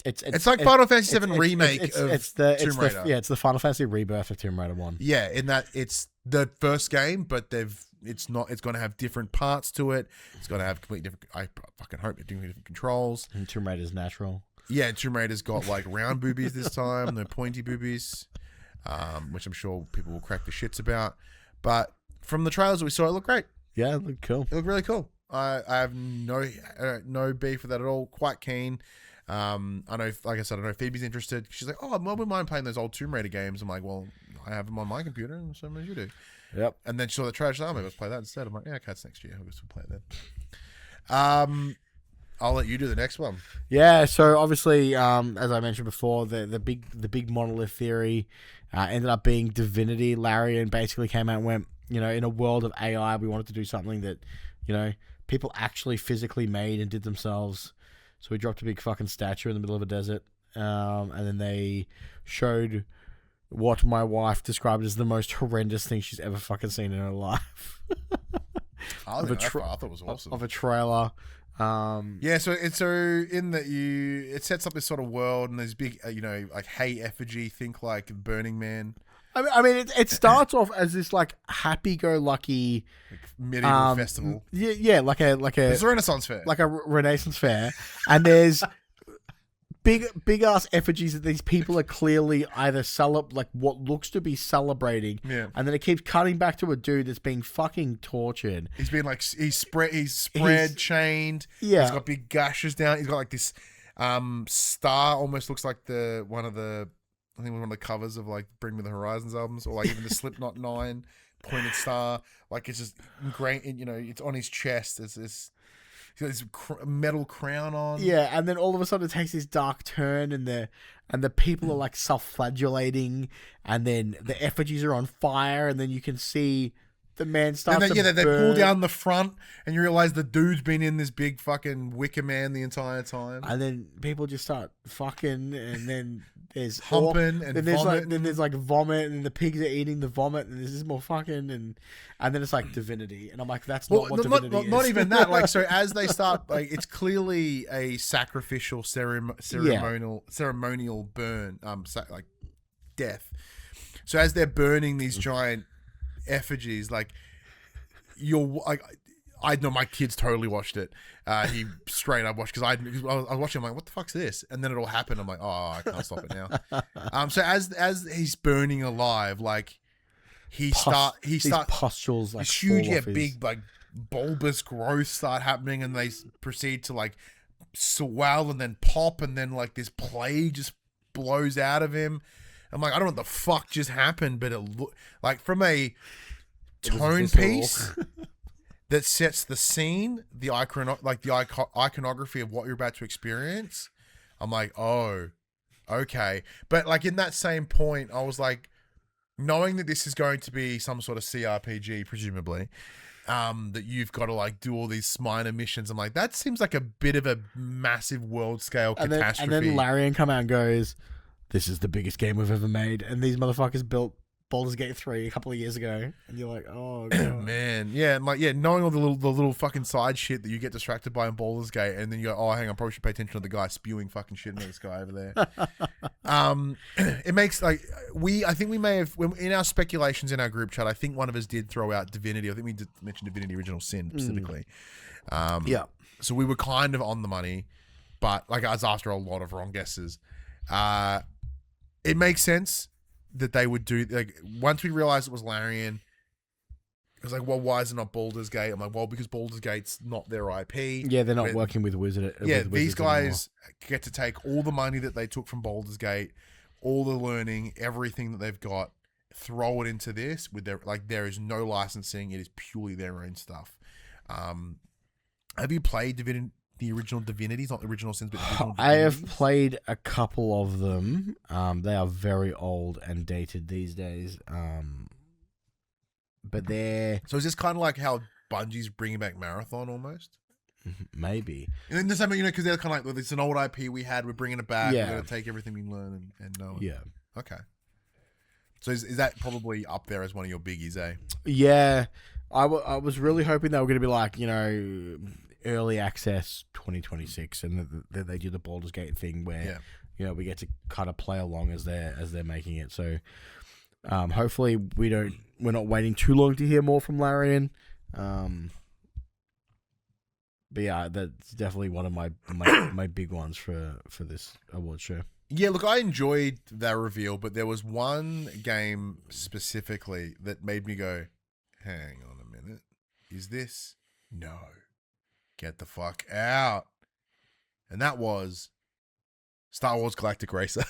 It's like Final Fantasy VII Remake of Tomb Raider. It's the Final Fantasy Rebirth of Tomb Raider 1. Yeah, in that it's the first game, but it's going to have different parts to it. It's going to have completely different... I fucking hope it's doing different controls. And Tomb Raider's natural. Yeah, Tomb Raider's got like round boobies this time, no pointy boobies, which I'm sure people will crack the shits about. But from the trailers that we saw, it looked great. Yeah, it looked cool. It looked really cool. I have no beef with that at all. Quite keen. I know, like I said, I know Phoebe's interested. She's like, oh, I wouldn't mind playing those old Tomb Raider games. I'm like, well, I have them on my computer, and so as you do. Yep. And then she saw the trailer. She's like, oh, maybe let's play that instead. I'm like, yeah, okay, it's next year. I'll just play it then. I'll let you do the next one. Yeah, so obviously, as I mentioned before, the big monolith theory ended up being Divinity. Larian basically came out and went, in a world of AI, we wanted to do something that, people actually physically made and did themselves. So we dropped a big fucking statue in the middle of a desert, and then they showed what my wife described as the most horrendous thing she's ever fucking seen in her life. I thought it was awesome. Of a trailer. Yeah, so in that it sets up this sort of world and there's big, like hay effigy, think like Burning Man. I mean, it starts off as this like happy-go-lucky medieval festival. Yeah, like a it's a Renaissance fair, like a Renaissance fair, and there's big ass effigies that these people are clearly either like what looks to be celebrating, and then it keeps cutting back to a dude that's being fucking tortured. He's been like he's chained. Yeah, he's got big gashes down. He's got like this star, almost looks like one of the covers of like Bring Me the Horizons albums, or like even the Slipknot 9 pointed star. Like it's just ingrained, it's on his chest. It's this. He's got this metal crown on. Yeah, and then all of a sudden it takes this dark turn, and the people are like self-flagellating, and then the effigies are on fire, and then you can see the man start to burn. They pull down the front, and you realize the dude's been in this big fucking wicker man the entire time. And then people just start fucking, and then there's humping, and then there's like vomit, and the pigs are eating the vomit, and there's just more fucking, and then it's like Divinity, and I'm like, that's not what Divinity is. Not even that. Like, so as they start, like, it's clearly a sacrificial ceremonial burn, like death. So as they're burning these giant effigies, like I know my kids totally watched it. He straight up watched, because I was watching. I'm like, what the fuck's this? And then it all happened. I'm like, oh, I can't stop it now. So as he's burning alive, like he starts pustules, like this huge, big like bulbous growth start happening, and they proceed to like swell and then pop, and then like this plague just blows out of him. I'm like, I don't know what the fuck just happened, but it like from a tone piece that sets the scene, the iconography of what you're about to experience. I'm like, oh, okay. But like in that same point, I was like, knowing that this is going to be some sort of CRPG, presumably, that you've got to like do all these minor missions. I'm like, that seems like a bit of a massive world scale catastrophe. And then Larian come out and goes, this is the biggest game we've ever made, and these motherfuckers built Baldur's Gate 3 a couple of years ago, and you're like, oh god. Man, yeah, like, yeah, knowing all the little fucking side shit that you get distracted by in Baldur's Gate, and then you go, oh, hang on, I probably should pay attention to the guy spewing fucking shit into this guy over there. It makes like I think we may have, in our speculations in our group chat, I think one of us did throw out Divinity. I think we did mention Divinity Original Sin specifically. Yeah. So we were kind of on the money, but like I was after a lot of wrong guesses. It makes sense that they would do, like, once we realized it was Larian, it was like, well, why is it not Baldur's Gate? I'm like, well, because Baldur's Gate's not their IP. Yeah, they're not working with Wizard. Yeah, these guys get to take all the money that they took from Baldur's Gate, all the learning, everything that they've got, throw it into this with their, like, there is no licensing. It is purely their own stuff. Have you played the original Divinities, not the original Sins, but the original Divinities? I have played a couple of them. They are very old and dated these days. But they're... So is this kind of like how Bungie's bringing back Marathon almost? Maybe. And then there's something, because they're kind of like, well, it's an old IP we had, we're bringing it back, we're going to take everything we learn and know it. Yeah. Okay. So is that probably up there as one of your biggies, eh? Yeah. I was really hoping they were going to be like, early access 2026, and that they do the Baldur's Gate thing where we get to kind of play along as they're making it. So hopefully we're not waiting too long to hear more from Larian. But yeah, that's definitely one of my my big ones for this award show. Yeah, look, I enjoyed that reveal, but there was one game specifically that made me go, hang on a minute. Is this? No. Get the fuck out. And that was Star Wars Galactic Racer.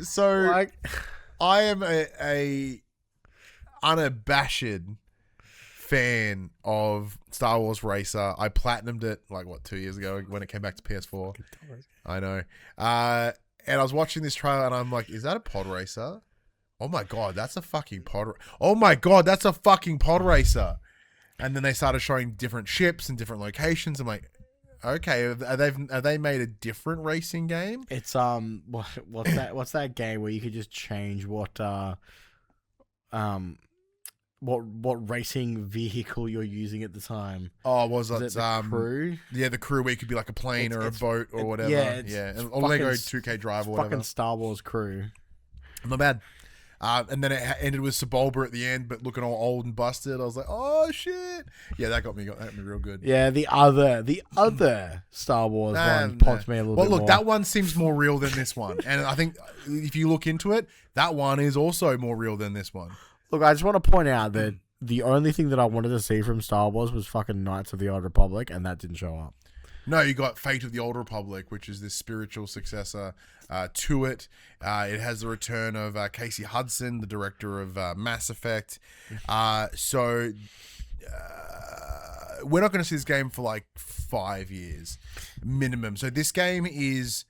So Like, I am a unabashed fan of Star Wars Racer. I platinumed it 2 years ago when it came back to PS4. I know. And I was watching this trailer and I'm like, is that a pod racer? Oh my god, that's a fucking pod. Oh my god, that's a fucking pod racer. And then they started showing different ships and different locations. I'm like, okay, have they made a different racing game? it's what's that game where you could just change what racing vehicle you're using at the time? Oh, was Is it it the Crew? Yeah, the Crew where you could be like a plane or a boat or whatever. yeah, or Lego 2K Drive or whatever. Fucking Star Wars Crew. Not bad. And then it ended with Sebulba at the end, but looking all old and busted. I was like, oh shit. Yeah, that got me real good. Yeah, the other Star Wars one popped me a little bit more. Well, look, that one seems more real than this one. And I think if you look into it, that one is also more real than this one. Look, I just want to point out that the only thing that I wanted to see from Star Wars was fucking Knights of the Old Republic, and that didn't show up. No, you got Fate of the Old Republic, which is this spiritual successor to it. It has the return of Casey Hudson, the director of Mass Effect. So we're not going to see this game for 5 years minimum. So this game is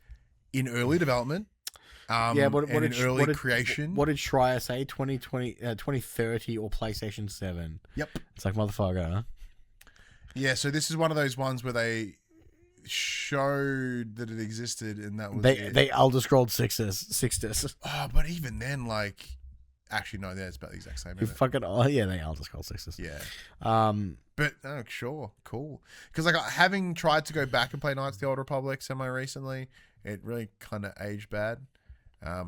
in early development. Creation. What did Schreier say? 2030 or PlayStation 7? Yep. It's like, motherfucker, huh? Yeah, so this is one of those ones where they showed that it existed, and that was they Elder Scrolls 6. Oh, but even then, actually no, it's about the exact same. You fucking they Elder Scrolls 6. Yeah. But sure, cool. Because having tried to go back and play Knights of the Old Republic semi recently, it really kind of aged bad.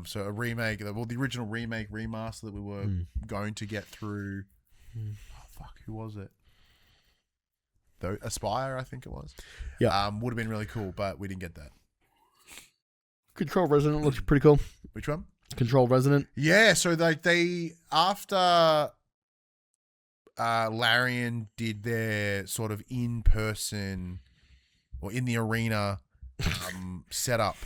So a remake, the original remake remaster that we were going to get through. Who was it? Aspire, I think it was. Yeah. Would have been really cool, but we didn't get that. Control Resonant looks pretty cool. Which one? Control Resonant. Yeah, so they after Larian did their sort of in-person or in the arena setup,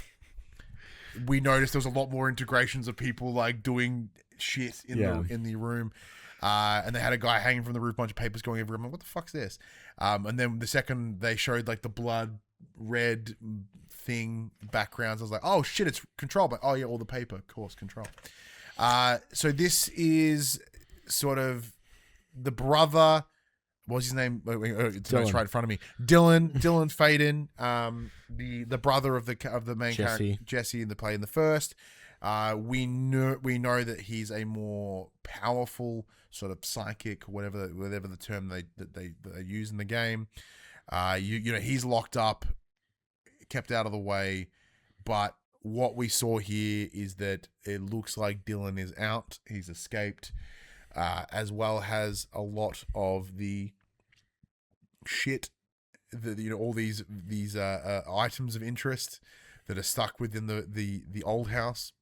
we noticed there was a lot more integrations of people doing shit in the room. And they had a guy hanging from the roof, bunch of papers going everywhere. I'm like, what the fuck's this? And then the second they showed the blood red thing backgrounds, I was like, oh shit, it's Control. But oh yeah, all the paper, of course, Control. So this is sort of the brother. What's his name? It's right in front of me. Dylan Faden, the brother of the main character, Jesse, in the first. We know that he's a more powerful sort of psychic, whatever the term they use in the game. He's locked up, kept out of the way, but what we saw here is that it looks like Dylan is out. He's escaped, as well as a lot of the shit, all these items of interest that are stuck within the old house.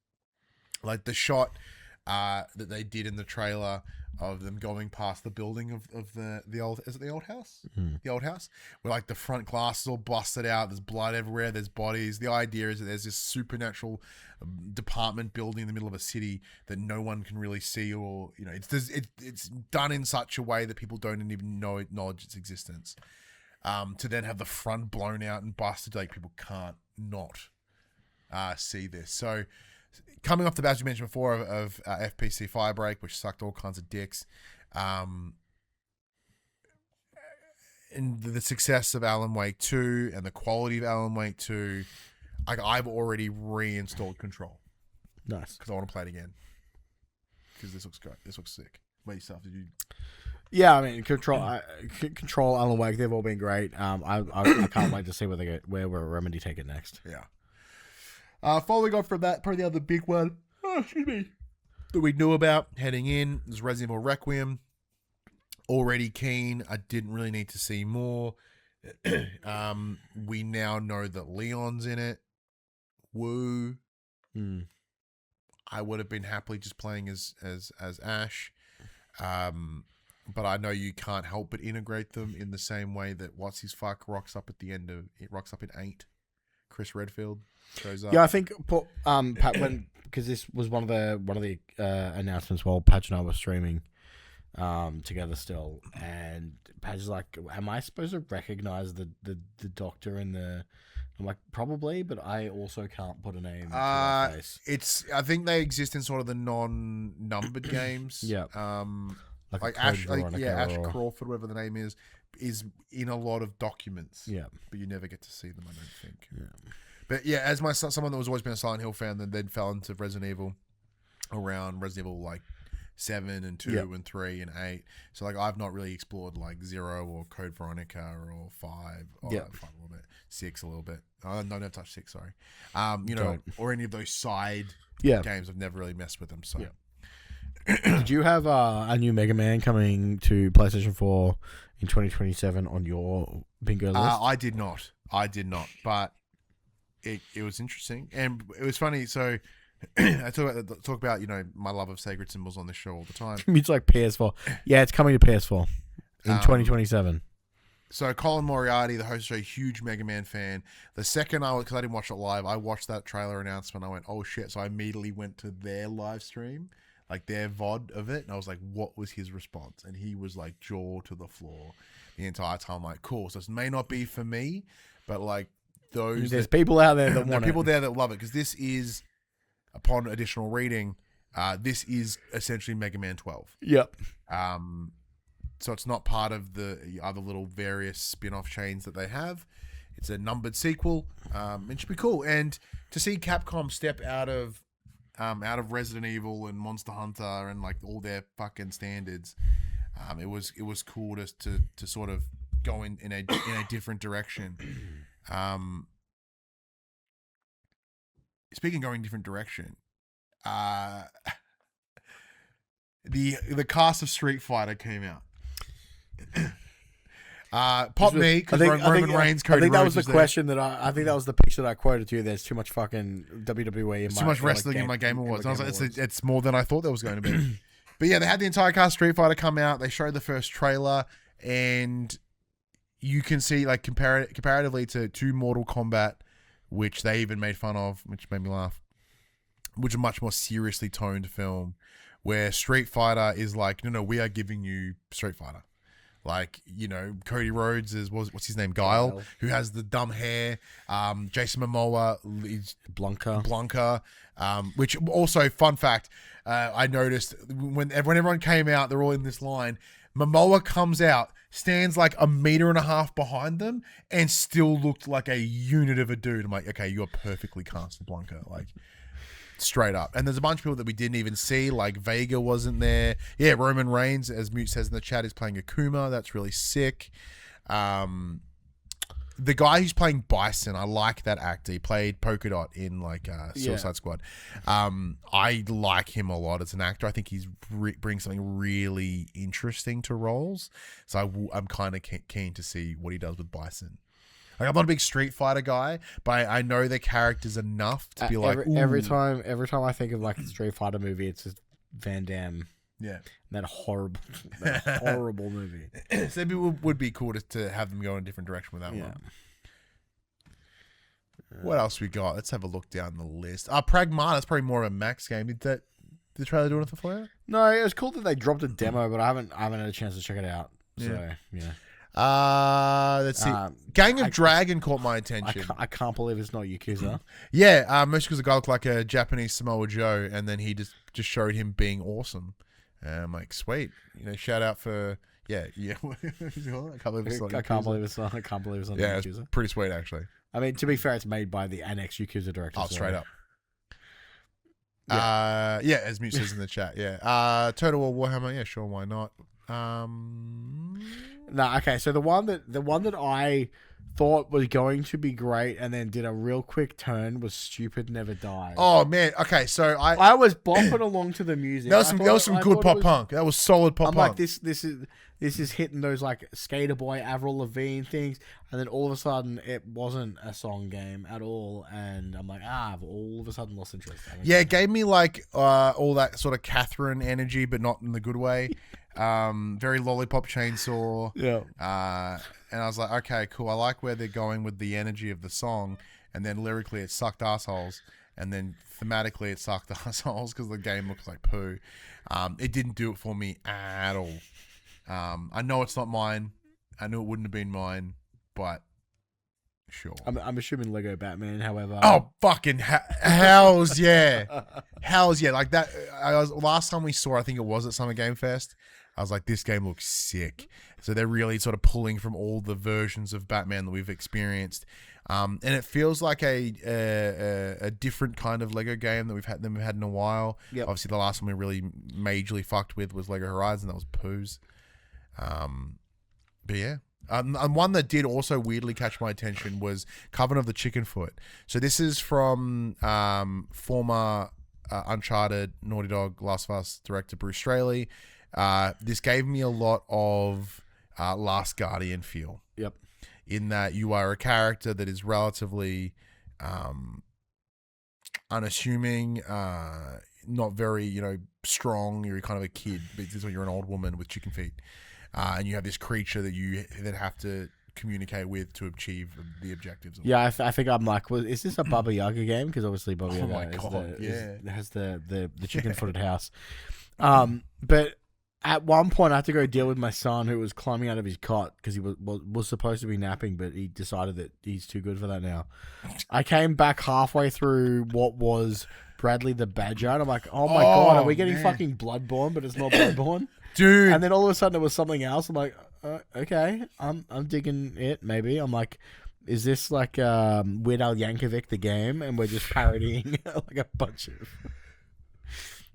Like the shot that they did in the trailer of them going past the building of the old, is it the old house? Mm. The old house? Where the front glass is all busted out, there's blood everywhere, there's bodies. The idea is that there's this supernatural department building in the middle of a city that no one can really see, or it's done in such a way that people don't even acknowledge its existence. To then have the front blown out and busted, people can't not see this. So coming off the bat, as you mentioned before, of FPC Firebreak, which sucked all kinds of dicks, and the success of Alan Wake 2 and the quality of Alan Wake 2, I've already reinstalled Control. Nice. Because I want to play it again. Because this looks great. This looks sick. Wait, yourself, did you... Yeah, I mean, Control, Alan Wake, they've all been great. I can't wait to see where Remedy take it next. Yeah. Following on from that, probably the other big one, that we knew about heading in, is Resident Evil Requiem. already keen. I didn't really need to see more. We now know that Leon's in it. Woo. I would have been happily just playing as Ash. But I know you can't help but integrate them in the same way that What's His Fuck rocks up at the end of it, rocks up in 8. Chris Redfield shows up. Yeah, I think Pat, because this was one of the announcements while Patch and I were streaming together still, and Patch is like, "Am I supposed to recognize the doctor in the?" I'm like, probably, but I also can't put a name to that face. I think they exist in sort of the non-numbered games. Yeah. Like Ash, Ash Crawford, whatever the name is in a lot of documents. Yeah. But you never get to see them, I don't think. Yeah. But yeah, as someone that was always been a Silent Hill fan, then fell into Resident Evil around Resident Evil like 7 and 2 and 3 and 8. So like I've not really explored like 0 or Code Veronica or 5 or 5 a little bit, 6 a little bit. No, never touched 6, sorry. Or any of those side games. I've never really messed with them. So Did you have a new Mega Man coming to PlayStation 4 in 2027 on your bingo list? I did not, but it was interesting and it was funny. So I talk about my love of sacred symbols on this show all the time. It's like PS4. Yeah, it's coming to PS4 in 2027. So Colin Moriarty, the host of the show, huge Mega Man fan. The second because I didn't watch it live, I watched that trailer announcement. I went, oh shit! So I immediately went to their live stream, like their VOD of it, and I was like, what was his response? And he was like jaw to the floor the entire time. I'm like, cool. So this may not be for me, but like there's people out there that want people there that love it, because this is, upon additional reading, this is essentially Mega Man 12. Yep. So it's not part of the other little various spin-off chains that they have. It's a numbered sequel. It should be cool. And to see Capcom step out of Resident Evil and Monster Hunter and like all their fucking standards, it was cool to sort of go in a different direction. Speaking of going different direction, the cast of Street Fighter came out. Pop me, because Roman Reigns, Cody I think that Rhodes was the question that I think that was the picture that I quoted to you. There's too much fucking WWE in too much wrestling in my Game Awards. I was like, it's more than I thought there was going to be. But yeah, they had the entire cast of Street Fighter come out. They showed the first trailer, and you can see like comparatively to Mortal Kombat, which they even made fun of, which made me laugh, which is a much more seriously toned film, where Street Fighter is like, no, we are giving you Street Fighter. Like, Cody Rhodes is, what's his name? Guile, who has the dumb hair. Jason Momoa is Blanca. Which also, fun fact, I noticed when everyone came out, they're all in this line. Momoa comes out, stands like 1.5 meters behind them, and still looked like a unit of a dude. I'm like, okay, you're perfectly cast, Blanca. Like, straight up. And there's a bunch of people that we didn't even see, like Vega wasn't there. Yeah, Roman Reigns, as Mute says in the chat, is playing Akuma. That's really sick. The guy who's playing Bison, I like that actor. He played Polka Dot in like Suicide Squad. I like him a lot as an actor. I think he's brings something really interesting to roles. So I'm kind of keen to see what he does with Bison. Like, I'm not a big Street Fighter guy, but I know their characters enough to be like, every time I think of like a Street Fighter movie, it's just Van Damme. Yeah, that horrible movie. So maybe it would be cool to have them go in a different direction with that one. What else we got? Let's have a look down the list. Pragmata is probably more of a Max game. Did the trailer do anything for you? No, it was cool that they dropped a demo, but I haven't had a chance to check it out. So yeah. Let's see. Gang of Dragon caught my attention. I can't believe it's not Yakuza. Yeah, mostly because the guy looked like a Japanese Samoa Joe, and then he just showed him being awesome. I'm like, sweet. Shout out for I can't believe it's not Yakuza. I can't believe it's not Yeah, Yakuza. It's pretty sweet actually. I mean, to be fair, it's made by the Annex Yakuza director. Oh, straight up. Yeah. As Mute says in the chat. Yeah. Total War Warhammer. Yeah, sure. Why not? No, okay. So the one that I thought was going to be great and then did a real quick turn was Stupid Never Dies. Oh man, okay, so I was bopping along to the music. That was some good pop punk. That was solid pop I'm punk. like, this is hitting those like Skater Boy, Avril Lavigne things, and then all of a sudden it wasn't a song game at all, and I'm like, I've all of a sudden lost interest. Yeah, it gave me like all that sort of Catherine energy, but not in the good way. Very Lollipop Chainsaw. Yeah. And I was like, okay, cool. I like where they're going with the energy of the song, and then lyrically it sucked assholes, and then thematically it sucked assholes because the game looks like poo. It didn't do it for me at all. I know it's not mine. I knew it wouldn't have been mine, but sure. I'm assuming Lego Batman, however. Oh, fucking hells yeah. Hells yeah. Like that, last time we saw, I think it was at Summer Game Fest, I was like, this game looks sick. So they're really sort of pulling from all the versions of Batman that we've experienced. And it feels like a different kind of Lego game that we've had in a while. Yep. Obviously, the last one we really majorly fucked with was Lego Horizon. That was poos. But yeah. And one that did also weirdly catch my attention was Coven of the Chicken Foot. So this is from former Uncharted, Naughty Dog, Last of Us director Bruce Straley. This gave me a lot of Last Guardian feel. Yep. In that you are a character that is relatively unassuming, not very, strong. You're kind of a kid, but this is when you're an old woman with chicken feet. And you have this creature that you then have to communicate with to achieve the objectives. Yeah, I think I'm like, well, is this a Baba Yaga game? Because obviously Baba Yaga has the chicken-footed house. But at one point, I had to go deal with my son who was climbing out of his cot because he was supposed to be napping, but he decided that he's too good for that now. I came back halfway through what was Bradley the Badger, and I'm like, oh my god, are we getting fucking Bloodborne? But it's not Bloodborne. Dude. And then all of a sudden it was something else. I'm like, okay, I'm digging it. Maybe I'm like, is this like Weird Al Yankovic the game, and we're just parodying like a bunch of.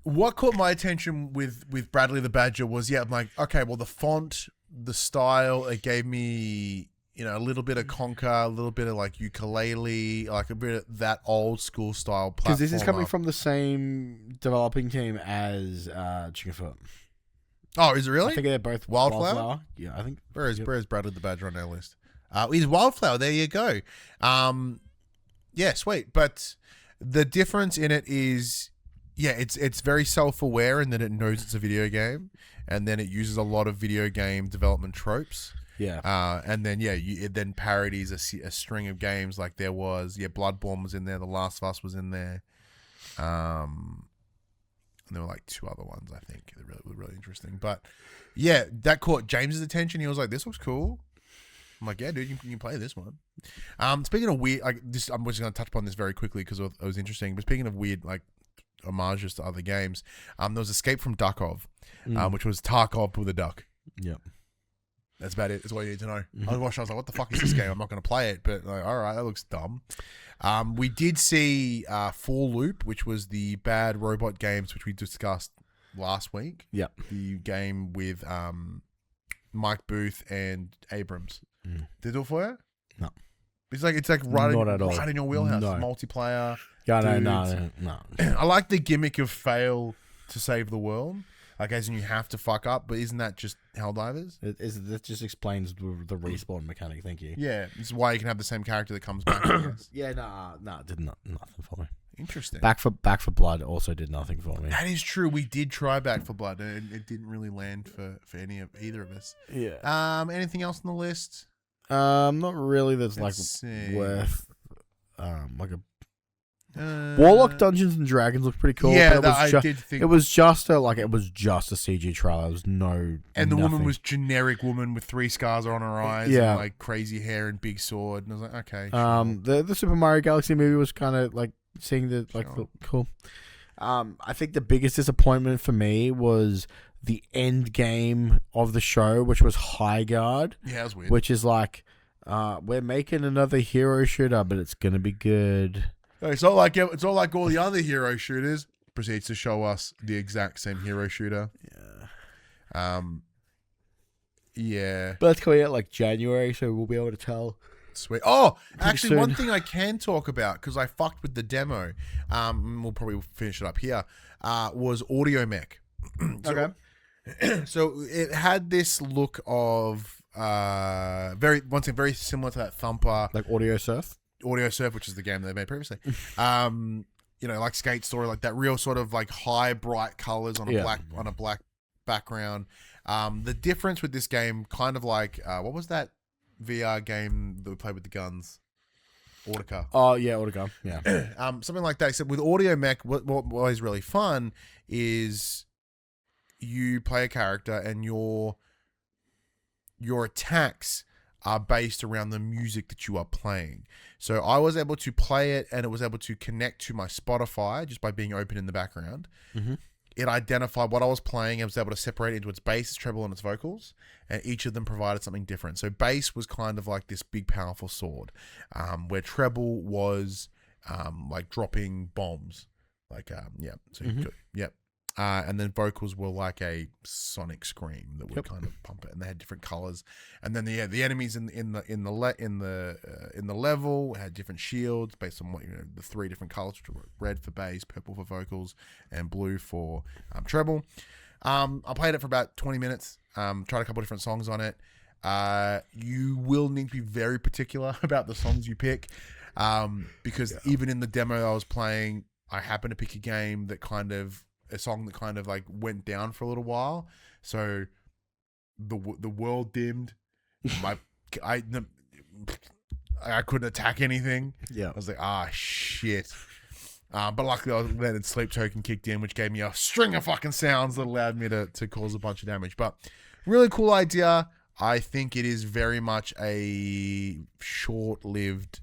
What caught my attention with Bradley the Badger was I'm like, okay, well the font, the style, it gave me a little bit of Conker, a little bit of like ukulele, like a bit of that old school style platformer. Because this is coming from the same developing team as Chickenfoot. Oh, is it really? I think they're both Wildflower. Yeah, I think. Where is Bradley the Badger on our list? He's Wildflower. There you go. Yeah, sweet. But the difference in it is, it's very self-aware in that it knows it's a video game, and then it uses a lot of video game development tropes. Yeah. And then it then parodies a string of games like there was. Bloodborne was in there. The Last of Us was in there. And there were like two other ones, I think, that were really interesting. But yeah, that caught James's attention. He was like, "This looks cool." I'm like, "Yeah, dude, you can play this one." Speaking of weird, I'm just going to touch upon this very quickly because it was interesting. But speaking of weird, like homages to other games, there was Escape from Duckov, which was Tarkov with a duck. Yep. That's about it. That's all you need to know. I was watching. I was like, "What the fuck is this game?" I'm not going to play it, but like, all right, that looks dumb. We did see Full Loop, which was the bad robot games which we discussed last week. Yep. The game with Mike Booth and Abrams. Did they do it for you? No. It's like right in your wheelhouse. No. Multiplayer. Yeah, no. I like the gimmick of fail to save the world. Like, as in you have to fuck up, but isn't that just Helldivers? That just explains the respawn mechanic. Thank you. Yeah, this is why you can have the same character that comes back. I guess. Yeah, no, it did nothing for me. Interesting. Back for Blood also did nothing for me. That is true. We did try Back for Blood, and it didn't really land for either of us. Yeah. Anything else on the list? Not really. That's Let's like see. worth like a. Warlock Dungeons and Dragons looked pretty cool. Yeah, but I did think it was just a CG trailer. There was and the woman was generic woman with 3 scars on her eyes, and like crazy hair and big sword. And I was like, okay. Sure. The Super Mario Galaxy movie was kind of like seeing the cool. I think the biggest disappointment for me was the end game of the show, which was High Guard. Yeah, that was weird. Which is like, we're making another hero shooter, but it's gonna be good. It's not like all the other hero shooters. Proceeds to show us the exact same hero shooter. Yeah. Yeah. But that's coming out like January, so we'll be able to tell. Sweet. Oh, Pretty actually, soon. one thing I can talk about, because I fucked with the demo, we'll probably finish it up here, was Audio Mech. Okay. So it had this look of very similar to that Thumper Like Audio Surf. Audio Surf, which is the game they made previously. Like Skate Story, like that real sort of like high bright colors on a black background. The difference with this game, kind of like what was that VR game that we played with the guns? Audica. Oh yeah, Audica. Yeah. Something like that. Except with Audio Mech, what is really fun is you play a character and your attacks are based around the music that you are playing. So I was able to play it and it was able to connect to my Spotify just by being open in the background. Mm-hmm. It identified what I was playing and was able to separate it into its bass, its treble, and its vocals. And each of them provided something different. So bass was kind of like this big, powerful sword, where treble was like dropping bombs. And then vocals were like a sonic scream that would kind of pump it, and they had different colors. And then the enemies in the level had different shields based on the three different colors: red for bass, purple for vocals, and blue for treble. I played it for about 20 minutes. Tried a couple different songs on it. You will need to be very particular about the songs you pick, because even in the demo I was playing, I happened to pick a song that kind of like went down for a little while. So the world dimmed. I couldn't attack anything. Yeah. I was like, shit. But luckily then Sleep Token kicked in, which gave me a string of fucking sounds that allowed me to cause a bunch of damage. But really cool idea. I think it is very much a short-lived,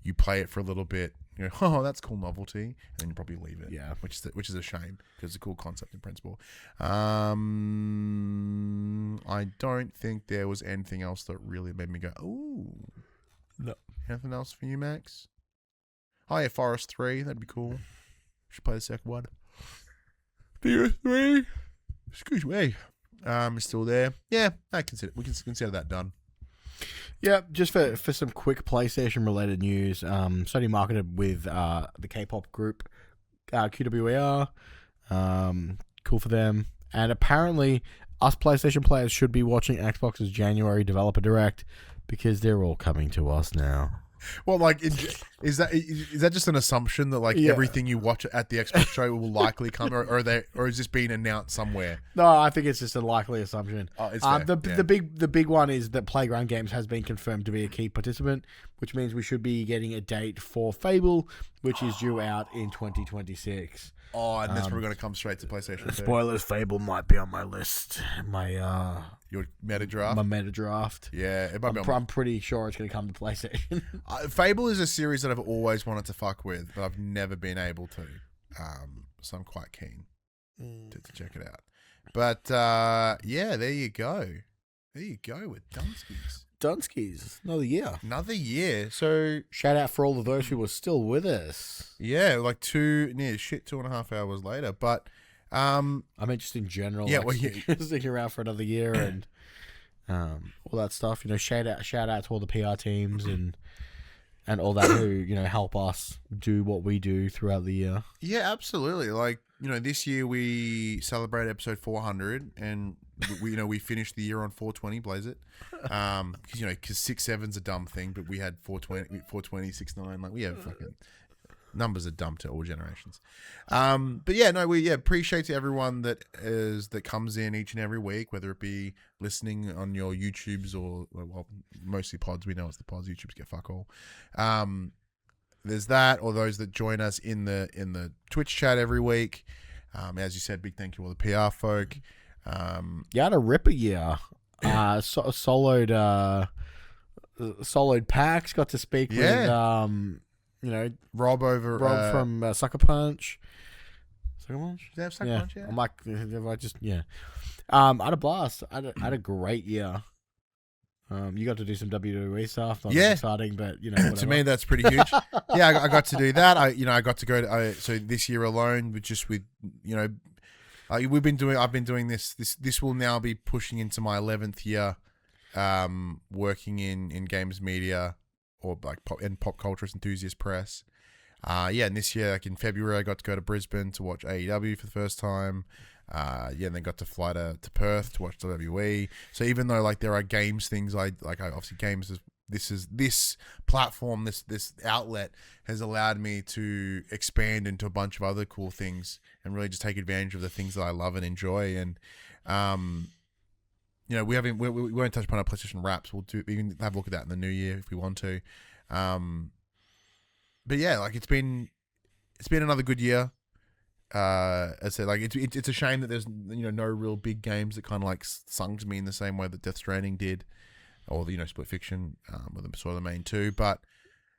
you play it for a little bit, you know, oh, that's cool novelty, and then you probably leave it. Yeah, which is a shame because it's a cool concept in principle. I don't think there was anything else that really made me go, ooh. No. Anything else for you, Max? Oh yeah, Forest 3, that'd be cool. Should play the second one. Fear 3. Excuse me. It's still there. Yeah, we can consider that done. Yeah, just for some quick PlayStation related news, Sony marketed with the K-pop group QWER. Cool for them. And apparently, us PlayStation players should be watching Xbox's January Developer Direct because they're all coming to us now. Well, like, is that just an assumption that like everything you watch at the Xbox show will likely come, or is this being announced somewhere? No, I think it's just a likely assumption. Oh, it's fair. The big one is that Playground Games has been confirmed to be a key participant, which means we should be getting a date for Fable, which is due out in 2026. Oh, and that's probably going to come straight to PlayStation 2. Spoilers, Fable might be on my list. Your meta draft? My meta draft. Yeah, it might be I'm pretty sure it's going to come to PlayStation. Fable is a series that I've always wanted to fuck with, but I've never been able to. So I'm quite keen to check it out. But, yeah, there you go. There you go with Dunskies. Dunskies. Another year. Another year. So shout out for all of those who were still with us. Yeah, like 2.5 hours later. But I mean, just in general. Yeah, sticking around for another year and all that stuff. You know, shout out to all the PR teams and all that who help us do what we do throughout the year. Yeah, absolutely. Like this year we celebrated episode 400 and. We finished the year on 420, blaze it. Because 6-7's a dumb thing, but we had 420, 69. Like we have fucking numbers are dumb to all generations. But yeah, no, we appreciate to everyone that comes in each and every week, whether it be listening on your YouTubes or mostly pods. We know it's the pods. YouTubes get fuck all. There's that, or those that join us in the Twitch chat every week. As you said, big thank you to all the PR folk. You had a ripper year. Soloed packs. Got to speak with Rob from Sucker Punch. Sucker Punch? Does that have Sucker Punch? Yeah. I'm like, I had a blast. I had a great year. You got to do some WWE stuff. Not as exciting, but to me that's pretty huge. Yeah, I got to do that. I got to go to. So this year alone, I've been doing this. This will now be pushing into my 11th year working in games media or like pop culture enthusiast press. And this year, like in February, I got to go to Brisbane to watch AEW for the first time. And then got to fly to Perth to watch WWE. So even though like there are games things I obviously games this platform, this outlet has allowed me to expand into a bunch of other cool things and really just take advantage of the things that I love and enjoy. And we won't touch upon our PlayStation wraps. We can have a look at that in the new year if we want to. But yeah, like it's been another good year. As I said, like it's a shame that there's no real big games that kind of like sung to me in the same way that Death Stranding did, or Split Fiction, with sort of the main two. But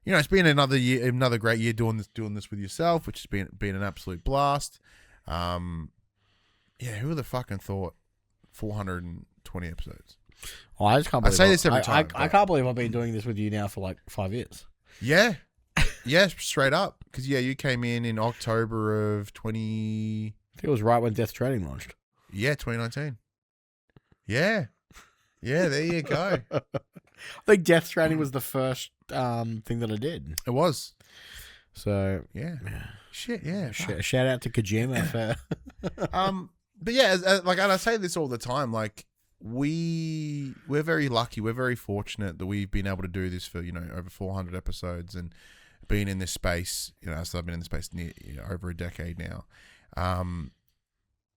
it's been another great year doing this with yourself, which has been an absolute blast. Who would have fucking thought 420 episodes? Oh, I just can't believe I say this every time. I can't believe I've been doing this with you now for like 5 years. Yeah. Yeah, straight up. Because, you came in October of 20... I think it was right when Death Stranding launched. Yeah, 2019. Yeah. Yeah, there you go. I think Death Stranding was the first thing that I did. It was. So, yeah. Shit, yeah. Shout out to Kojima for... But yeah, and I say this all the time, like, we're very lucky, we're very fortunate that we've been able to do this for, over 400 episodes and been in this space, as I've been in this space near, over a decade now.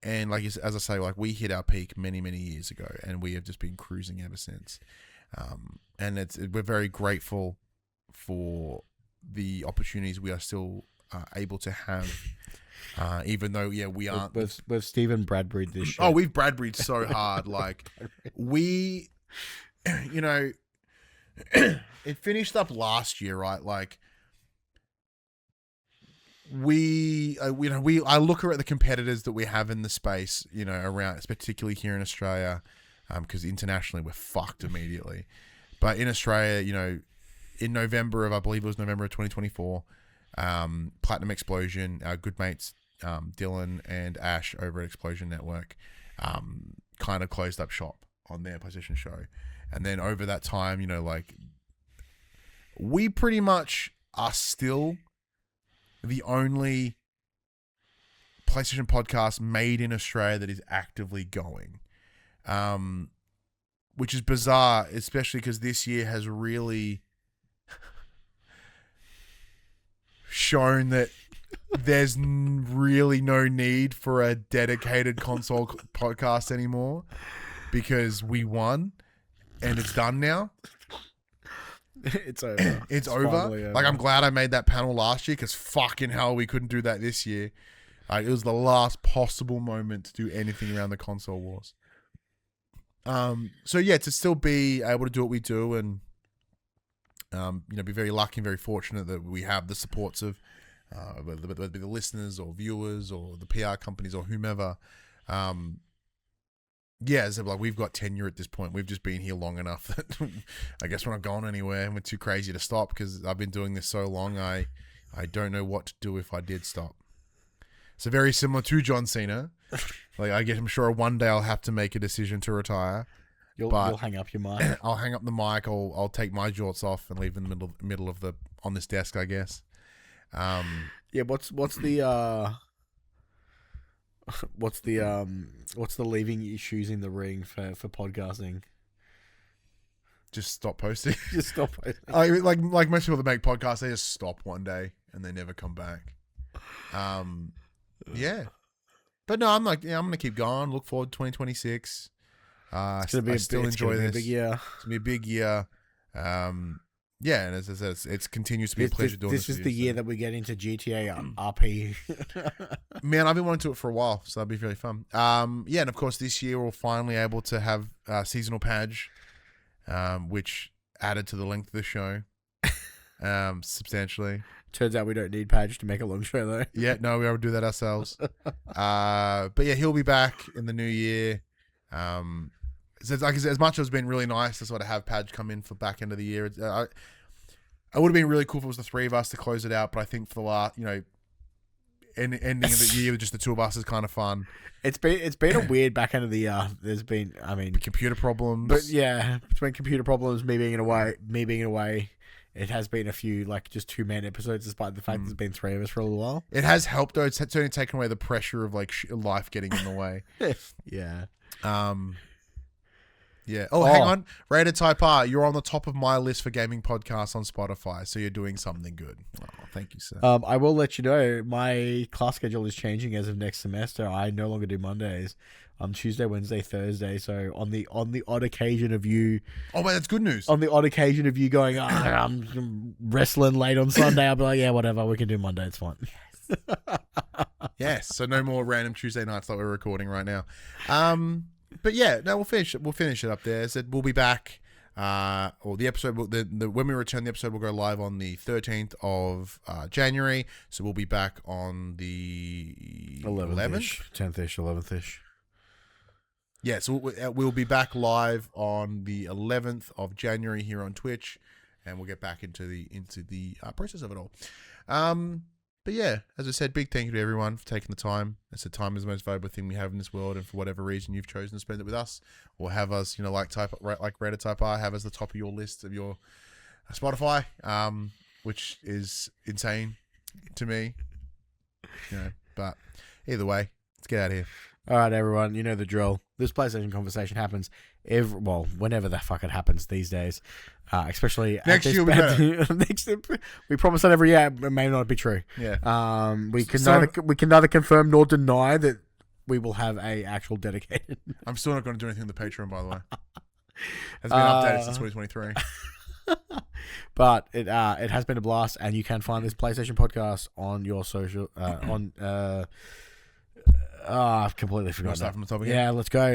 And like, as I say, like we hit our peak many, many years ago and we have just been cruising ever since. And we're very grateful for the opportunities we are still able to have. Even though, we aren't. With Stephen Bradbury this shit. Oh, we've Bradbury'd so hard. Like, we, it finished up last year, right? Like, I look at the competitors that we have in the space, around, particularly here in Australia, because internationally we're fucked immediately. But in Australia, in November I believe it was November of 2024, Platinum Explosion, our good mates, Dylan and Ash over at Explosion Network, kind of closed up shop on their PlayStation show. And then over that time, we pretty much are still the only PlayStation podcast made in Australia that is actively going. Which is bizarre, especially because this year has really shown that there's really no need for a dedicated console podcast anymore because we won and it's done now. It's over. It's over. Like, I'm glad I made that panel last year because fucking hell, we couldn't do that this year. It was the last possible moment to do anything around the console wars. So yeah, to still be able to do what we do and, be very lucky and very fortunate that we have the supports of, whether it be the listeners or viewers or the PR companies or whomever. So like we've got tenure at this point. We've just been here long enough that I guess we're not going anywhere and we're too crazy to stop because I've been doing this so long. I don't know what to do if I did stop. So very similar to John Cena. Like I'm sure one day I'll have to make a decision to retire. You'll hang up your mic. I'll hang up the mic. I'll take my jorts off and leave them in the middle of on this desk, I guess. What's the leaving your shoes in the ring for podcasting? Just stop posting. Just stop posting. Like most people that make podcasts, they just stop one day and they never come back. Yeah. But no, I'm gonna keep going. Look forward to 2026. I still enjoy this. Big year. It's gonna be a big year. And as I said, it continues to be a pleasure doing this. This is the year that we get into GTA RP. Man, I've been wanting to do it for a while, so that'll be really fun. And of course, this year we're finally able to have seasonal Padge, which added to the length of the show substantially. Turns out we don't need Padge to make a long show, though. Yeah, no, we able to do that ourselves. But yeah, he'll be back in the new year. So as much as it's been really nice to sort of have Padge come in for back end of the year, it would have been really cool if it was the three of us to close it out. But I think for the last, ending of the year with just the two of us is kind of fun. It's been a weird back end of the year. There's been, I mean, Computer problems. but yeah, between computer problems, me being away, it has been a few like just 2-man episodes, despite the fact there's been 3 of us for a little while. It has helped though. It's certainly taken away the pressure of like life getting in the way. Yeah. Yeah. Oh, hang on. Rated Type R, you're on the top of my list for gaming podcasts on Spotify, so you're doing something good. Oh, thank you, sir. I will let you know my class schedule is changing as of next semester. I no longer do Mondays. Tuesday, Wednesday, Thursday. So on the odd occasion of you, oh wait, that's good news. on the odd occasion of you going, I'm wrestling late on Sunday, I'll be like, yeah, whatever, we can do Monday. It's fine. Yes. So no more random Tuesday nights like we're recording right now. But yeah, no, we'll finish it up there. So we'll be back. Or the episode, when we return, the episode will go live on the 13th of January. So we'll be back on the 11th, 10th-ish, 11th-ish. Yeah, so we'll be back live on the 11th of January here on Twitch, and we'll get back into the process of it all. But yeah, as I said, big thank you to everyone for taking the time. I said time is the most valuable thing we have in this world, and for whatever reason you've chosen to spend it with us, or have us, like Rated Type R, have us the top of your list of your Spotify, which is insane to me. But either way, let's get out of here. All right, everyone, you know the drill. This PlayStation conversation happens whenever the fuck it happens these days. Especially next year. We promise that every year. It may not be true. Yeah. We can neither confirm nor deny that we will have a actual dedicated. I'm still not going to do anything on the Patreon, by the way. Has been updated since 2023. But it has been a blast, and you can find this PlayStation podcast on your social I've completely forgotten. Start from the top again? Yeah, let's go.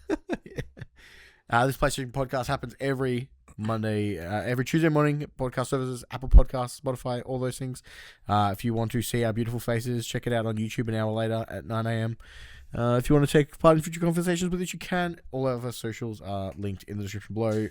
This PlayStation podcast happens every Monday, every Tuesday morning. Podcast services, Apple Podcasts, Spotify, all those things. If you want to see our beautiful faces, check it out on YouTube an hour later at 9 a.m. If you want to take part in future conversations with us, you can. All of our socials are linked in the description below.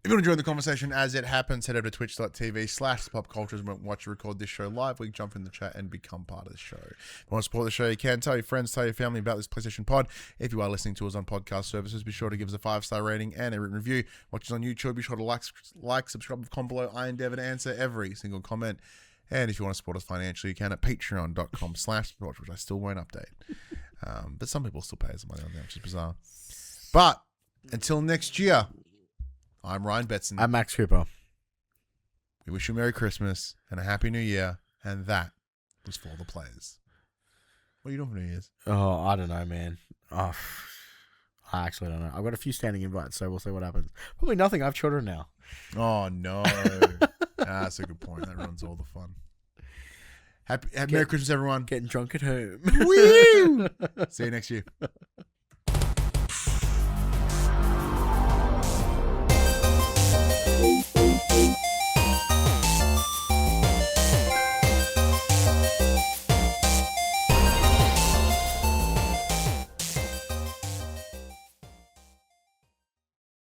If you want to join the conversation as it happens, head over to twitch.tv/popcultures and watch or record this show live. We can jump in the chat and become part of the show. If you want to support the show, you can. Tell your friends, tell your family about this PlayStation pod. If you are listening to us on podcast services, be sure to give us a 5-star rating and a written review. Watch us on YouTube, be sure to like, subscribe, comment below. I endeavor to answer every single comment. And if you want to support us financially, you can at patreon.com/support, which I still won't update. But some people still pay us money on that, which is bizarre. But until next year, I'm Ryan Betson. I'm Max Cooper. We wish you a Merry Christmas and a Happy New Year. And that was for the players. What are you doing for New Year's? Oh, I don't know, man. Oh, I actually don't know. I've got a few standing invites, so we'll see what happens. Probably nothing. I have children now. Oh, no. That's a good point. That ruins all the fun. Happy Merry Christmas, everyone. Getting drunk at home. Woo! See you next year.